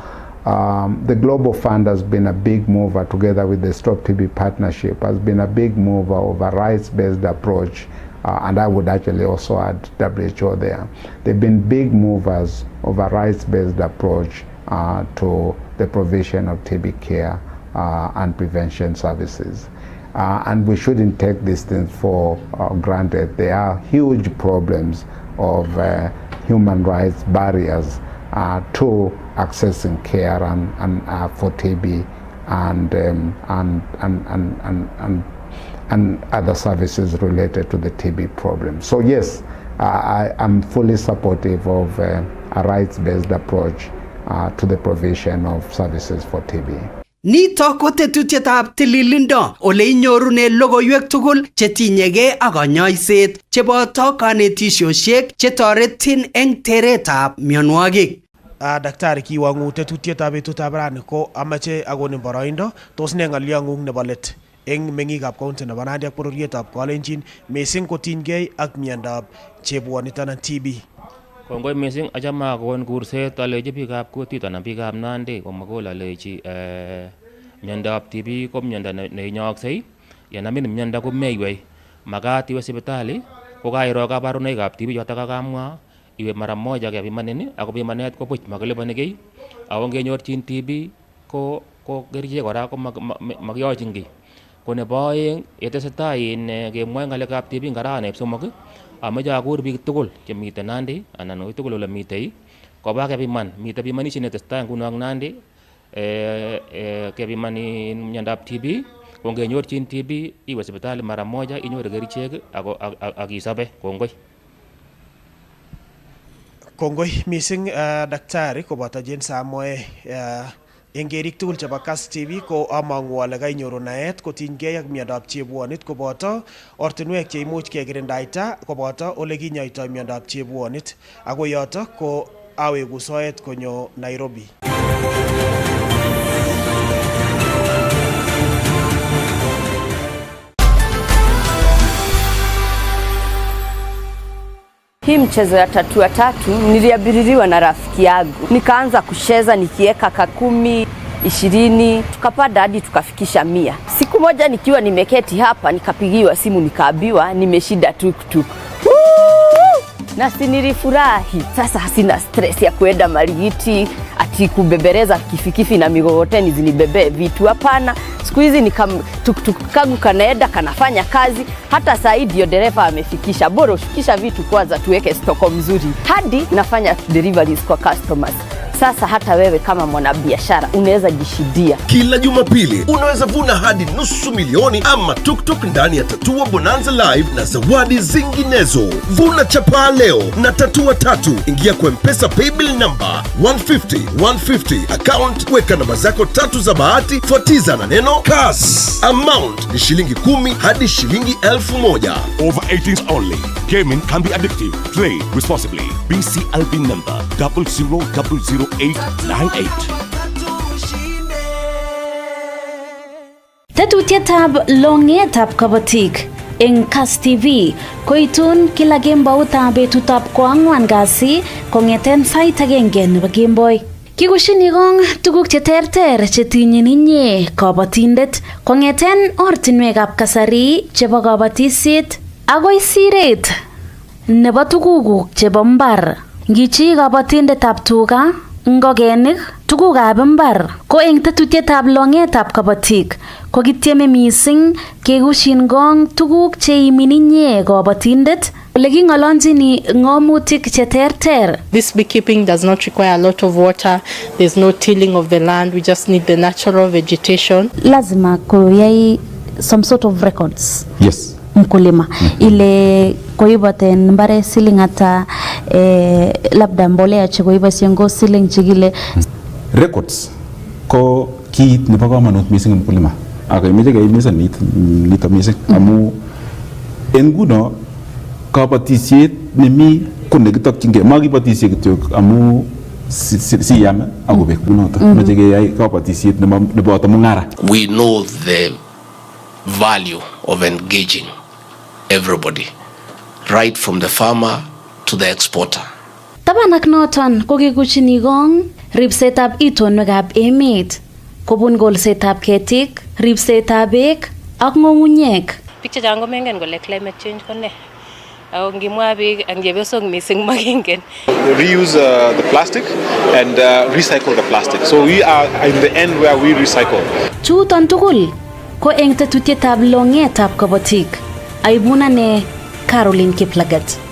Speaker 5: the Global Fund has been a big mover, together with the Stop TB Partnership, has been a big mover of a rights-based approach, and I would actually also add WHO there. They've been big movers of a rights-based approach to the provision of TB care and prevention services. and we shouldn't take these things for granted. There are huge problems of human rights barriers to accessing care and for TB and other services related to the TB problem. So yes, I am fully supportive of a rights-based approach to the provision of services for TB.
Speaker 14: Nito ko tetutietab tililindo ole inyorune logoiwek tugul chetinyegei ak kanyoiset cheboto kanetisiosiek chetoretin eng teretab mionwogik.
Speaker 17: Daktari, kiwangu tetutietab betutab rani ko amache akonin boroindo, tos ne ng'olyong'ung nebo let eng meng'ikab county nebo Nandi ak bororietab Kalenjin mising kotinygei ak miondab chebwonit anan TB?
Speaker 3: Kongoi mising, achame akon kurset alechi biikab kutit anan biikab Nandi komakol alechi miondab TB ko miondo neinyooksei, yenamin miondo ko meiwei, makat iwe sipitali kokairo kabarunoikab TB choto kakamwa, iwe mara moja kepimanin ako pimanet ko buch makilipani kiy, ako ngenyorchin TB ko kerichek kora ko makiyochin kiy. Ko nebo oeng yetesetai kemwoe ng'alekab TB eng arawaneb somok, amache akur biik tugul chemite Nandi anan oi tugul ole mitei koba kepiman. Mitei pimanishet netesetai nguno ak Nandi kepimani miondab TB, ko ngenyorchin TB iwe sipitali mara moja inyoru kerichek ak isobe. Kongoi.
Speaker 17: Kongoi mising daktari koboto Jesang Caroh eng kerik tugul chebo Kass TV ko amang'u ale kainyoru naet kotinygei ak miondab chebwonit koboto ortinwek cheimuch kekirindaita koboto ole kinyoitoi miondab chebwonit. Ako yoto ko aweku soet konyo Nairobi.
Speaker 6: Hii mchezo ya tatu niliabiririwa na rafiki yangu. Nikaanza kucheza nikieka 10, 20, tukapanda hadi tukafikisha 100. Siku moja nikiwa nimeketi hapa nikapigiwa simu nikaambiwa nimeshinda tuktuk. Na nilifurahi. Sasa hasina stress ya kuenda Marigiti ati kubebereza kifikifi na migogoteni zinibebe vitu, hapana. Siku hizi tuktuk kangu kanaenda kanafanya kazi, hata saa ndio dereva amefikisha. Bora ushikisha vitu kwanza tuweke stoko mzuri. Hadi nafanya deliveries kwa customers. Sasa hata wewe kama mwanabiashara unaweza jishidia.
Speaker 9: Kila Jumapili unaweza vuna hadi $500,000 ama tuktuk ndani ya Tatua Bonanza Live na zawadi zinginezo. Vuna chapa leo na Tatua 3. Ingia kwa M-Pesa paybill number 150 account, weka namba zako 3 za bahati, fuatiza na neno Kass. Amount ni shilingi 10 hadi shilingi 1,000.
Speaker 20: Over 18s only. Gaming can be addictive. Play responsibly. BCLB number 000898.
Speaker 7: Tetutietab longetab kabatik eng Kass TV koitun kila kemboutab betutab ko4 kasi kong'eten sait 1 nebo kemboi. Kikushini kong tuguk cheterter chetinyin inye kabatindet kong'eten ortinwekab kasari chebo kabatisiet agoi siret nebo tugukuk chebo mbar. Ngichi kabatindetab tuga, ngokenik, tugukab mbar ko eng tetutietab longetab kabatik ko kitieme mising kekushin gong tuguk cheimin inye kabatindet ole king'olonjini ng'omutik cheterter.
Speaker 10: This beekeeping does not require a lot of water. There's no tilling of the land. We just need the natural vegetation.
Speaker 7: Lazima kuyai some sort of records.
Speaker 15: Yes.
Speaker 7: Mkulima ile koiboten mbare siling ata labda mbolea chekoiboisien ngo siling chikile.
Speaker 15: Records ko kiit nebo kamanut mising mkulima. Ako imeche keimisan nito mising amu en nguno kabatisiet nemi ko nekitokyingei, makibotisie kityo amu siyam akobek kunoto. Meche keyai kabatisiet neboto mung'ara.
Speaker 24: We know the value of engaging everybody, right from the farmer to the exporter.
Speaker 7: Tabanak noton ko kikuchini gong ripsetab itonwekab emet kobun kolsetab ketik, ripsetab beek ak ng'ung'unyek.
Speaker 10: Biik chechang komengen kole climate change ko ne. Ako ngimwa biik ang chepyosok mising makingen.
Speaker 25: Reuse the plastic and recycle the plastic. So we are in the end where we recycle.
Speaker 7: Chuton tugul ko eng tetutyetab longetab kabatik. Aibun ane Caroline Kiplagat.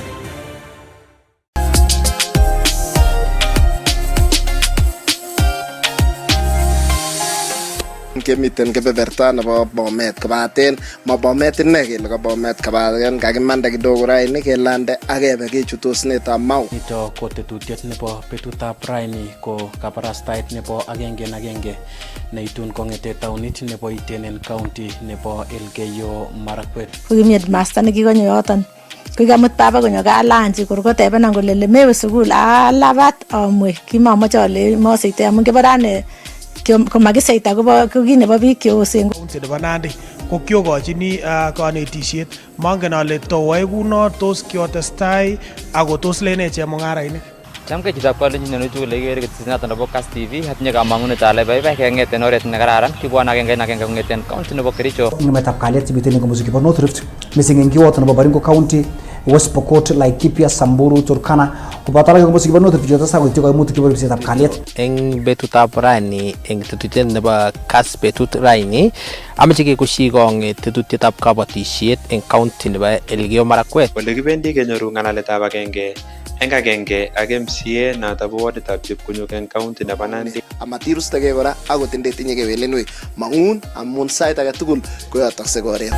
Speaker 8: Kemiten kebeberta nebo Bomet kobaten ma Bomet inne kele ko Bomet kobaten kakimanda kidogo raini kelande akebe kechutosnetab Mau.
Speaker 22: Nito ko tetutiet nebo betutab raini ko kabarastaet nebo agenge en agenge neitun kong'ete taunit nebo Iten county nebo Elgeyo Marakwet.
Speaker 2: Kokimyet master nekikonyo yoton. Kokamut baba konyo kalanchi korkotebenan kole lemewe sukul alabat amwe kimamoche ale moseite amun kebarane komakiseita ko kit nebo biik cheosen.
Speaker 17: County nebo Nandi ko kiokochini kanetisiet mongen ale towoe kuno tos kiotestai ako tos lene chemung'arainik.
Speaker 11: Chamke chitab kalenjin netugul ikere ketesiet nebo Kass TV atinye kamang'unet ale baibai keng'eten oret nekararan kibwon agenge en agenge kong'eten county nebo Kericho.
Speaker 12: Ng'emetab kalyet chemiten en komosu kibo North Rift missing en kiwoto nebo Baringo County, West Pokot, Laikipia, Samburu, Turkana koboto alak komosu kibo North Rift choto koityi koimutik chebo ripsetab kalyet.
Speaker 11: Eng betutab raini eng tetutiet nebo Kass betut raini ameche kekoshi kong'et tetutietab kabatisiet eng county nebo Elgeyo Marakwet.
Speaker 13: Ole kibendi kenyoru ng'alaletab agenge eng agenge ak MCA noto bo waditab Chepkunyuk eng county nebo Nandi.
Speaker 8: Amatirustege kora akot ndetinye kewelinwek mang'un amun sait age tugul koyotoksei koret.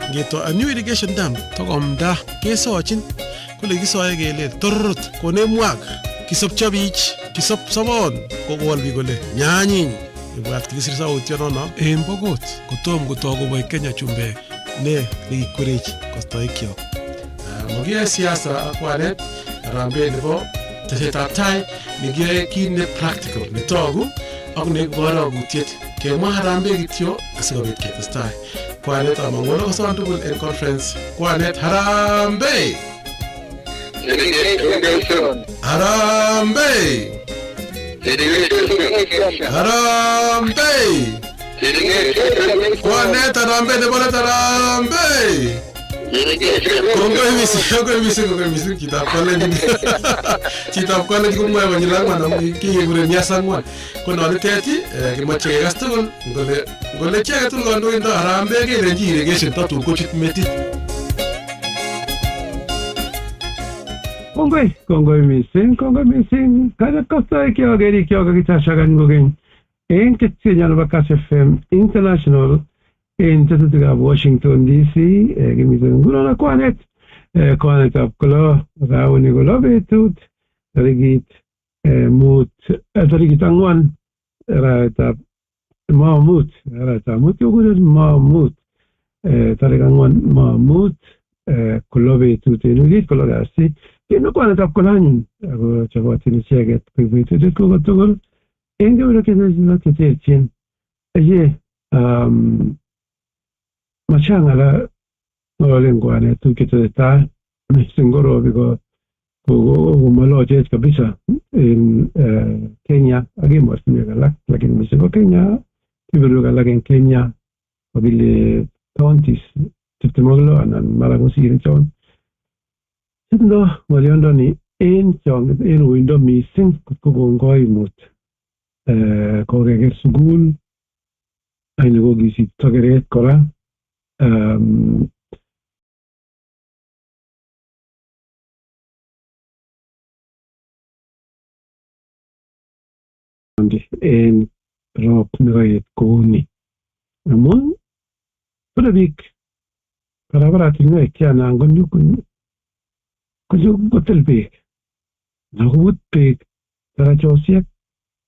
Speaker 17: Ngeto a new irrigation dam tokomda kesochin kole kisoe kele torrot konemwak kisopcho bich kisop sobon kokol biik kole nyanyiny ibwat kisir sautyonono en Pokot kotom kotoi koboi Kenya chumbek ne nekikwerechi kostoikyok. Mokiyoe siasa ak walet harambee nebo tesetab tai nekiyoe kit ne practical netogu ak neiboru akutiet kemwa harambee kityo asikobit ketestai. Kwanet amang'wolo koson tugul en conference. Kwanet harambee! Harambee! Harambee! Kwanet harambee nebo let harambee! Kongoi mising chitab college. Chitab college komwoe konyil ang'wan amu kikekure mias ang'wan. Ko nonitet kimoche kekas tugul ngole chi age tugul kandoindo harambee kelenji irrigation tatun kochut metit.
Speaker 1: Kongoi mising. Kaya kostoi kiokerikyok kakitashakan kokeny en ketyenyo nebo Kass FM International en tetutikab Washington DC. Kimiten ngunon ak kwanetab kolo rauni kolo betut tarikit 4 arawetab Maamut yokunen Maamut tarik 4 Maamut kolo betut en wikit kolo kasi kendo kwanetab kolo anyun ako chobotin icheket koik betut kokotugul en kebeberwek cheterchin. Machang ala ng'ololen kwanet tuguk chetesetai mising korobi komolochet kabisa en Kenya ak emotinwek alak, lakini mising ko Kenya, kebeberwek alak en Kenya kokile counties 26 anan mara kosir chon. Tindo ng'olyondoni en uindo mising ko koimut kokeker sukul aini kokisipto keret kora. En rop nekoet kouni amun bore biik barabaratinwek cheanan kotel beek nakobut beek tarachosiek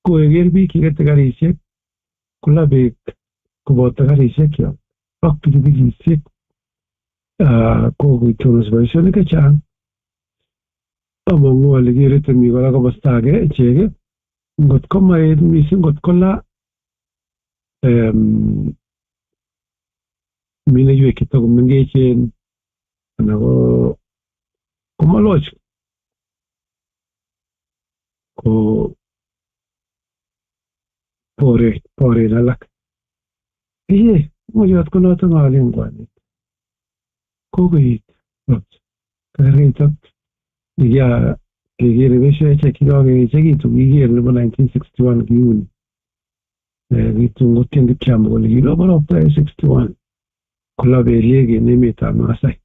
Speaker 1: koeker biik chekete karisiek kola beek koboto karisiekyok ak pikipikisiek kokoitonos boisionik chechang. Among'u ale kere temi kora komosta age ichek ngot komaet mising ngot kola mineiwek chetakomengechen anan komaloch ko poren alak. Ng'olyot ko noton ng'alen kwanet kokoit karit ak kekere beshoshek chekakoechekitu kiker nebo 1961 kiuni kitun kotien Kipchamba kole kiloborokto 61 kola beliek en emetab Maasai.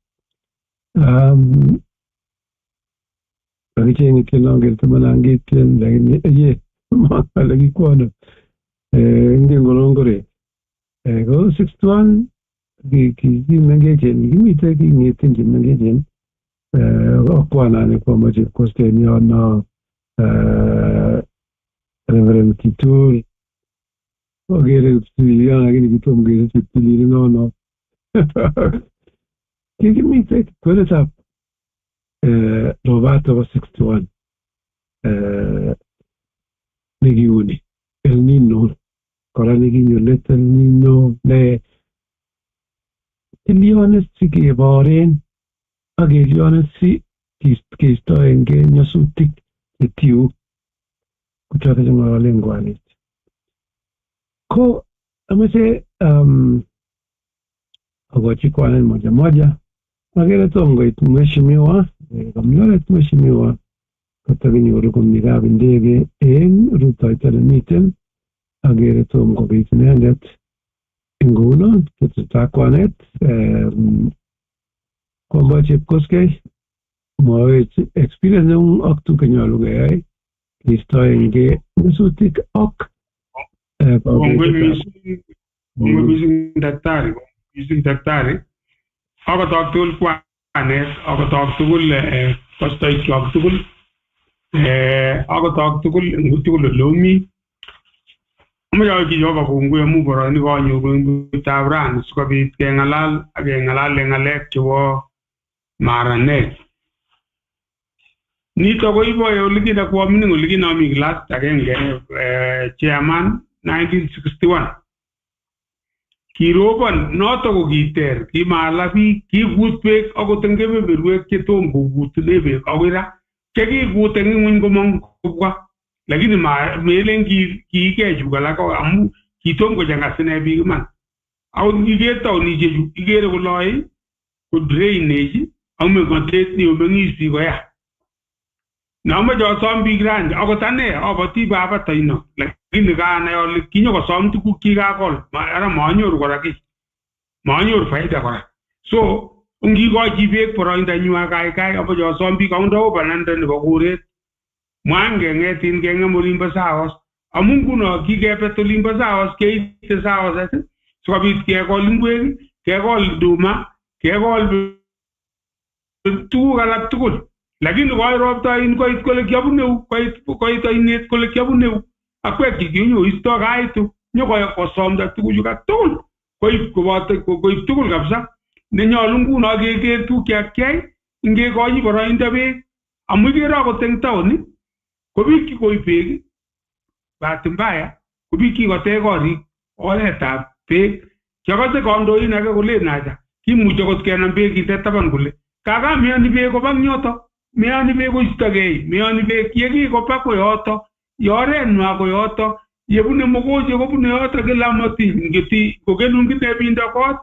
Speaker 1: Kakicheng'e tienongel tamanang'etien lakini makale kikwono ingen kolongoret. Ko 61 kimengechen kimite king'etin chemengechen akwanani kwamache kosten yono Reverend Kitul okere kiptilian lakini kitom kesich kiptilian nono kikimite kwenetab Roberto nebo 61 nekiuni El Nino kora nekinyo let El Nino ne iliones si keboren ak iliones si keistoengei nyasutik chetiu kochoto cheng'ololen kwanet. Ko amache akochi kwanet moja moja akere tom koit mheshimiwa kamioret mheshimiwa kotakinyoru komi kapindege en rutoito nemiten akere tom kobit inendet nguno tesetai kwanet kwamba chepkoskei mwawech experience neu ak tuguk chenyolu keyai keistoengei nyasutik ak
Speaker 4: kongoi mising daktari akotok tugul kwanet akotok tugul kostoikyok tugul akotok tugul tugul olemi Amaja ki Jehova kongoi amu boroindo konyoru eng betutab rani sikobit kengalal ak kengalale ngalek chebo maranet. Nito koiboe olikina kwa mining olikina mi class agenge chairman 1961. Kirobon noto ko kiter kimala biik kikut beek akot eng kebeberwek chetom kokutune beek akoi ra chekikut eng ngwony komong kobwa lakini melen kiikechu alak amu kitom kochanga sine biik iman. Akot kiker taonishek ikere koloi ko drainage ak mekotet ni omeng'isi koya. Namoche asom biik rani akot ane aboti baba taino lakini kanai ale kinyokosom tuguk chikakol ara manyoru kora kiy. Manyoru faida kora. So ngikochi beek boroindonywa kaikai amoche asom biik akot ndao bananda nebo koret. Mwangeng'etin keng'em olimbo Saos amu nguno kikebet olimbo Saos keite Saos sikobit kekol ingwek, kekol nduma, kekol tuguk alak tugul. Lakini koi roptain koit kole kiabuneu koit ainet kole kiabuneu akwek kikinyo isto kaitu nyokosomda tuguchuka tugul koib koboto koib tugul kabisa nenyolu nguno keker tuguk chekyai ngekochi boroindo beek amu ikere akot eng taon ko biik kikoib beek bahati mbaya ko biik kikotech korik oretab beek kiakose kandoin ake kolen acha kimuche kot kenam beek kinde taban kole kaka meyoni beek koba nyoto meyoni beek koistogei meyoni beek yekikoba koyoto yorenwa koyoto yebune mogoche kobune yoto kila moti ngeti kokenun kitebindo kot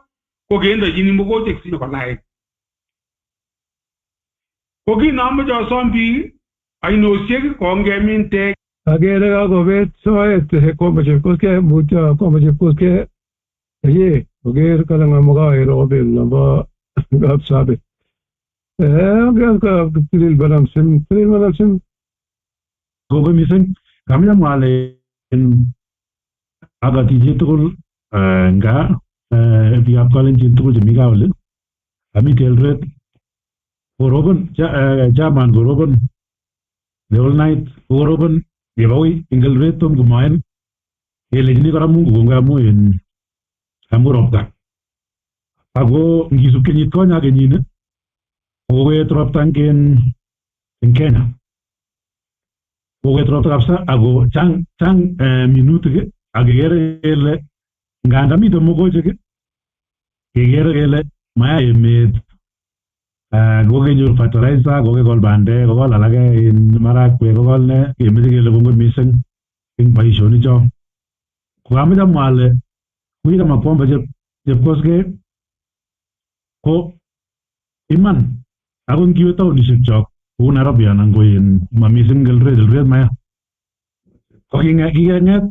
Speaker 4: kokendochini mogochek sinyokolai. Kokinomoche asom biik ainosiek kongemin tek
Speaker 1: agere kakobet soet Kombo Chepkoskei mutyo Kombo Chepkoskei ye koker kole ngamokae robel nebo Kapsabet. Tilil Banamsim
Speaker 16: kongoi mising kamya mwale agati chitugul nga biikab kalenjin tugul chemi gaa oli amite Eldoret korobon chairman korobon the whole night korobon yebawai eng Eldoret tom komaen kelechini kora Mungu kongoi amu ropta ako ngisub kenyit konye ak kenyini kokoet ropta eng Kenya. Kokoet ropta kabisa ako chang minutik ak kekere kele nganda mite mogochek kekere kele maya emet kokenyor fertilizer kokekol bandek kokol alake marakwek kokol ne kemeche kele kongoi mising eng boisionicho. Kokameche amwa ale kokikamwa Kombo Chepkoskei ko iman ako ngiwe taonishek chok kou Nairobi anan ko mamising Eldoret maya ko kikeng'et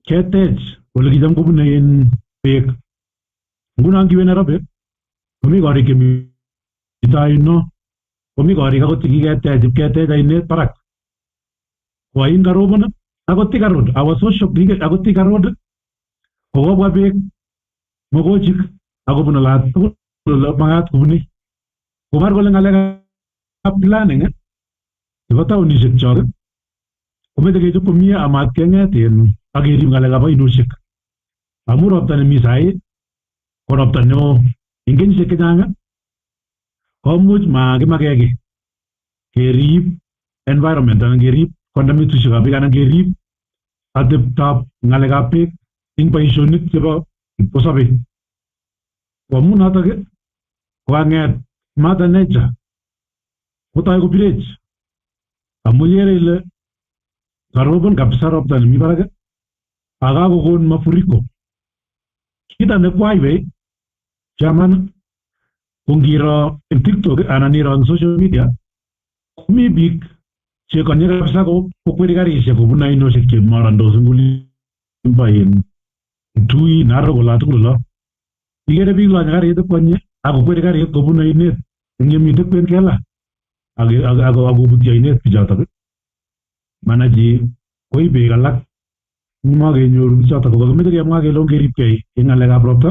Speaker 16: ketech ole kicham kobune beek. Nguno ngiwe Nairobi komi korik chemi taino komi korik akot chekiketech ainet barak ko ain karobon akot Thika Road our social akot Thika Road kokobwa beek mogochik akobun olat tugul ole makat kobune kobar kole ng'alekab planning chebo taonishek chok komeche kechop komie amat keng'et ak kerib ng'alekab ainosiek amu ropta nemi sai ko ropta neo eng kenyisiek chechang komuch makimake ki kerib environment anan kerib kondamitusiekab beek anan kerib ateptab ng'alekab beek eng boisionik chebo kipkosobei. Ko amu notok kokang'et Mother Nature kotoi kopirech amu ikere ile karobon kabisa ropta nemi barak akakokon mafuriko. Kita nekwaiwei chairman ko ngiro eng TikTok anan iro eng social media komi biik chekonye kabisa kokweri karisiek kobun ainosiek chemarandos eng olimbo Tui Narok ola tugul olo. Ikere biik lonye karit konye akokweri karit kobun ainet eng yemite kwen kela akobutyi ainet bichotok manachi koib beek alak makenyoru bichotok kokakimeche kemwa kele ongeribkei eng ng'alekab ropta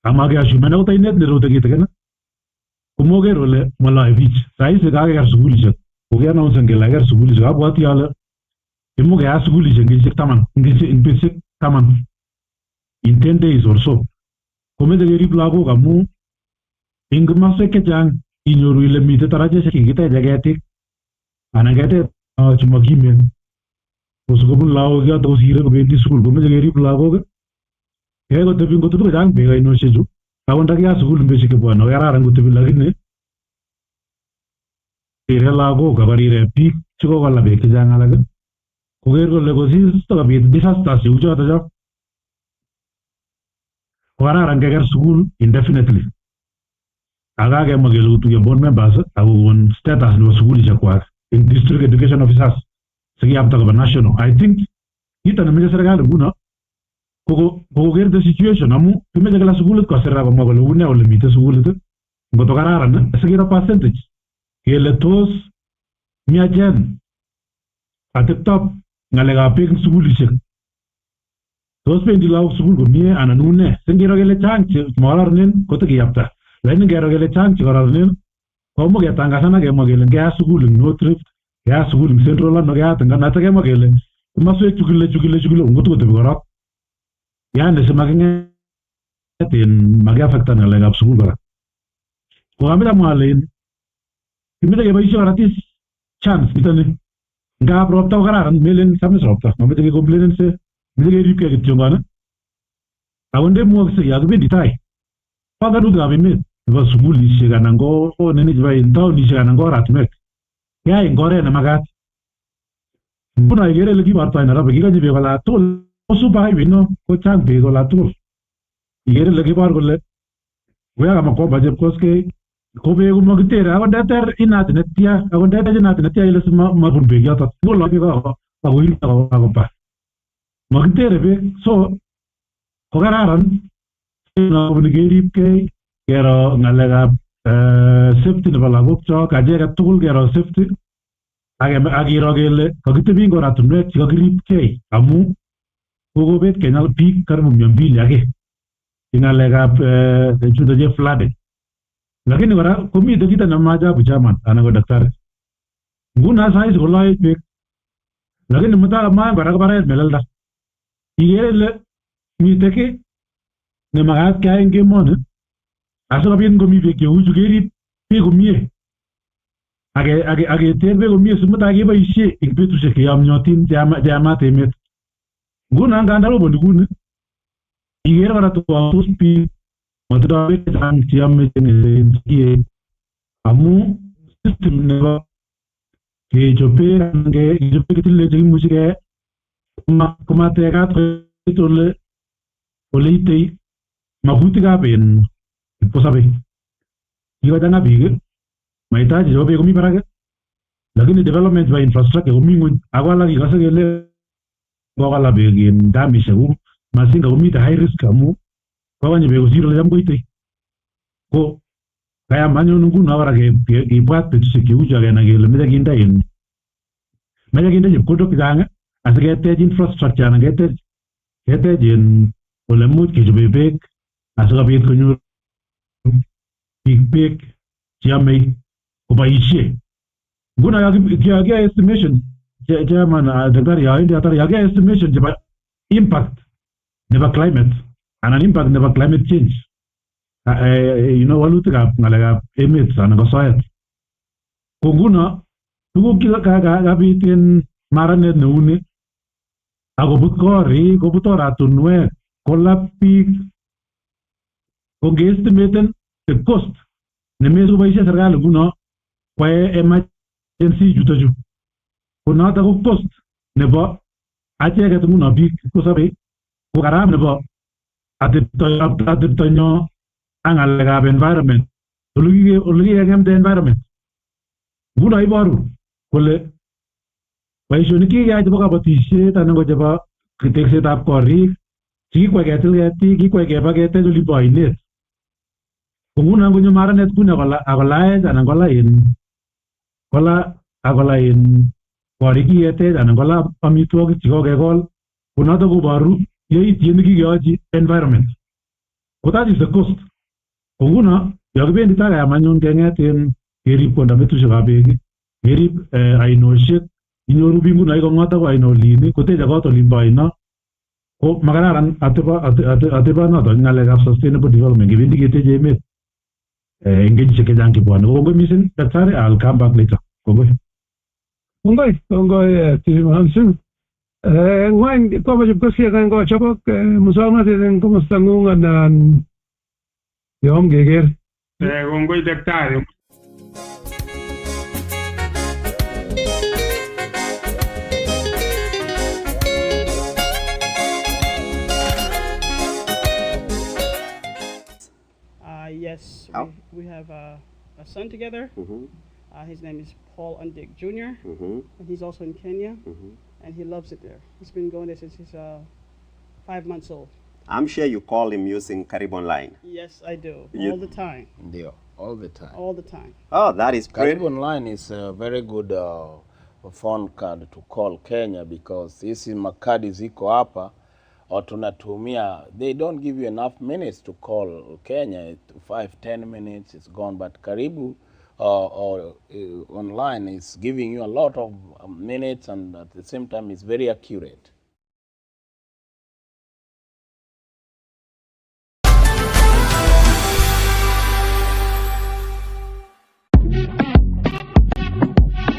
Speaker 16: amakeashumen akot ainet nerote kitigin komoker ole maloe bich saisi kakeker sukulishek kokiannounsen kele kaker sukulishek abwoti ale imuch keyat sukulishek eng betusiek 10 in 10 days or so. Komeche kerib lagok amu eng komoswek chechang inyoru ile mitei tarajeshek kikiteche ketik anan ketet chemakimen kosukobun lagok yoto kosire kobendi sukul. Komeche kerib lagok keyai kotebi ngotutu kochang beek ainoshechu ako ndakiyat sukul betusiek chebwone kokararan kotebi, lakini rire lagok akorire biik chekokola beek chechang alak koker kole kosisto kobit disasters cheu choto cho kokararan keker sukul indefinitely. Akakemwa kele kotuiyo board members akokon status nebo sukulishek kwak eng district education officers sikiyapta koba national. I think kito nemeche serikali nguno kokoker the situation amu kimeche kila sukulit kosir akomwa kole une ole mitei sukulit ngoto kararan sikiro percentage kele tos miachen ateptop ng'alekab beek eng sukulishek, tos bendi lagok sukul komie anan une. Singiro kele chang chemokororonen kotikiyapta, lakini ngero kele chang chekororonen komuch ketangasan akemwa kele ngeyat sukul eng North Rift, keyat sukul eng Central London, keyat eng Kanato, kemwa kele komoswek chukile ngotukotebi korok, yani simaking'et makiafektan ng'alekab sukul kora. Kokameche amwa alen kimeche keboisie kora this chance nitoni. Ngap ropta ko kararan, melen samis ropta, mameche kekomplainen se meche keribkei kityongon. Ako ndemwoksei yakibendi tai panganutikab emet nebo sukulishek anan ko nini chebo taonishek anan ko oratinwek keyai eng oret nemakat. Nguno ikere ile kibortoi Nairobi kikonye beek ola tugul, ko super highway no kochang beek ola tugul. Ikere ile kibor kole koya Makoba Chepkoskei ko beek komakitere ako ndeter inat netya ako ndeter inat netya ile simabun beek yoto ngolo beek akoba makitere beek. So ko kararan nabuni keribkei kero ng'alekab safety nebo lagok chok acheket tugul, kero safety akiro kele kakitebi eng oratinwek chekakiribkei amu kokobet Kenya biik karibu 200 ake eng ng'alekab chuto che flooding. Lakini kora komite kito ne maajabu chairman anan ko daktari. Nguno saisi koloe beek, lakini mutai maa kora kobaret melelda. Ikere ile mite ki nemakat keyai eng kemoni asikobit ngomi beek cheuchu kerib beek komie aketer beek komie simutai keboisie eng betusiek cheyomyotin cheyamat emet. Nguno nganda roboni kuni ikere kora twatos biik matindoi beek chechang cheyome chengeteen amu system nebo kechobe ketile chekimuchi ke komatekat koit ole itei makutikab kipkosobei. Kikochang'a biik, mahitaji chebo beek komi barak, lakini development chebo infrastructure komi ng'uny. Ako alak ikose kele kokala beek eng damishek kou Masinga komite high risk amu kokonye beek kosir ole cham koitei. Ko kayam anyun nguno kora kibwat betusiek cheuchu akenai kele meche kinde chepkondok chechang asiketech infrastructure anan ketech ole much kechobe beek asikobit konyor biik beek cheyomei koboisie. Nguno yakiyae estimation chairman daktari yakiyae estimation chebo impact nebo climate anan impact nebo climate change walutikab ng'alekab emet anan ko soet. Ko nguno tuguk chekabit en maranet neuni akobut korik, kobut oratunwek, kolab biik, ko ngeestimaten the cost nemeche koboisie serikali nguno kwae emergency chutochu ko noto ko cost nebo acheket nguno biik kosobei ko karam nebo ateptonyo ak ng'alekab environment ole kikeng'emde environment. Nguno iboru kole boisionik chekikeyai chebo kabatisiet anan ko chebo teksetab korik chekikwai ketil ketik, kikwai keba ketech olibo oinet. Ko nguno ngonyo maranet kuni akolaech anan kola korik kiketech anan kola amitwogik chekokekol, ko noto koboru yaityet nekikeyochi environment. Ko that is the cost. Ko nguno yakibendi takayam anyun keng'et kerib kondametusiekab beek, kerib ainosiek, inyoru biik nguno ikong'ot akoi aino olin koteche kot olin bo aino ko makararan ateba noto ng'alekab sustainable development kibendi keteche emet eng kenyisiek chechang chebwone. Kongoi mising daktari, I'll come back later. Kongoi TV Hansen. Ngwany komoche kosie kan kochobok muswoknotet eng komosta ng'ung anan yom keker.
Speaker 4: Kongoi daktari.
Speaker 5: Yes, we have a son together. His name is Paul Andik Jr. And he's also in Kenya, and he loves it there. He's been going there since he's 5 months old.
Speaker 18: I'm sure you call him using Caribbean line.
Speaker 5: Yes, I do. All the time.
Speaker 19: Yeah, all the time.
Speaker 5: All the time.
Speaker 18: Oh, that is great.
Speaker 19: Caribbean line is a very good phone card to call Kenya because hizi makadi ziko hapa or tunatumia, they don't give you enough minutes to call Kenya. 5-10 minutes it's gone, but Karibu online is giving you a lot of minutes, and at the same time it's very accurate.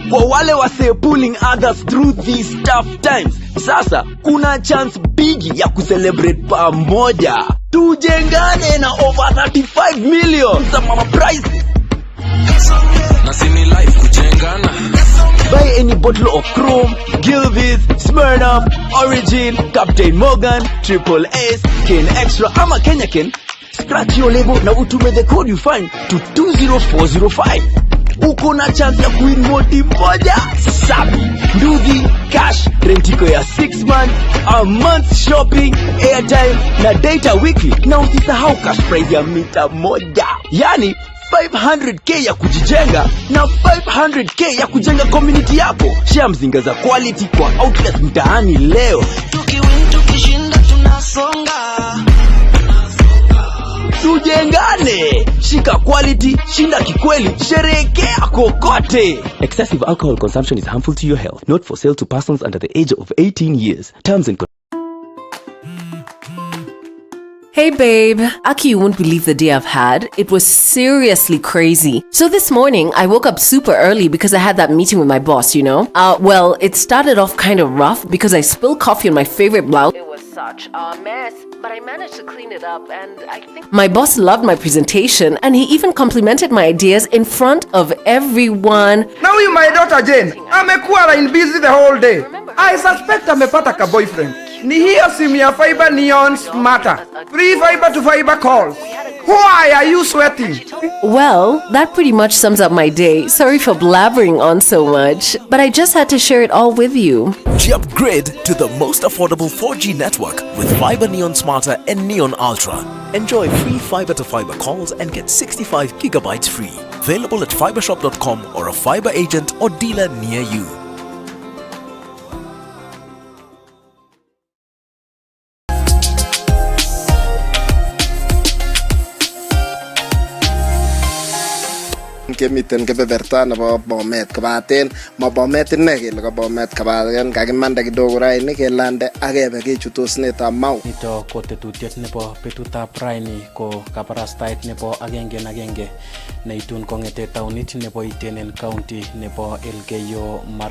Speaker 21: Kwa wale wase pulling others through these tough times, sasa kuna chance bigi ya kucelebrate pamoja. Tujengane na over 35 million za mama prize.
Speaker 23: Na sini life kujengana.
Speaker 21: Buy any bottle of Chrome, Gilvis, Smirnoff, Origin, Captain Morgan, Triple S, Ken Extra ama Kenya Ken. Scratch your label na utume the code you find to 20405. Uko na chance ya kuwin moti moja sabi. Ndugi, cash, rentiko ya 6 months, a month shopping, airtime na data weekly. Na usisahau cash prize ya mita moja. Yani 500k ya kujijenga na 500k ya kujenga community yako. Share mzinga za quality kwa outlets mtaani leo.
Speaker 23: Tukiwin tukishinda tunasonga.
Speaker 21: Tujengane, shika quality, shinda kikweli, sherehekea kokote.
Speaker 26: Excessive alcohol consumption is harmful to your health. Not for sale to persons under the age of 18 years. Terms and
Speaker 27: Hey babe, Aki, you won't believe the day I've had. It was seriously crazy. So this morning, I woke up super early because I had that meeting with my boss, you know? Well, it started off kind of rough because I spilled coffee on my favorite blouse. It was such a mess, but I managed to clean it up, and I think my boss loved my presentation, and he even complimented my ideas in front of everyone.
Speaker 28: Now you my daughter Jane, amekuwa line busy the whole day. I suspect amepata ka boyfriend. Ni hiyo simu ya fiber neons matter. Free fiber to fiber calls. Why are you sweating?
Speaker 27: Well, that pretty much sums up my day. Sorry for blabbering on so much, but I just had to share it all with you.
Speaker 29: Upgrade to the most affordable 4G network with Fiber Neon Smarter and Neon Ultra. Enjoy free fiber to fiber calls and get 65 gigabytes free. Available at fibershop.com or a fiber agent or dealer near you.
Speaker 8: Kemiten kebeberta nebo Bomet kobaten ma Bomet inne kele ko Bomet kabaten kakimanda kidogo raini kelande akebe kechutosnetab Mau.
Speaker 22: Nito ko tetutiet nebo betutab raini ko kabarastaet nebo agenge na agenge neitun kong'ete taunit nebo Iten en county nebo Elgeyo Marakwet.